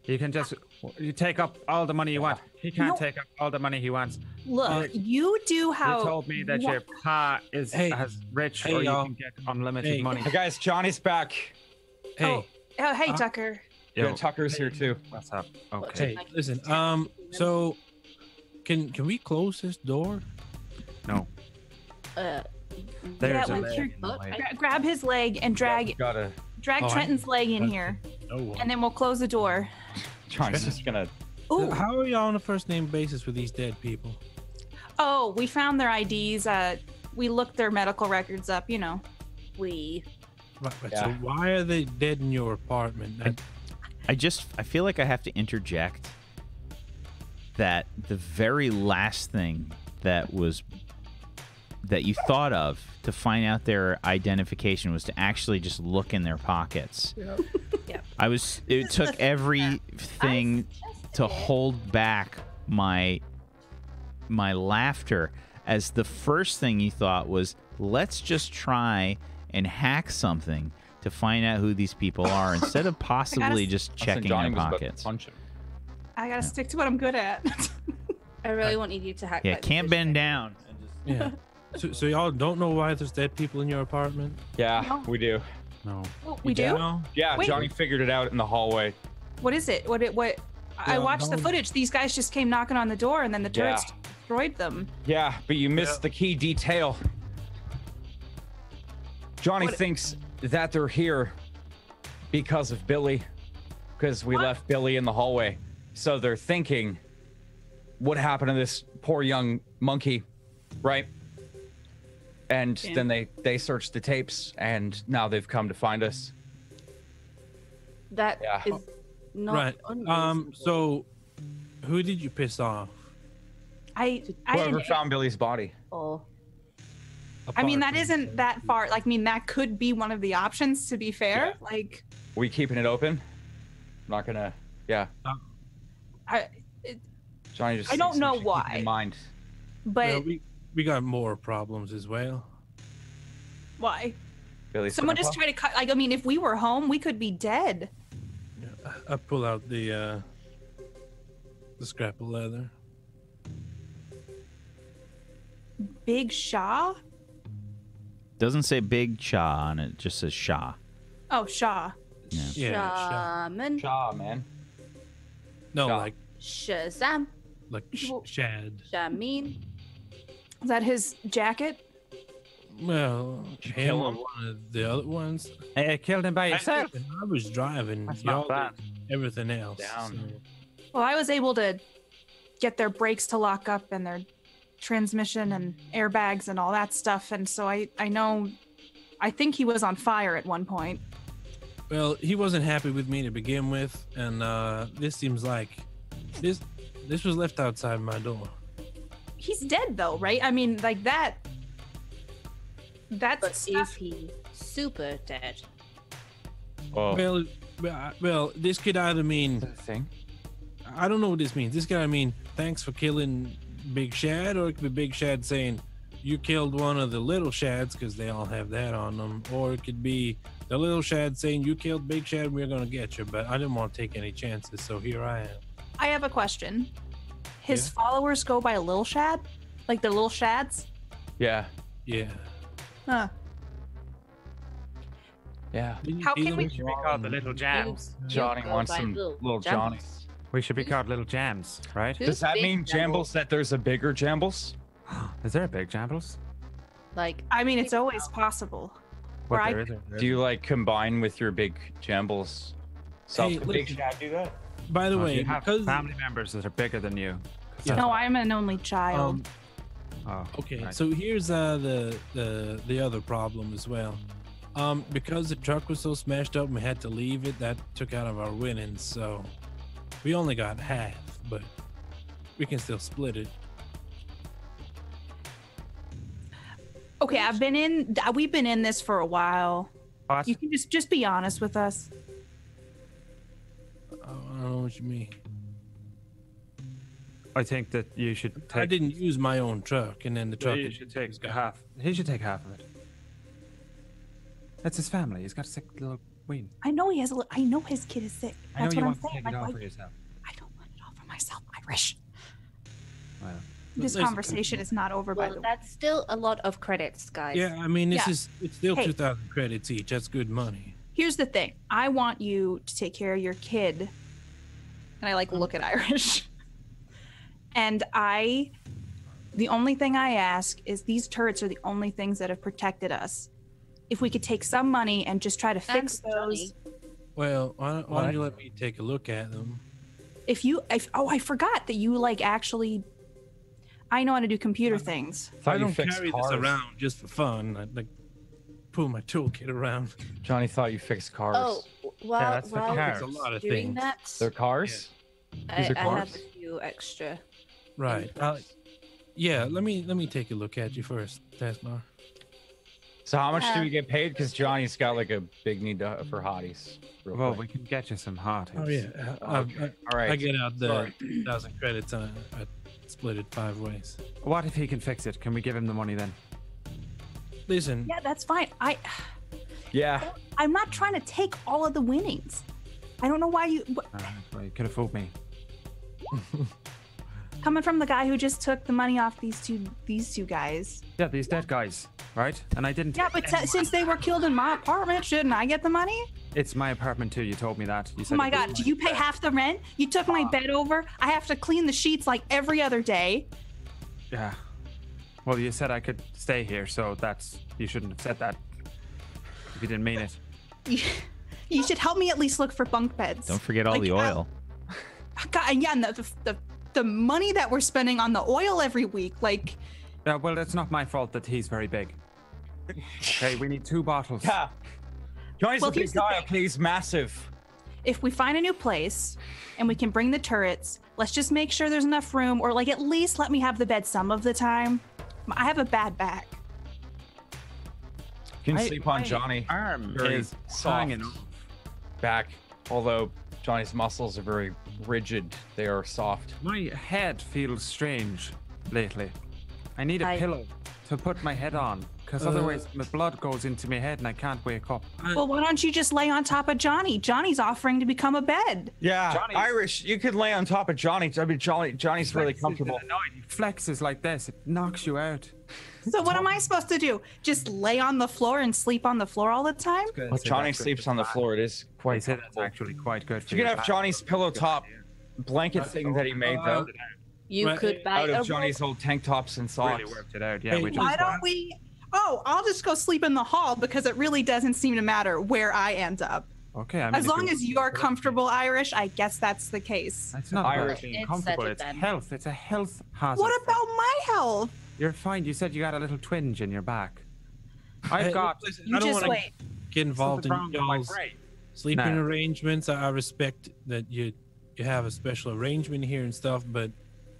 You take up all the money you want. He can't take up all the money he wants. Look, you do how. You told me that your pa is as rich, or you can get unlimited money. Hey guys, Johnny's back. Hey. Oh, hey, Tucker. Yeah, Tucker's here too. What's up? Okay. Hey, listen. So, can we close this door? No. Yeah, There's a with leg your in the way. grab his leg and drag Gotta. Trenton's leg in here, and then we'll close the door. Johnny's just gonna. Ooh. How are you on a first name basis with these dead people? Oh, we found their IDs. We looked their medical records up. You know, Right, Yeah. So why are they dead in your apartment? I feel like I have to interject that the very last thing that you thought of to find out their identification was to actually just look in their pockets. Yep. It took everything to hold back my laughter, as the first thing you thought was, let's just try and hack something to find out who these people are instead of possibly just checking Johnny their was about to pockets. punch him. I gotta stick to what I'm good at. I really wanted you to hack. Yeah, that can't decision. bend down. Yeah. So y'all don't know why there's dead people in your apartment? Yeah, No. we do. No. Oh, we do. No? Yeah, Wait. Johnny figured it out in the hallway. What is it? What? I Yeah, watched the no. footage. These guys just came knocking on the door, and then the turrets destroyed them. Yeah, but you missed the key detail. Johnny thinks that they're here because of Billy, because we left Billy in the hallway. So they're thinking, what happened to this poor young monkey, right? And then they searched the tapes, and now they've come to find us. That Yeah. is not Right. unreasonable. So who did you piss off? I Whoever didn't. found Billy's body. Oh, I mean, Apart that from- isn't that far. Like, I mean, that could be one of the options. To be fair, Yeah. like, We keeping it open? I'm not gonna. Yeah, Johnny just. I don't thinks we know should keep it why. in mind. but Well, we got more problems as well. why? Billy's Someone just grandpa? tried to cut. Like, I mean, if we were home, we could be dead. I pull out the scrap of leather. Big Shaw. Doesn't say Big Shaw on it, just says Shaw. Oh, Shaw. Yeah, Shaman, Shaw, man. no, Shaw. Shazam, like shad. Shamin. Is that his jacket? Well, him kill or him? one of the other ones. Hey, killed him by yourself. I was driving. That's Y'all not bad. did everything else. Down. so- Well, I was able to get their brakes to lock up and their transmission and airbags and all that stuff, and so I know. I think he was on fire at one point. Well, he wasn't happy with me to begin with, and this seems like this was left outside my door. He's dead though, right? I mean, like that. That's But stuff. is he super dead? Oh, Well, this could either mean the thing. I don't know what this means. This could either mean thanks for killing Big Shad, or it could be Big Shad saying you killed one of the little Shads because they all have that on them, or it could be the little Shad saying you killed Big Shad, we're gonna get you. But I didn't want to take any chances, so here I am. I have a question. His Yeah? followers go by Lil Shad, like they're Lil Shads. Yeah, Yeah. Huh. yeah. Didn't you How kill can we- him? Should be called the Little Jams. Johnny go wants by some Lil little Johnny. Jambles. We should be called Little Jams, right? Who's Does that Big mean Jambles? Jambles that there's a bigger Jambles? Is there a big Jambles? Like, I mean, it's always possible. Or What I- there is, there Do you isn't. like combine with your big Jambles self? look- Big Chat do that? By the Oh, do way, you have because family members that are bigger than you. Yeah. No, I'm an only child. Oh, okay, right. so here's the other problem as well. Because the truck was so smashed up and we had to leave it, that took out of our winnings. So we only got half, but we can still split it. Okay, we've been in this for a while. What? You can just be honest with us. I don't know what you mean. I think that you should I take. didn't use my own truck, and then the truck. You should take half. He should take half of it. That's his family. He's got a sick little queen. I know I know his kid is sick. I know That's you what I'm want to saying. take it Like, all why- for yourself. I don't want it all for myself, Irish. Well, This Listen, conversation is not over, by well, the way. that's still a lot of credits, guys. Yeah, I mean, Yeah. it's still Hey. 2,000 credits each. That's good money. Here's the thing. I want you to take care of your kid. And I look at Irish. And the only thing I ask is these turrets are the only things that have protected us. If we could take some money and just try to fix And those. Johnny. Well, why don't you let me take a look at them? I forgot that you actually. I know how to do computer things. Thought I you don't fixed carry cars. this around just for fun. I pull my toolkit around. Johnny thought you fixed cars. Oh, well, that's the while cars. It's a lot of doing things. that, They're cars? I These are have cars? a few extra. Right. inputs. Yeah. Let me take a look at you first, Tasmar. So how much do Yeah. we get paid? Because Johnny's got like a big need for hotties. real well, quick. we can get you some hot. Oh yeah. All right. I get out the Sorry. 1,000 credits. I split it 5 ways. What if he can fix it? Can we give him the money then? Listen. Yeah, that's fine. Yeah. I'm not trying to take all of the winnings. I don't know why you. Well, you could have fooled me. Coming from the guy who just took the money off these two guys. Yeah, these dead guys, right? And I didn't. Yeah, but since they were killed in my apartment, shouldn't I get the money? It's my apartment too. You told me that. You said Oh my it was god, do you pay half the rent? You took my bed over. I have to clean the sheets like every other day. Yeah. Well, you said I could stay here, so you shouldn't have said that. If you didn't mean it. You should help me at least look for bunk beds. Don't forget all Like, the oil. God, and yeah, and the money that we're spending on the oil every week, Yeah, well, it's not my fault that he's very big. Okay, we need 2 bottles. Yeah. Johnny's Well, a big here's the guy. thing. Okay, he's massive. if we find a new place and we can bring the turrets, let's just make sure there's enough room, or at least let me have the bed some of the time. I have a bad back. You can sleep on my Johnny. arm Very is soft hanging off. back, although Johnny's muscles are very rigid. They are soft. My head feels strange lately. I need a I- pillow to put my head on, because otherwise my blood goes into my head and I can't wake up. Well, why don't you just lay on top of Johnny? Johnny's offering to become a bed. Yeah, Johnny- Irish. You could lay on top of Johnny. I mean, Johnny's really Flexes comfortable. at night. He flexes like this. It knocks you out. So what am I supposed to do? Just lay on the floor and sleep on the floor all the time? Well, Johnny sleeps on the floor. It is I quite say that's comfortable. actually quite good for You could your have back. Johnny's pillow top blanket thing that he made though, You Right. could buy out a of Johnny's old tank tops and socks. Really worked it out. Yeah, Hey, we just Why don't we? Oh, I'll just go sleep in the hall because it really doesn't seem to matter where I end up. okay. I mean, As if long you- as you're comfortable, Irish, I guess that's the case. It's not Irish. about being It's comfortable. said it It's then. health. It's a health hazard. What about my health? You're fine. You said you got a little twinge in your back. I've Hey, got listen, You I don't just want to wait. get involved something in wrong with my y'all's brain. sleeping No. arrangements. I respect that you have a special arrangement here and stuff, but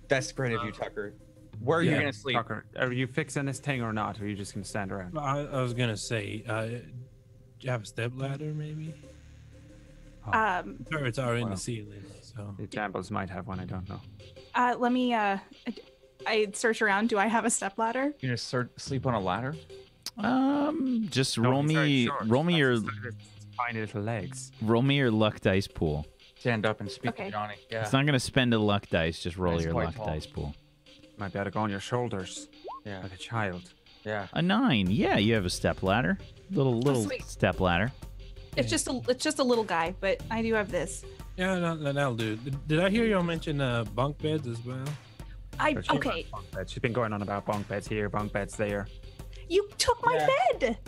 That's great of you, Tucker. Where are you Yeah, gonna sleep? Tucker, are you fixing this thing or not? Or are you just gonna stand around? I was gonna say, do you have a step ladder maybe? Turrets are in Well. the ceiling, so The Jambles might have one. I don't know. Let me. I search around. Do I have a stepladder? You gonna sleep on a ladder? Just No, roll it's very me, short. roll me your, That's just tiny little legs. roll me your luck dice pool. Stand up and speak Okay. to Johnny. Yeah. It's not gonna spend a luck dice. Just roll It's your quite luck tall. dice pool. Might be able to go on your shoulders Yeah. like a child. Yeah. A 9. Yeah, you have a step ladder. Little sweet. step ladder. It's just a little guy, but I do have this. yeah, that'll do. Did I hear y'all mention bunk beds as well? But she's Okay. got bunk beds. She's been going on about bunk beds here, bunk beds there. You took my bed.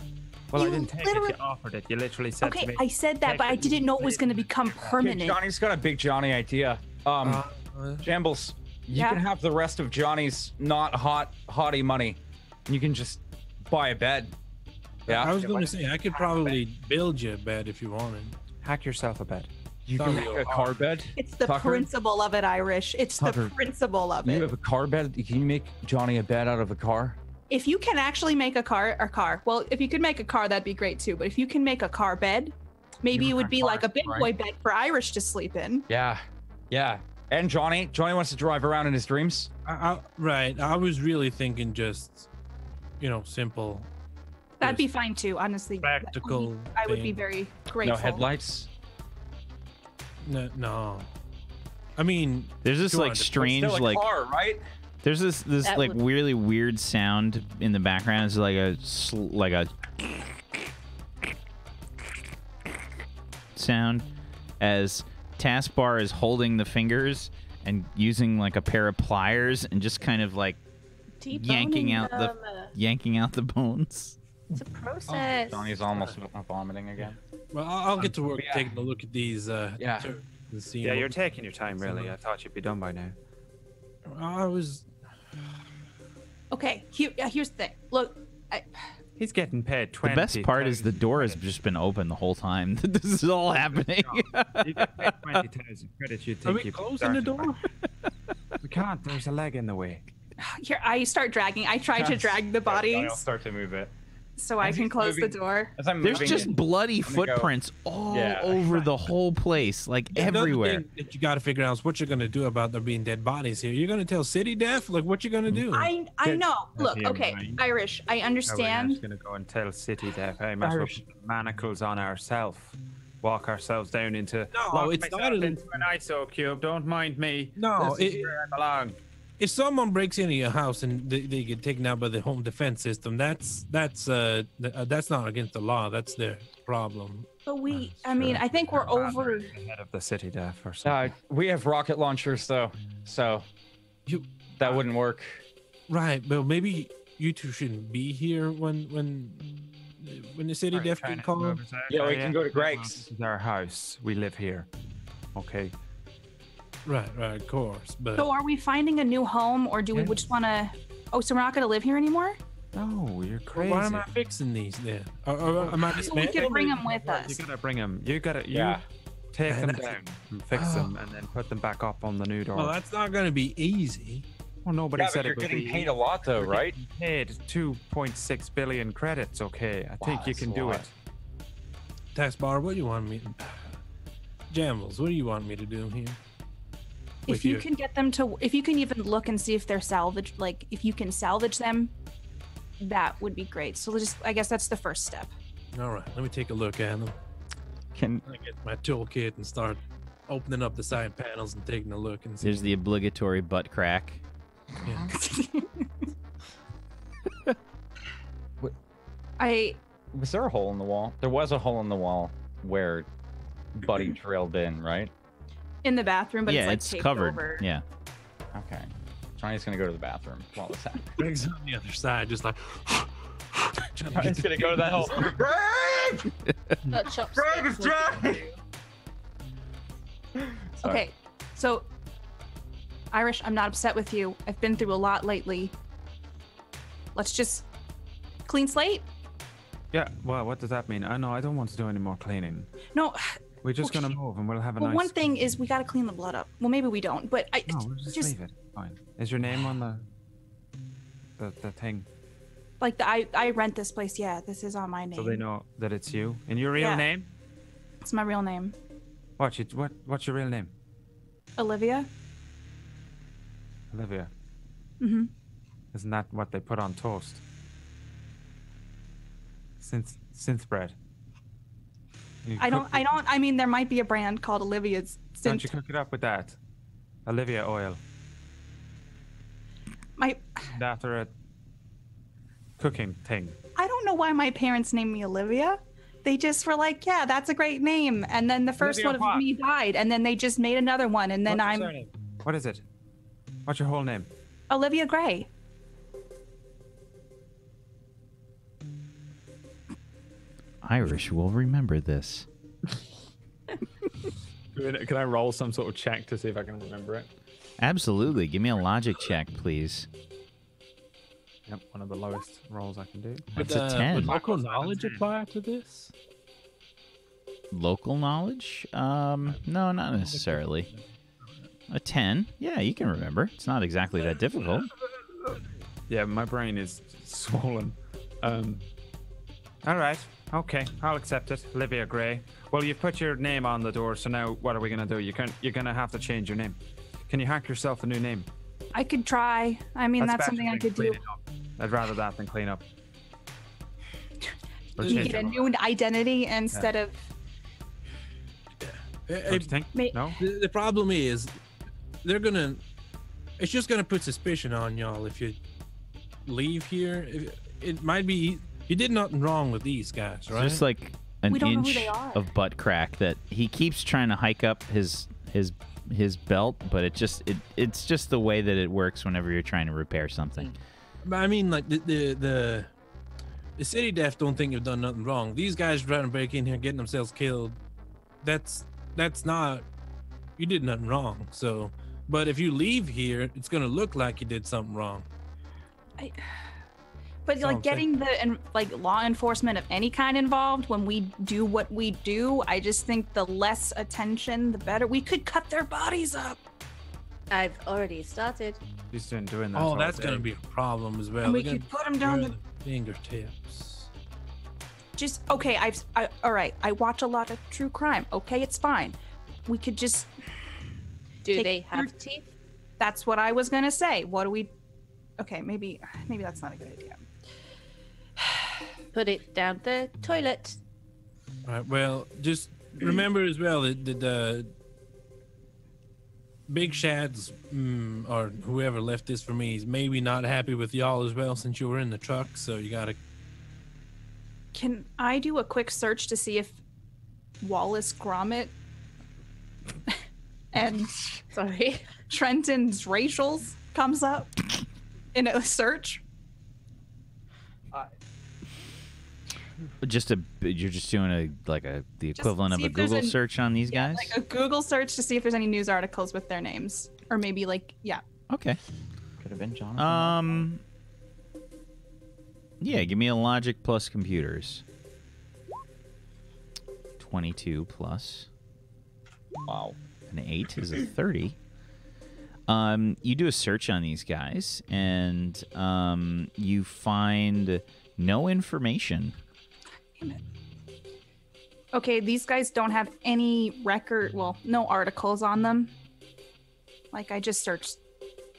Well, You I didn't take literally- it. You offered it. You literally said to Okay, me. I said that, but I didn't know it was going to become permanent. Johnny's got a big Johnny idea. Jambles, you Yeah? can have the rest of Johnny's not hottie money. You can just buy a bed. Yeah. I was going to say I could probably build you a bed if you wanted. Hack yourself a bed. You can make a car bed. It's the Tucker? principle of it, Irish. It's the Tucker, principle of You it. have a car bed. Can you make Johnny a bed out of a car? If you can actually make a car, well, if you could make a car, that'd be great too. But if you can make a car bed, maybe it would be like a big boy bed for Irish to sleep in. Yeah. Yeah. And Johnny wants to drive around in his dreams. Right. I was really thinking just, simple. That'd be fine too, honestly. Practical. I would be thing. very grateful. No headlights. No. I mean, There's this like strange Still a like car, right? there's this That like would- really weird sound in the background. It's like a sound as Taskbar is holding the fingers and using like a pair of pliers and just kind of like yanking out the bones. It's a process. Johnny's almost vomiting again. well, I'll get to work taking a look at these. Yeah. turns and see Yeah, what- you're taking your time, really. I thought you'd be done by now. I was. Okay, here's the thing. Look, He's getting paid The 20. best part is the door has just been open the whole time. This is all happening. You get paid 20,000 credits. You'd Are think we you'd closing the door? We can't. There's a leg in the way. here I start dragging. I try to drag the bodies I'll start to move it. so I As can he's close moving- the door. As I'm There's moving just it, bloody I'm gonna go- footprints all Yeah. over the whole place, like Another everywhere. thing that you got to figure out is what you're gonna do about there being dead bodies here. You're gonna tell City Def, like, what you gonna do? I know. Look, him, okay, right? Irish. I We're just understand. gonna go and tell City Def, hey, might as well put the manacles on ourselves. Walk ourselves down into. No, lock it's myself not a- into an ISO cube. Don't mind me. No, This is where I belong. If someone breaks into your house and they get taken out by the home defense system, that's not against the law. That's their problem. But I mean, I think we're over. The head of the City Def or something. we have rocket launchers though, so You that wouldn't work. right, but maybe you two shouldn't be here when the City Def Trying can to call. move us out. Yeah, we Oh, can go to Well, Greg's. This is our house. We live here. Okay. Right, of course. But So are we finding a new home, or do we just want to? Oh, so we're not going to live here anymore? No, you're crazy. why am I fixing these then? Or am I So we dismantling? could bring them with You us. gotta bring them. You Yeah. take them That's- down and fix them, and then put them back up on the new door. Well, that's not going to be easy. Well, nobody Yeah, said but you're it would getting be paid a lot though, right? paid 2.6 billion credits. Okay, I think you that's can a do lot. it. Tax bar, what do you want me? Jambles, what do you want me to do here? If With you your- can get them to, if you can even look and see if they're salvaged, like if you can salvage them, that would be great. So I guess that's the first step. All right, let me take a look at them. Can I get my toolkit and start opening up the side panels and taking a look and see. There's the obligatory butt crack. was there a hole in the wall? There was a hole in the wall where Buddy drilled in, right? In the bathroom, but yeah, it's like it's taped covered. over. Yeah. Okay. Johnny's gonna go to the bathroom while this happens. Greg's on the other side, just like. Johnny's gonna go to that hole. That chopstick. Okay, so Irish, I'm not upset with you. I've been through a lot lately. Let's just clean slate. Yeah. Well, what does that mean? I know I don't want to do any more cleaning. No, We're just Well, gonna move, and we'll have a well, nice. one thing is we got to clean the blood up. Well, maybe we don't, but No, we'll just leave it. Fine. Is your name on the thing, like I rent this place. Yeah, this is on my name. so they know that it's you? And your real Yeah. name? It's my real name, What's your real name? Olivia. Olivia. Mm-hmm. Isn't that what they put on toast? Synth bread. You I cook- don't. I mean, there might be a brand called Olivia's. Don't you cook it up with that? Olivia oil. My, After a cooking thing. I don't know why my parents named me Olivia. They just were like, yeah, that's a great name. And then the first Olivia one of what? me died, and then they just made another one, and then What's your I'm surname? What is it? What's your whole name? Olivia Gray. Irish will remember this. Can I roll some sort of check to see if I can remember it? Absolutely. Give me a logic check, please. Yep, one of the lowest rolls I can do. That's a 10. Would local knowledge apply to this? Local knowledge? No, not necessarily. A 10? Yeah, you can remember. It's not exactly that difficult. Yeah, my brain is swollen. All right. Okay, I'll accept it. Olivia Gray. Well, you've put your name on the door, so now what are we gonna do? You're gonna have to change your name. Can you hack yourself a new name? I could try. I mean, that's something I could do. I'd rather that than clean up. You get a new identity instead of. What do you think? No? The problem is, it's just gonna put suspicion on y'all if you leave here. It might be you did nothing wrong with these guys, right? Just like an We don't know who inch they are. of butt crack that he keeps trying to hike up his belt, but it's just the way that it works whenever you're trying to repair something. But I mean, like the city def don't think you've done nothing wrong. These guys trying to break in here, getting themselves killed. That's not. You did nothing wrong. So, but if you leave here, it's gonna look like you did something wrong. But like getting the law enforcement of any kind involved when we do what we do, I just think the less attention, the better. We could cut their bodies up. I've already started. He's been doing that. Oh, that's gonna be a problem as well. And we They're could gonna put them down burn the fingertips. Just okay. All right. I watch a lot of true crime. Okay, it's fine. We could just. Do take they have their- teeth? That's what I was gonna say. What do we? Okay, maybe that's not a good idea. Put it down the toilet. All right. Well, just remember as well that the Big Shads or whoever left this for me is maybe not happy with y'all as well since you were in the truck. So you gotta. Can I do a quick search to see if Wallace Gromit and Sorry. Trenton's racials comes up in a search? You're just doing the equivalent of see a if there's Google search on these guys? Like a Google search to see if there's any news articles with their names, or maybe Okay. Could have been Jonathan. Yeah, give me a logic plus computers. 22 plus. Wow. An 8 is a 30. You do a search on these guys, and you find no information. Damn it. Okay, these guys don't have any record. Well, no articles on them. Like I just searched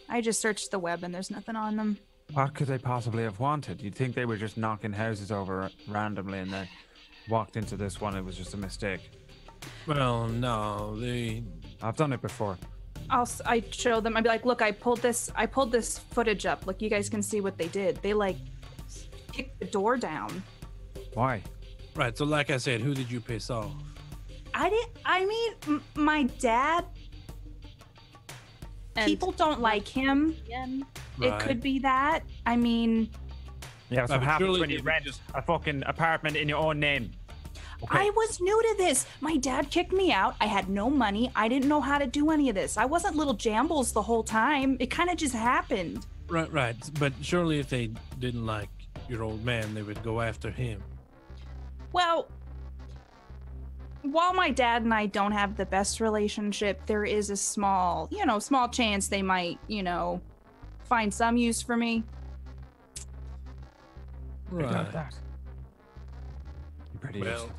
the web, and there's nothing on them. What could they possibly have wanted? You'd think they were just knocking houses over randomly and then walked into this one. It was just a mistake. Well, no, I've done it before. I show them. I'd be like, look, I pulled this footage up. Like you guys can see what they did. They like kicked the door down. Why? Right. So, like I said, who did you piss off? My dad. And People don't like him. again. It Right. could be that. I mean, Yeah, that's But what happens surely when you they rent a fucking apartment in your own name. Okay. I was new to this. My dad kicked me out. I had no money. I didn't know how to do any of this. I wasn't Lil Jambles the whole time. It kind of just happened. Right. But surely, if they didn't like your old man, they would go after him. Well, while my dad and I don't have the best relationship, there is a small chance they might, find some use for me. I doubt Right. that. You're pretty Well, useless.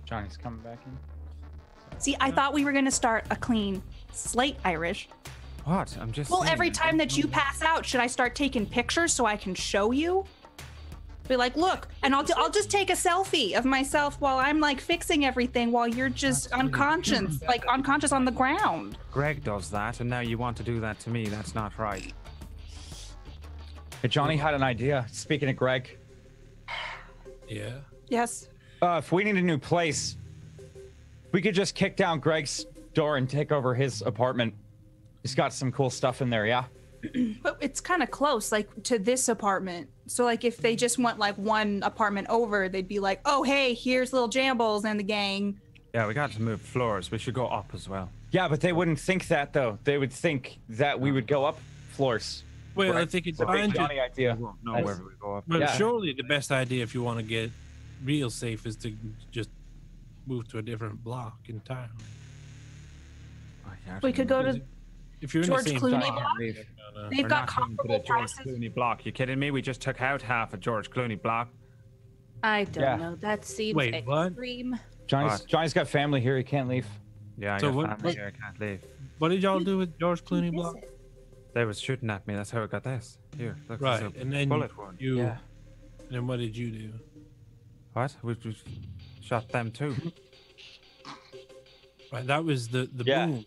Johnny's coming back in. See, I thought we were going to start a clean slate, Irish. What? I'm just Well, saying, every I time don't that you know. pass out, should I start taking pictures so I can show you? Be like, look, and I'll just take a selfie of myself while I'm like fixing everything while you're just unconscious, unconscious on the ground. Greg does that, and now you want to do that to me. That's not right. Hey, Johnny had an idea. Speaking of Greg, Yeah. Yes. if we need a new place, we could just kick down Greg's door and take over his apartment. He's got some cool stuff in there, yeah? But it's kind of close, like to this apartment. So like if they just went like one apartment over, they'd be like, oh hey, here's Lil Jambles and the gang. Yeah, we got to move floors. We should go up as well. Yeah, but they wouldn't think that though. They would think that we would go up floors. Well, I Right. think it's The big fine. Johnny idea. We won't know That's- wherever we go up. But Yeah. surely the best idea if you want to get real safe is to just move to a different block in town. Oh, yeah, We could go to If you're George in the same Clooney block, block? leave. They've We're got not going to comparable the George prices. Clooney block. You kidding me? We just took out half of George Clooney block. I don't Yeah. know. That seems Wait, what? extreme. Johnny's got family here. He can't leave. Yeah, I So got what- family here. I can't leave. what did y'all do with George Clooney block? They was shooting at me. That's how I got this. Here, look, Right, there's a and then bullet wound. you. And then what did you do? What? We shot them too. Right, that was the Yeah. boom.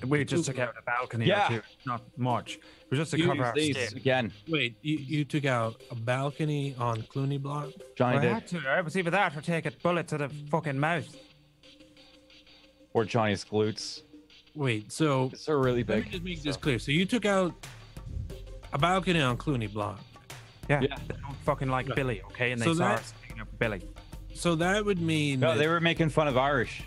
We just took out a balcony Yeah. or two. Not much. It was just to You cover use our These skin. again. Wait, you took out a balcony on Clooney block? Johnny I did. had to. I was either that or take a bullet to the fucking mouth. Or Johnny's glutes. Wait, so It's are really let me big. just make this clear. So you took out a balcony on Clooney block. Yeah. Yeah. They don't fucking like Right. Billy, okay? And they So saw that- us picking up Billy. So that would mean No, that they were making fun of Irish.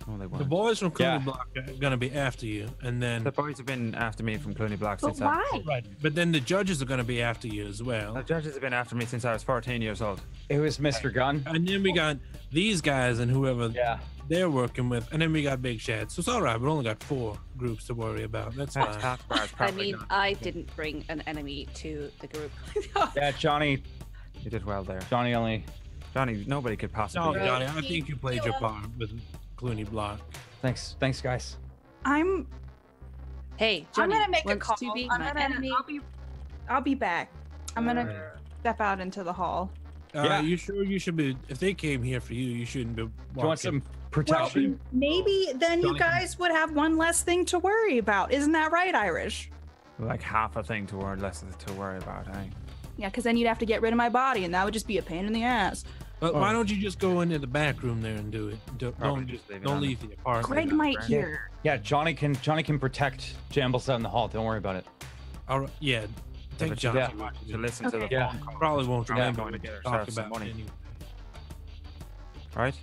No, they the weren't. boys from Clooney Yeah. block are gonna be after you, and then The boys have been after me from Clooney Block But since I why? right, but then the judges are gonna be after you as The well. judges have been after me since I was 14 years old. It was Mr. Gunn. And then we got these guys and whoever Yeah. they're working with, and then we got Big Shad. So it's all right. We only got 4 groups to worry about. That's That's fine. Taskbar's I probably mean, gone. I didn't bring an enemy to the group. Yeah, Johnny. You did well there. Johnny only. Johnny, nobody could No, possibly. Johnny, I think you played your part with Clooney block. Thanks, guys. I'm Hey, I'm Johnny gonna make a wants call. to be I'm my gonna, enemy. I'll be back. I'm gonna step out into the hall. Yeah. You sure you should be? If they came here for you, you shouldn't be. Do you want walking. some protection? Maybe then you Johnny- guys would have one less thing to worry about. Isn't that right, Irish? Like half a thing to worry, less to worry about, eh? Yeah, because then you'd have to get rid of my body, and that would just be a pain in the ass. But why don't you just go into the back room there and do it? Probably just leave it Don't on leave the apartment. Greg might hear. Yeah, Johnny can protect Jambles out in the hall. Don't worry about it. All right, yeah. Take But John. you to listen to the Okay. Yeah. phone call, Probably won't Probably remember going to what get you talk ourselves some about money. anyway. right?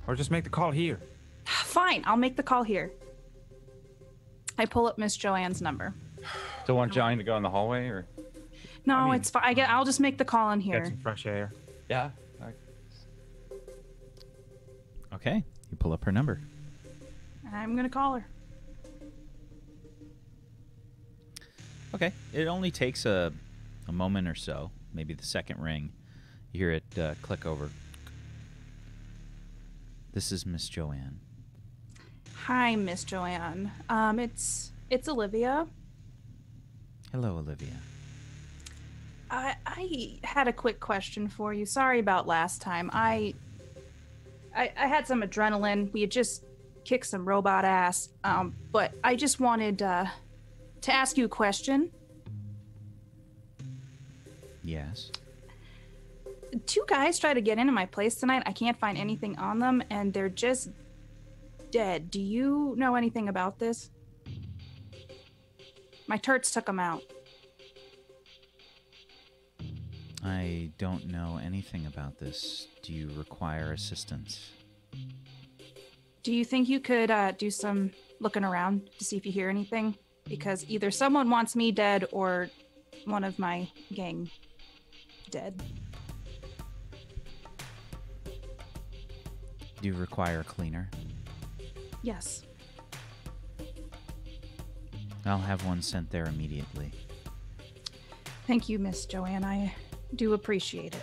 Or just make the call here. Fine, I'll make the call here. I pull up Miss Joanne's number. Don't want Johnny to go in the hallway, or No, I mean- it's fine. I'll just make the call in Get here. some fresh air. yeah. Okay, you pull up her number. I'm gonna call her. Okay, it only takes a moment or so, maybe the second ring. You hear it click over. This is Miss Joanne. Hi, Miss Joanne. It's Olivia. Hello, Olivia. I had a quick question for you. Sorry about last time. I had some adrenaline. We had just kicked some robot ass. But I just wanted to ask you a question. Yes. 2 guys tried to get into my place tonight. I can't find anything on them, and they're just dead. Do you know anything about this? My turds took them out. I don't know anything about this. Do you require assistance? Do you think you could do some looking around to see if you hear anything? Because either someone wants me dead or one of my gang dead. Do you require a cleaner? Yes. I'll have one sent there immediately. Thank you, Miss Joanne. I do appreciate it.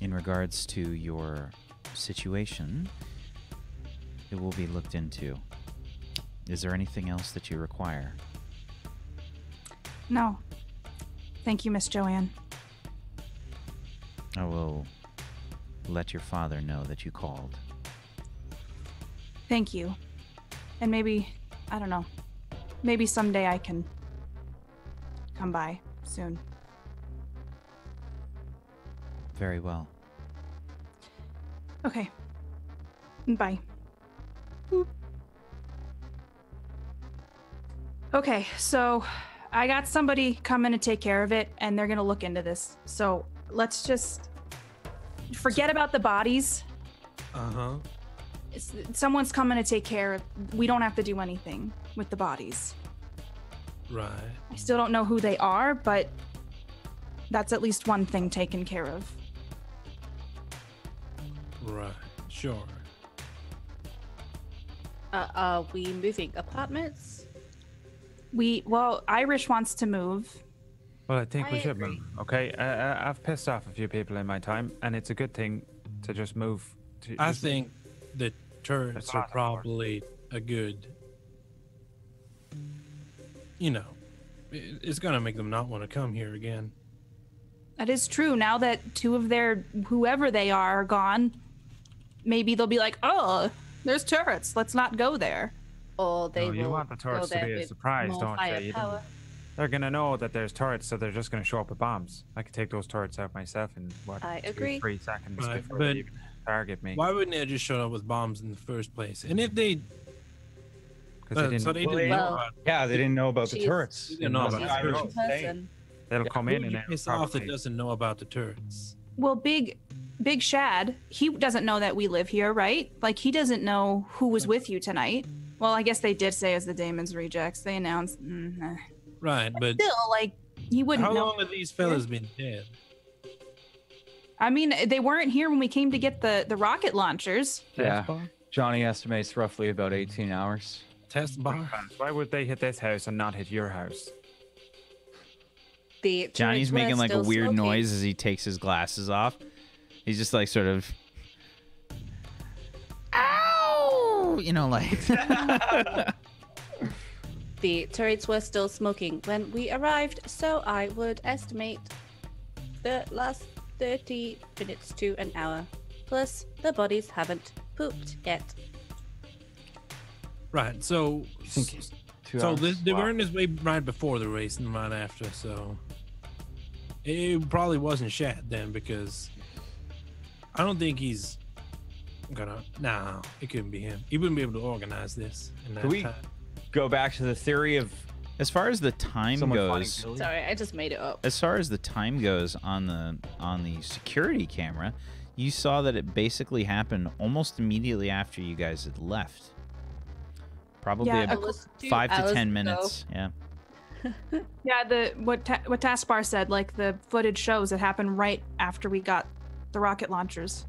In regards to your situation, it will be looked into. Is there anything else that you require? No. Thank you, Miss Joanne. I will let your father know that you called. Thank you. And maybe, I don't know, maybe someday I can come by soon. Very well. Okay. Bye. Okay, so I got somebody coming to take care of it, and they're gonna look into this. So let's just forget about the bodies. Uh-huh. Someone's coming to take care of. We don't have to do anything with the bodies. Right. I still don't know who they are, but that's at least one thing taken care of. Right. Sure. Are we moving apartments? Well, Irish wants to move. Well, I think I we should agree. move. Okay, I've pissed off a few people in my time, and it's a good thing to just move. I just- think the turrets That's are not probably a good, it's gonna make them not want to come here again. That is true. Now that two of their whoever they are gone, maybe they'll be like, "Oh, there's turrets. Let's not go there." Or they No, will you want the turrets go to there be a with surprise, more don't you? You firepower. They're gonna know that there's turrets, so they're just gonna show up with bombs. I could take those turrets out myself in I 2, agree. 3 seconds Right, before but they even target me. Why wouldn't they have just shown up with bombs in the first place? And if they, Because they so didn't. they didn't know Well, about. Yeah, they didn't know about the She's- turrets. They didn't know That's about what I the was turrets. saying. person. They'll come in Who and you out. piss off that probably. doesn't know about the turrets. Well, Big Shad, he doesn't know that we live here, right? Like he doesn't know who was with you tonight. Well, I guess they did say as the Damon's rejects. They announced. Right, but Still, like he wouldn't how know. long have these fellas been dead? I mean, they weren't here when we came to get the rocket launchers. Yeah. Johnny estimates roughly about 18 hours. Test bar. Why would they hit this house and not hit your house? The Johnny's turrets were making like a still weird smoking. noise as he takes his glasses off. He's just like sort of, ow, like. The turrets were still smoking when we arrived, so I would estimate the last 30 minutes to an hour. Plus, the bodies haven't pooped yet. Right, so think 2 so hours? they Wow. weren't this way right before the race and right after, so it probably wasn't Shat then because I don't think he's gonna. Nah, it couldn't be him. He wouldn't be able to organize this in that Can we time. go back to the theory of As far as the time someone finding goes, Billy? Sorry, I just made it up. as far as the time goes on the security camera, you saw that it basically happened almost immediately after you guys had left. Probably Yeah, about It was 2 5 to hours 10 ago. minutes. Yeah. Yeah, what Taskbar said, like the footage shows it happened right after we got the rocket launchers.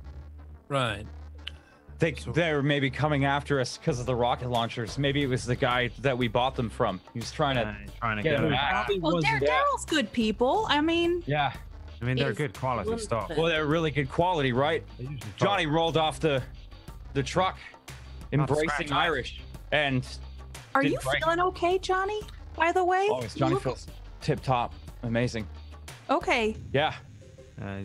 Right. They're maybe coming after us because of the rocket launchers. Maybe it was the guy that we bought them from. He was trying to. Trying to Get get him them back. back. Probably Well, wasn't. Daryl's good people. I mean, Yeah. I mean, they're Is good quality one stuff. of them. Well, they're really good quality, right? They usually Johnny follow. rolled off the truck, Not embracing scratch, Irish, and are Did you break. feeling okay, Johnny? By the way, oh, Johnny You look- feels tip top, amazing. okay. Yeah.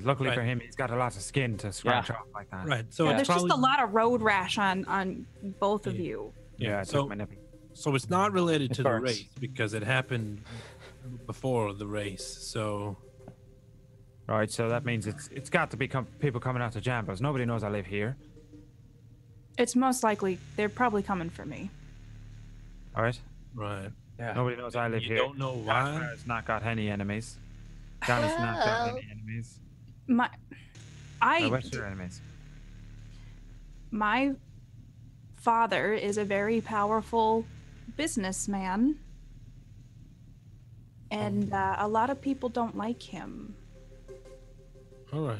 Luckily Right. for him, he's got a lot of skin to scratch off like that. Right. So Yeah. it's There's probably, just a lot of road rash on both of Yeah. you. Yeah, I So took my nipple. so it's not related It to the burns. race because it happened before the race. So Right, so that means it's got to be people coming out to Jambles. Nobody knows I live here. It's most likely they're probably coming for me. All right. right. Yeah. Nobody knows I live You here. don't know why? Jasper's not got any enemies. Johnny's not got Well. any enemies. What's your enemies? My father is a very powerful businessman, and a lot of people don't like him. All right.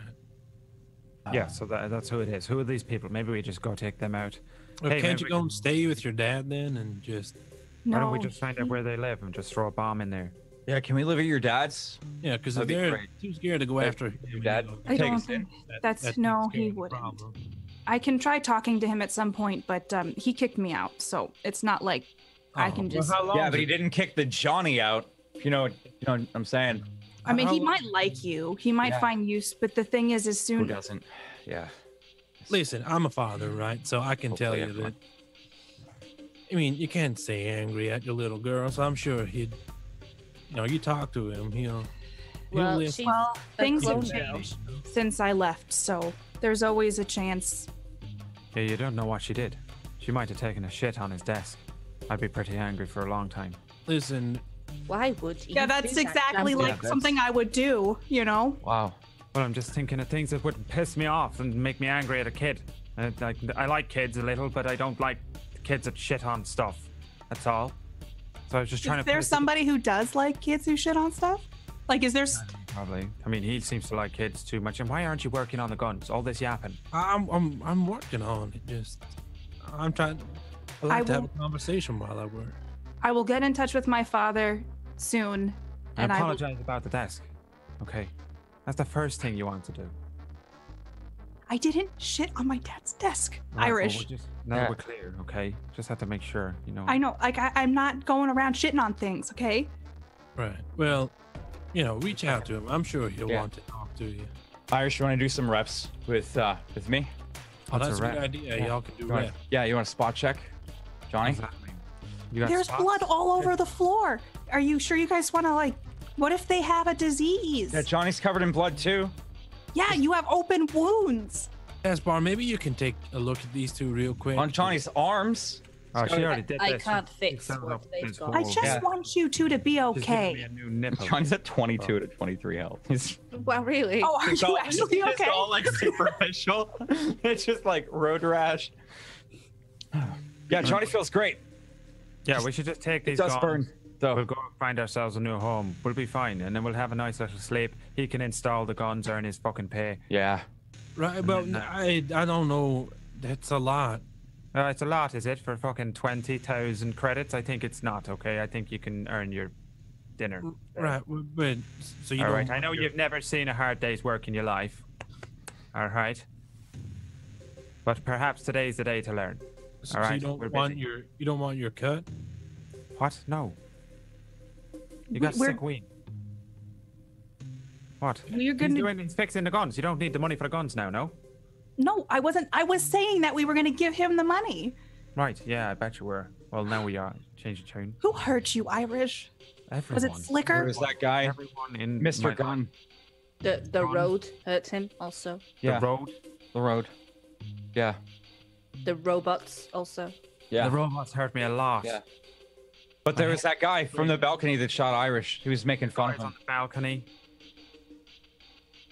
Yeah, so that's who it is. Who are these people? Maybe we just go take them out. Well, Hey, can't maybe you we go can- and stay with your dad then and just No, Why don't we just find out where they live and just throw a bomb in there? Yeah. Can we live at your dad's? yeah, because if That'd be they're great. too scared to go Hey, after him, your dad- I Take don't us in. think that's no, he wouldn't. Problem. I can try talking to him at some point, but he kicked me out, so it's not like I Oh, can well, just. how long Yeah, is but he it? didn't kick the Johnny out. You know what I'm saying? I mean, how he long- might like you. He might Yeah. find use, but the thing is, as Who soon doesn't? Yeah. Listen, I'm a father, right? So I can tell Hopefully you that. everyone- I mean, you can't stay angry at your little girl, so I'm sure he'd. You talk to him, he'll Well, listen. she's well, a things have clone now. changed since I left, so there's always a chance. Yeah, you don't know what she did. She might have taken a shit on his desk. I'd be pretty angry for a long time. Listen, Why would you? Yeah, that's do that, exactly Jambles? like that's- something I would do, you know? Wow. Well, I'm just thinking of things that would piss me off and make me angry at a kid. I like kids a little, but I don't like kids that shit on stuff. That's all. So I was just trying Is to. there piss- somebody who does like kids who shit on stuff? Like, is there... Probably. I mean, he seems to like kids too much. And why aren't you working on the guns? All this yapping. I'm working on it. Just I'm trying. I like to have a conversation while I work. I will get in touch with my father soon. I And I will... apologize about the desk. Okay. That's the first thing you want to do. I didn't shit on my dad's desk. Right, well, Irish. now Yeah. we're clear, okay? Just have to make sure, you know. I know, like, I'm not going around shitting on things, okay? Right. Well, reach out to him. I'm sure he'll Yeah. want to talk to you. Irish, you want to do some reps with me? Oh, What's that's a a rep? good idea. Y'all can do You wanna- that. Yeah, you want to spot check, Johnny? Exactly. You got There's spots? blood all over the floor. Are you sure you guys want to, like, what if they have a disease? Yeah, Johnny's covered in blood too. Yeah, you have open wounds. Esbar, maybe you can take a look at these two real quick. On Johnny's arms. Oh, she already did I this. can't She fix set what up they've this got. I whole- just Yeah. want you two to be She's giving me okay. a new nipple. Johnny's at 22 to 23 health. He's Well, really? Oh, are you actually it's okay? all like superficial. It's just like road rash. Yeah, Johnny feels great. Yeah, we should just take It these does guns. burn, though. We'll go find ourselves a new home. We'll be fine, and then we'll have a nice little sleep. He can install the guns, earn his fucking pay. Yeah. Right, but I don't know. That's a lot. It's a lot, is it, for fucking 20,000 credits? I think it's not, okay? I think you can earn your dinner. Right, but so you All don't. right, I know you've never seen a hard day's work in your life. All right. But perhaps today's the day to learn. So All right, you don't we're want busy. your cut. What? No. You got We're- sick weed. What? We're gonna... He's fixing the guns. You don't need the money for the guns now, no? No, I wasn't. I was saying that we were going to give him the money. Right, yeah, I bet you were. Well, now we are. Change the tune. Who hurt you, Irish? Everyone. Was it Where Slicker? is that guy? Everyone in Mr. my Gun. The road hurt him also. Yeah. The road. The road. Yeah. The robots also. Yeah. The robots hurt me a lot. Yeah. But there was that guy from the balcony that shot Irish. He was making fun of Guys on him. the balcony.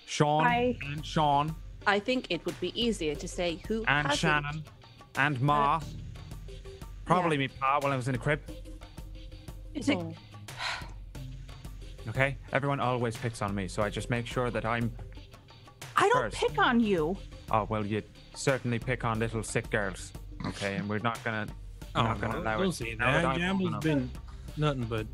Sean I- and Sean I think it would be easier to say who and hasn't. Shannon and Ma. Probably me pa while I was in the crib. Is it... Oh. Okay? Everyone always picks on me, so I just make sure that I'm. I don't First. pick on you. Oh, well, you certainly pick on little sick girls. Okay? And we're not gonna. Oh, not gonna allow don't it. say Now that that. I'm Gamble's old enough. been nothing but.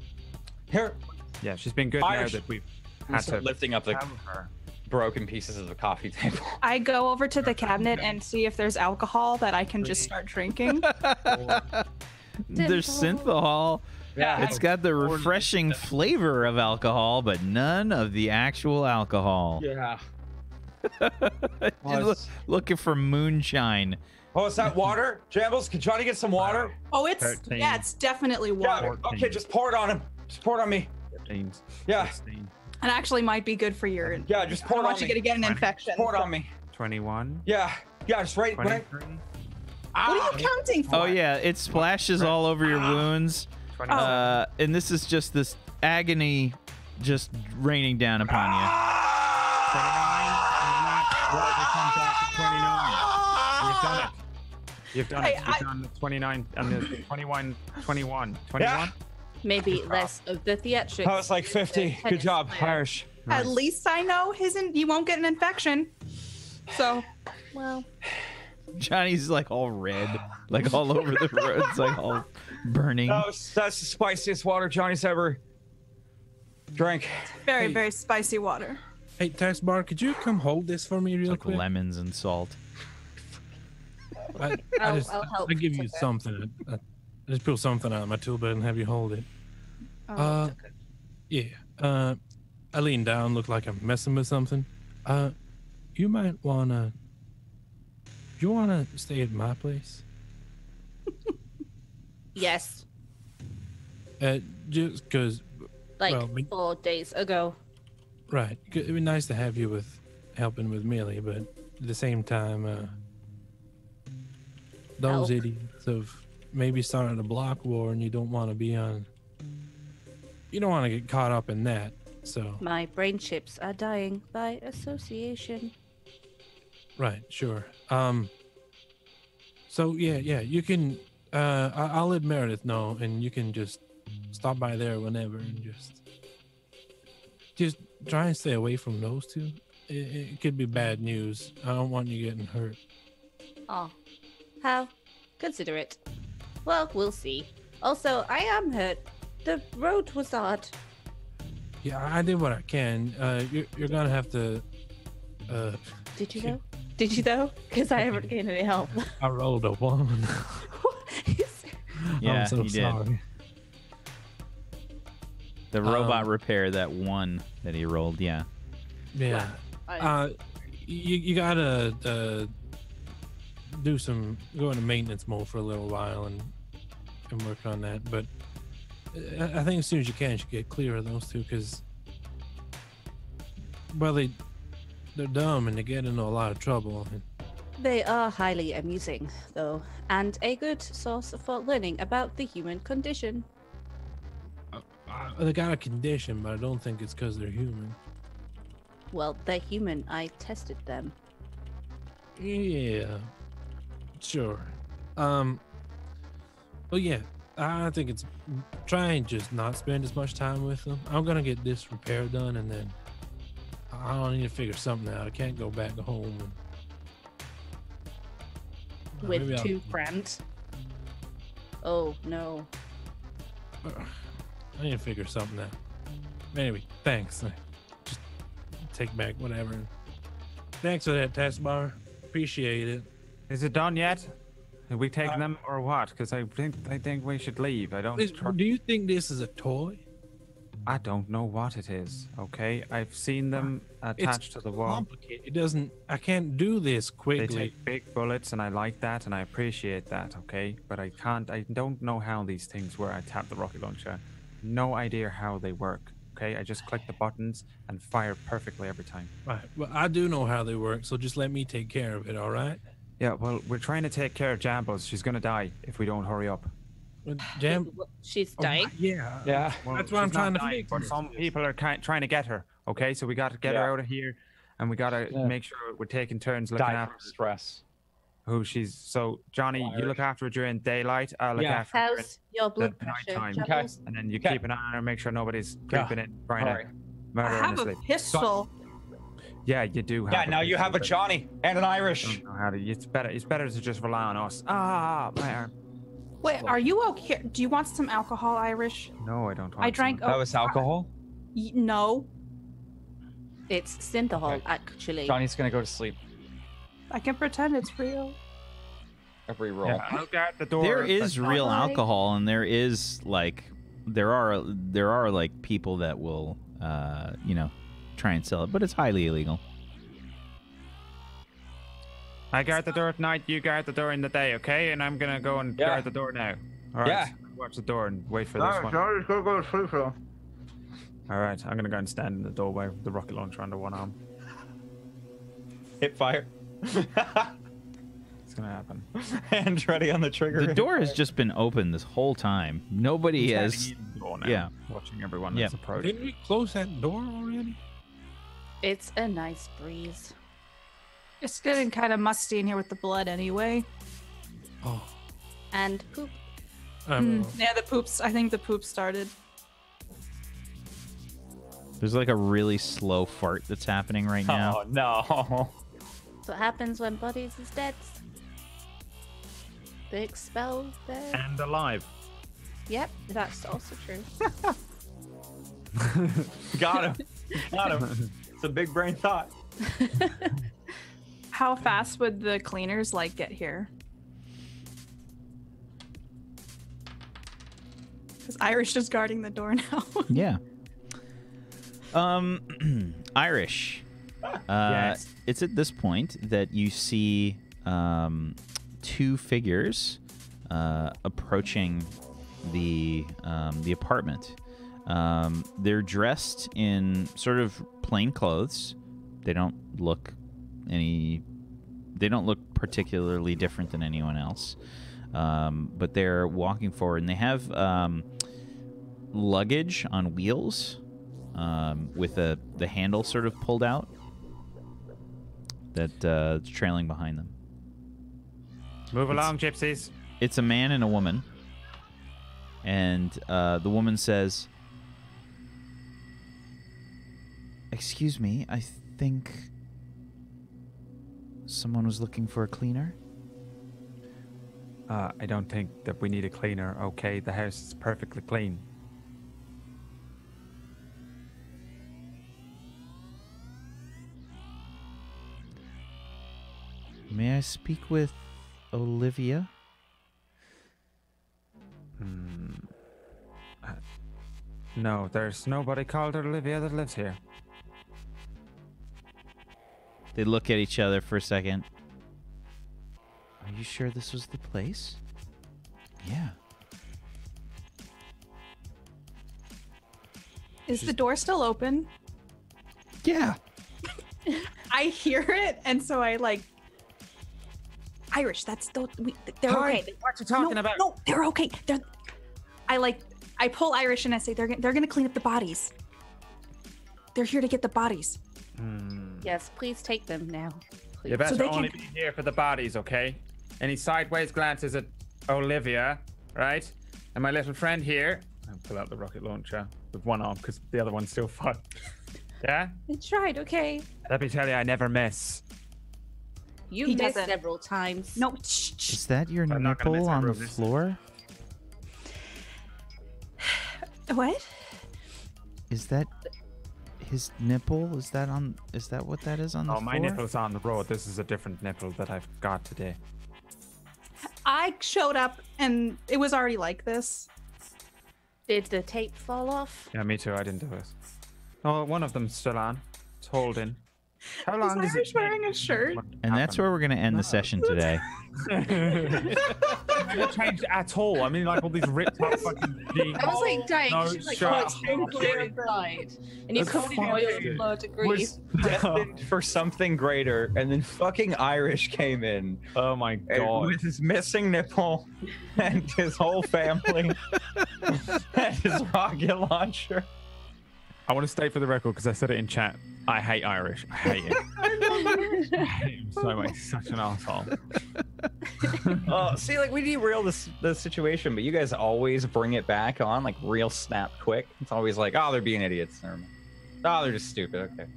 Here. Yeah, she's been good Irish. now that we've I'm had to. start lifting up the tell her. broken pieces of the coffee table. I go over to the cabinet and see if there's alcohol that I can just start drinking. There's synthahol. Yeah. It's got the refreshing flavor of alcohol, but none of the actual alcohol. Yeah. Just looking for moonshine. Oh, is that water? Jambles, can Johnny get some water? Oh, it's 13. yeah, it's definitely water. Yeah. Okay, just pour it on him. Just pour it on me. 15, Yeah. 16, It actually might be good for your. Yeah, just I pour don't it want on you me. to get an infection. Pour it on me. 21, Yeah. Yeah, just right. 23, What are you counting for? Oh yeah, it splashes all over your wounds. 27. And this is just this agony just raining down upon you. 29, and that whatever comes after 29. You've done it. You've done it. Hey, You've done the 29 and the 21. 21. 21? Yeah. Maybe less of the theatrics. That was like 50. Good job, Irish. At least I know you won't get an infection. So, well, Johnny's like all red, like all over the road. It's like all burning. That's the spiciest water Johnny's ever drank. very, very spicy water. Hey, Task Bar, could you come hold this for me real Like quick? lemons and salt. I'll help. I give you Okay. something. I just pull something out of my tool belt and have you hold it. Oh, okay. Yeah. I lean down, look like I'm messing with something. You might wanna. You wanna stay at my place? yes, Just cause, like well, 4 days ago. right? It'd be nice to have you with helping with Millie, but at the same time, those Help. idiots of maybe starting a block war, and you don't want to be on you don't want to get caught up in that. So My brain chips are dying by association. right, sure. So yeah, you can. I'll let Meredith know, and you can just stop by there whenever, and just try and stay away from those two. It could be bad news. I don't want you getting hurt. Oh, how considerate. Well, we'll see. Also, I am hurt. The road was odd. Yeah, I did what I can. You're gonna have to. Did you know? Did you know? Because I haven't gained any help. I rolled a 1. Yeah, I'm so you did. sorry. The robot repair, that 1 that he rolled, yeah. Yeah. You gotta go into maintenance mode for a little while and work on that. But I think as soon as you can, you should get clear of those two because, well, they're dumb and they get into a lot of trouble. They are highly amusing, though, and a good source for learning about the human condition. They got a condition, but I don't think it's because they're human. Well, they're human. I tested them. Yeah, sure. Well, yeah, I think it's try and just not spend as much time with them. I'm gonna get this repair done, and then I'll need to figure something out. I can't go back home. With maybe 2 friends. Oh, no. I need to figure something out. Anyway, thanks. Just take back whatever. Thanks for that test bar. Appreciate it. Is it done yet? Have we taken them or what? Because I think we should leave. I don't. Do you think this is a toy? I don't know what it is. Okay, I've seen them attached to the wall. Complicated. It doesn't. I can't do this They quickly. take big bullets, and I like that, and I appreciate that. Okay, but I can't. I don't know how these things work. I tap the rocket launcher. No idea how they work. Okay, I just click the buttons and fire perfectly every time. Right. Well, I do know how they work, so just let me take care of it. All right. Yeah. Well, we're trying to take care of Jambles. She's gonna die if we don't hurry up. Well, Jam. She's dying. Yeah. Yeah. Well, That's what I'm she's not trying to dying, fix. But some people are trying to get her. Okay, so we got to get her out of here, and we got to make sure we're taking turns looking Die after from stress. who she's. So Johnny, you look after her during daylight. I'll look after her How's your blood the pressure? nighttime. Jambles? and then you Okay. keep an eye on her, make sure nobody's creeping in, trying Alright. to murder I her in have her a sleep. pistol. Yeah, you do. Yeah, Have now you have a pistol, Johnny and an but I Irish. don't know how to. It's better to just rely on us. Ah, my arm. Wait, are you okay? Do you want some alcohol, Irish? No, I don't. I drank. That was alcohol. No, It's synthahol, Okay. actually. Johnny's gonna go to sleep. I can pretend it's real. Every roll. Yeah, I'll guard the door. There is but real Bye. alcohol, and there is like there are like people that will try and sell it, but it's highly illegal. I guard the door at night. You guard the door in the day, okay? And I'm gonna go and Yeah. guard the door now. All right. Yeah. Watch the door and wait for this one. Johnny's gonna go to sleep now. All right. I'm gonna go and stand in the doorway with the rocket launcher under one arm. Hit fire. It's gonna happen. Hands ready on the trigger. The door has just been open this whole time. Nobody I'm has. standing in the door now, yeah. Watching everyone Yeah. that's approaching. Didn't we close that door already? It's a nice breeze. It's getting kind of musty in here with the blood anyway. Oh. And poop. Yeah, the poops. I think the poop started. There's like a really slow fart that's happening right now. Oh no. That's what happens when bodies is dead. They expel their... And alive. Yep, that's also true. Got him. Got him. It's a big brain thought. How fast would the cleaners like get here? Because Irish is guarding the door now. Yeah. Irish. Yes. It's at this point that you see 2 figures approaching the apartment. They're dressed in sort of plain clothes. They don't look particularly different than anyone else. But they're walking forward, and they have luggage on wheels, with the handle sort of pulled out. That's trailing behind them. Move along, gypsies. It's a man and a woman. And the woman says, "Excuse me, I think someone was looking for a cleaner." I don't think that we need a cleaner, okay? The house is perfectly clean. May I speak with Olivia? No, there's nobody called Olivia that lives here. They look at each other for a second. Are you sure this was the place? Yeah. Is the door still open? Yeah. I hear it, and so I like. Irish, they're Hi, okay. what you talking about? No, they're okay. I pull Irish and I say they're gonna clean up the bodies. They're here to get the bodies. Yes, please take them now. You better So they only can- be here for the bodies, okay? Any sideways glances at Olivia, right? And my little friend here. I'll pull out the rocket launcher with one arm because the other one's still fun. Yeah? I tried, okay. Let me tell you, I never miss. You He missed doesn't. several times. No, shh. Is that your I'm not gonna nipple miss on the every- floor? What? Is that his nipple? Is that what that is on the Oh, floor? my nipple's on the road. This is a different nipple that I've got today. I showed up and it was already like this. Did the tape fall off? Yeah, me too. I didn't do it. Oh, one of them's still on. It's holding. How long Is does Irish it wearing a shirt? And that's where we're going to end the session today. Not changed at all. I mean, like all these ripped up fucking jeans. I was like dying. No, She's like, shut oh, up. it's so clear inside. And you That's covered in fine. oil to low degree. Was destined for something greater, and then fucking Irish came in Oh my and god. with his missing nipple and his whole family and his rocket launcher. I want to state for the record because I said it in chat. I hate Irish. I hate him. I hate him so much. He's such an asshole. See, like we derail the situation, but you guys always bring it back on, like real snap quick. It's always like, oh, they're being idiots. Never mind. Oh, they're just stupid. Okay.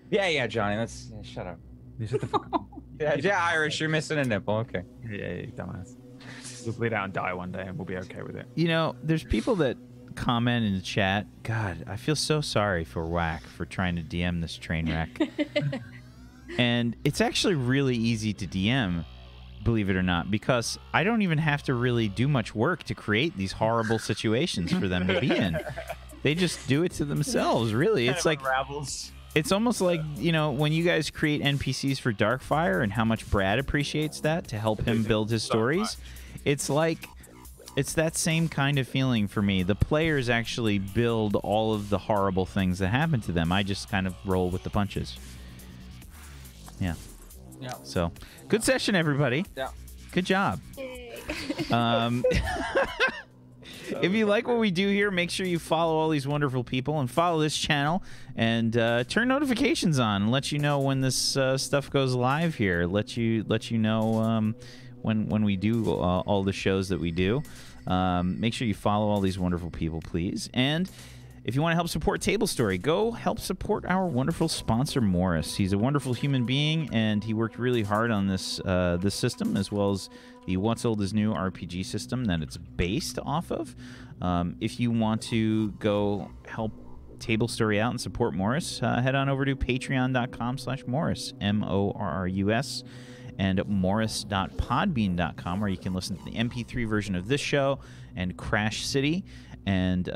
Yeah, Johnny. Shut up. You shut the fuck up. Yeah, Irish. You're missing a nipple. Okay. Yeah, you dumbass. We'll bleed out and die one day, and we'll be okay with it. You know, there's people that comment in the chat. God, I feel so sorry for Whack for trying to DM this train wreck. And it's actually really easy to DM, believe it or not, because I don't even have to really do much work to create these horrible situations for them to be in. They just do it to themselves, really. It's like it's almost like, you know, when you guys create NPCs for Darkfire and how much Brad appreciates that to help him build his stories. It's like it's that same kind of feeling for me. The players actually build all of the horrible things that happen to them. I just kind of roll with the punches. Yeah. Yeah. So, good session, everybody. Yeah. Good job. If you like what we do here, make sure you follow all these wonderful people and follow this channel and turn notifications on and let you know when this stuff goes live here. Let you know when we do all the shows that we do. Make sure you follow all these wonderful people, please. And if you want to help support Tablestory, go help support our wonderful sponsor, Morris. He's a wonderful human being, and he worked really hard on this this system, as well as the What's Old is New RPG system that it's based off of. If you want to go help Tablestory out and support Morris, head on over to patreon.com/Morris, MORRUS, and morris.podbean.com, where you can listen to the MP3 version of this show and Crash City, and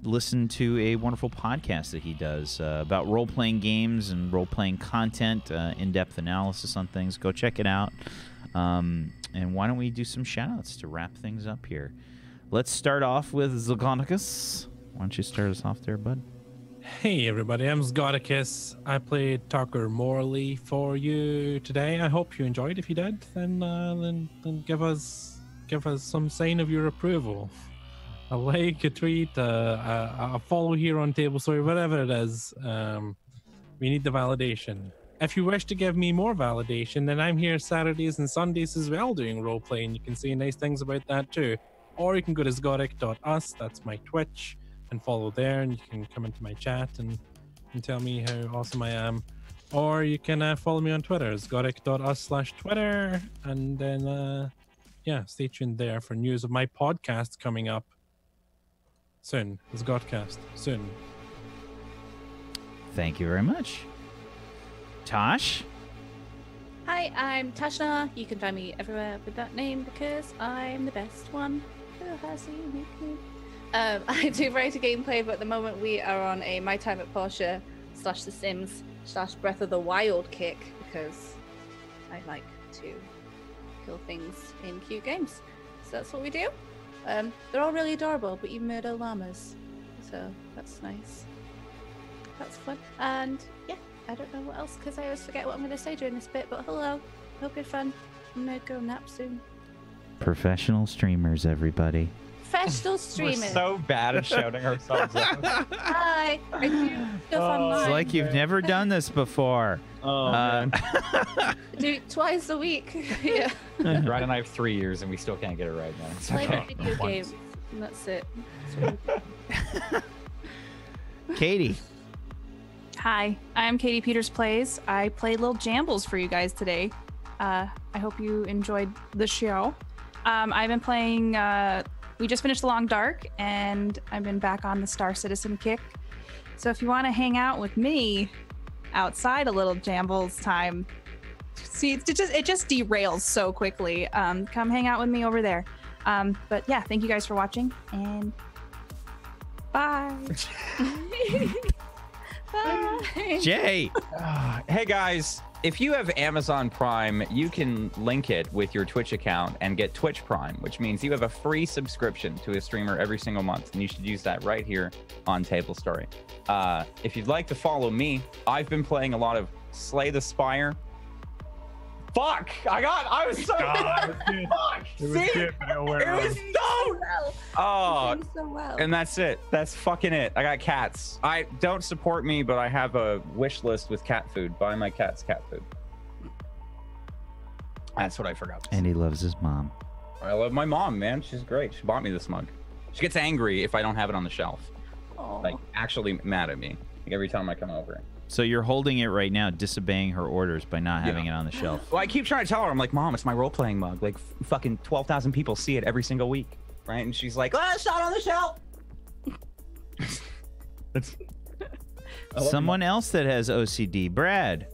listen to a wonderful podcast that he does about role-playing games and role-playing content, in-depth analysis on things. Go check it out. And why don't we do some shout-outs to wrap things up here? Let's start off with Zagonicus. Why don't you start us off there, bud? Hey everybody, I'm Zgodicus. I played Tucker Morley for you today. I hope you enjoyed. If you did, then give us some sign of your approval. a like, a tweet, a follow here on Tablestory, whatever it is. We need the validation. If you wish to give me more validation, then I'm here Saturdays and Sundays as well doing roleplay, and you can say nice things about that too. Or you can go to zgodic.us, that's my Twitch, and follow there, and you can come into my chat and tell me how awesome I am. Or you can follow me on Twitter, zgodic.us/Twitter, and then yeah, stay tuned there for news of my podcast coming up soon. Zgodcast soon. Thank you very much. Tosh? Hi, I'm Tashna. You can find me everywhere with that name because I'm the best one who has a unique name. I do variety gameplay, but at the moment we are on a My Time at Porsche / The Sims / Breath of the Wild kick because I like to kill things in cute games. So that's what we do. They're all really adorable, but you murder llamas. So that's nice. That's fun. And yeah, I don't know what else because I always forget what I'm going to say during this bit, but hello. Hope you're fun. I'm going to go nap soon. Professional streamers, everybody. Professional streamers. We're so bad at shouting ourselves out. Hi. I do stuff online. It's like you've never done this before. Man. I do it twice a week. Yeah. Brad and I have 3 years and we still can't get it right, man. It's Play okay. video games. And that's it. Katie. Hi, I'm Katie Peters Plays. I played Lil Jambles for you guys today. I hope you enjoyed the show. I've been playing, we just finished The Long Dark, and I've been back on the Star Citizen kick. So if you want to hang out with me outside a Lil Jambles time, see, it just derails so quickly. Come hang out with me over there. But yeah, thank you guys for watching, and bye. Bye. Jay. Hey guys, if you have Amazon Prime, you can link it with your Twitch account and get Twitch Prime, which means you have a free subscription to a streamer every single month, and you should use that right here on Tablestory. If you'd like to follow me, I've been playing a lot of Slay the Spire. Fuck! I was so fuck! It was See? good, but It was so Well, Oh, doing so well. and that's it. That's fucking it. I got cats. I don't support me, but I have a wish list with cat food. Buy my cats cat food. That's what I forgot to say. And he loves his mom. I love my mom, man. She's great. She bought me this mug. She gets angry if I don't have it on the shelf. Aw. Like, actually mad at me. Like, every time I come over. So you're holding it right now, disobeying her orders by not having it on the shelf. Well, I keep trying to tell her, I'm like, Mom, it's my role-playing mug. Like, fucking 12,000 people see it every single week, right? And she's like, oh, it's not on the shelf. Someone else that has OCD, Brad.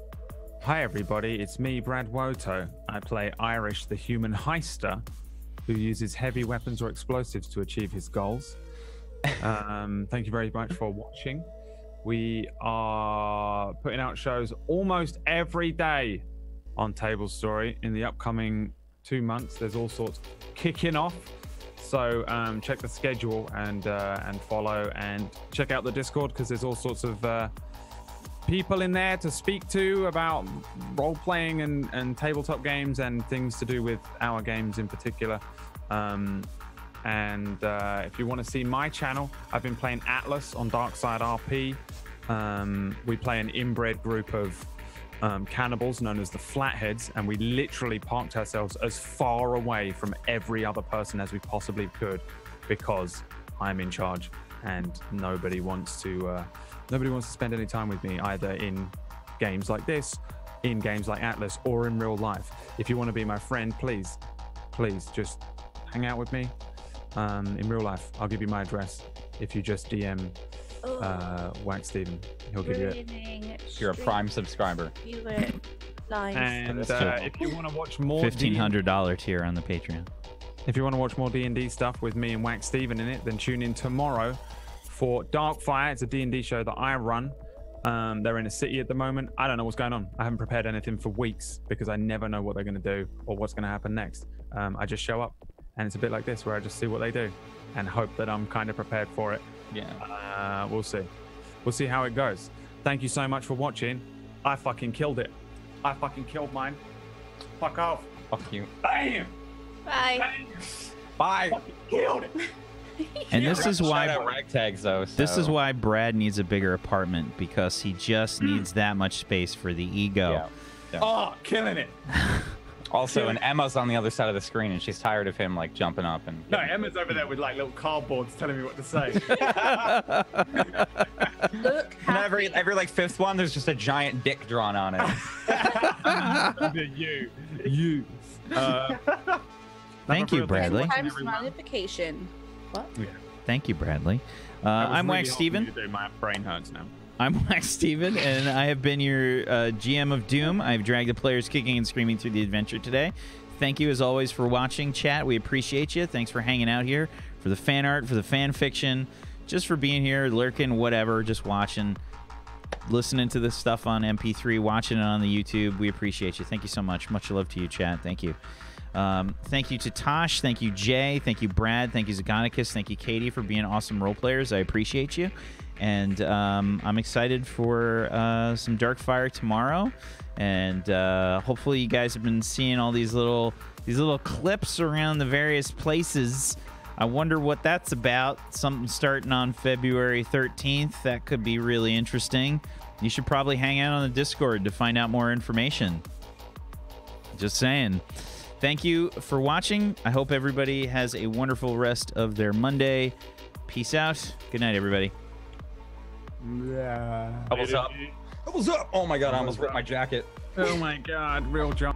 Hi everybody, it's me, Brad Woto. I play Irish, the human heister, who uses heavy weapons or explosives to achieve his goals. Thank you very much for watching. We are putting out shows almost every day on Tablestory in the upcoming 2 months. There's all sorts kicking off. So check the schedule and follow, and check out the Discord because there's all sorts of people in there to speak to about role-playing and tabletop games and things to do with our games in particular. If you want to see my channel, I've been playing Atlas on Darkside RP. We play an inbred group of cannibals known as the Flatheads, and we literally parked ourselves as far away from every other person as we possibly could because I'm in charge and nobody wants to spend any time with me, either in games like this, in games like Atlas, or in real life. If you want to be my friend, please just hang out with me in real life. I'll give you my address if you just DM Wax Steven. He'll give you it. If you're a Prime subscriber. And if you want to watch more $1,500 tier on the Patreon. If you want to watch more D&D stuff with me and Wax Steven in it, then tune in tomorrow for Darkfire. It's a D&D show that I run. They're in a city at the moment. I don't know what's going on. I haven't prepared anything for weeks because I never know what they're going to do or what's going to happen next. I just show up, and it's a bit like this where I just see what they do and hope that I'm kind of prepared for it. Yeah. We'll see. We'll see how it goes. Thank you so much for watching. I fucking killed it. I fucking killed mine. Fuck off. Fuck you. Bam! Bye. Bam! Bye. Fucking killed it. And this is why Shout out ragtags though. this is so- why Brad needs a bigger apartment, because he just needs that much space for the ego. Yeah. Oh, killing it. Also, and Emma's on the other side of the screen, and she's tired of him like jumping up and. No, Emma's over there with like little cardboards telling me what to say. Look, And happy. every like fifth one, there's just a giant dick drawn on it. you. Thank you, Bradley. Times magnification. What? Thank you, Bradley. I'm Wax Steven. My brain hurts now. I'm Wax Steven, and I have been your GM of Doom. I've dragged the players kicking and screaming through the adventure today. Thank you, as always, for watching, chat. We appreciate you. Thanks for hanging out here, for the fan art, for the fan fiction, just for being here, lurking, whatever, just watching, listening to this stuff on MP3, watching it on the YouTube. We appreciate you. Thank you so much. Much love to you, chat. Thank you. Thank you to Tosh. Thank you, Jay. Thank you, Brad. Thank you, Zagonicus. Thank you, Katie, for being awesome role players. I appreciate you. And I'm excited for some Darkfire tomorrow. And hopefully you guys have been seeing all these little clips around the various places. I wonder what that's about. Something starting on February 13th. That could be really interesting. You should probably hang out on the Discord to find out more information. Just saying. Thank you for watching. I hope everybody has a wonderful rest of their Monday. Peace out. Good night, everybody. Yeah. Bubbles up. Bubbles up. Oh my god, I almost ripped my jacket. Oh my god, real John.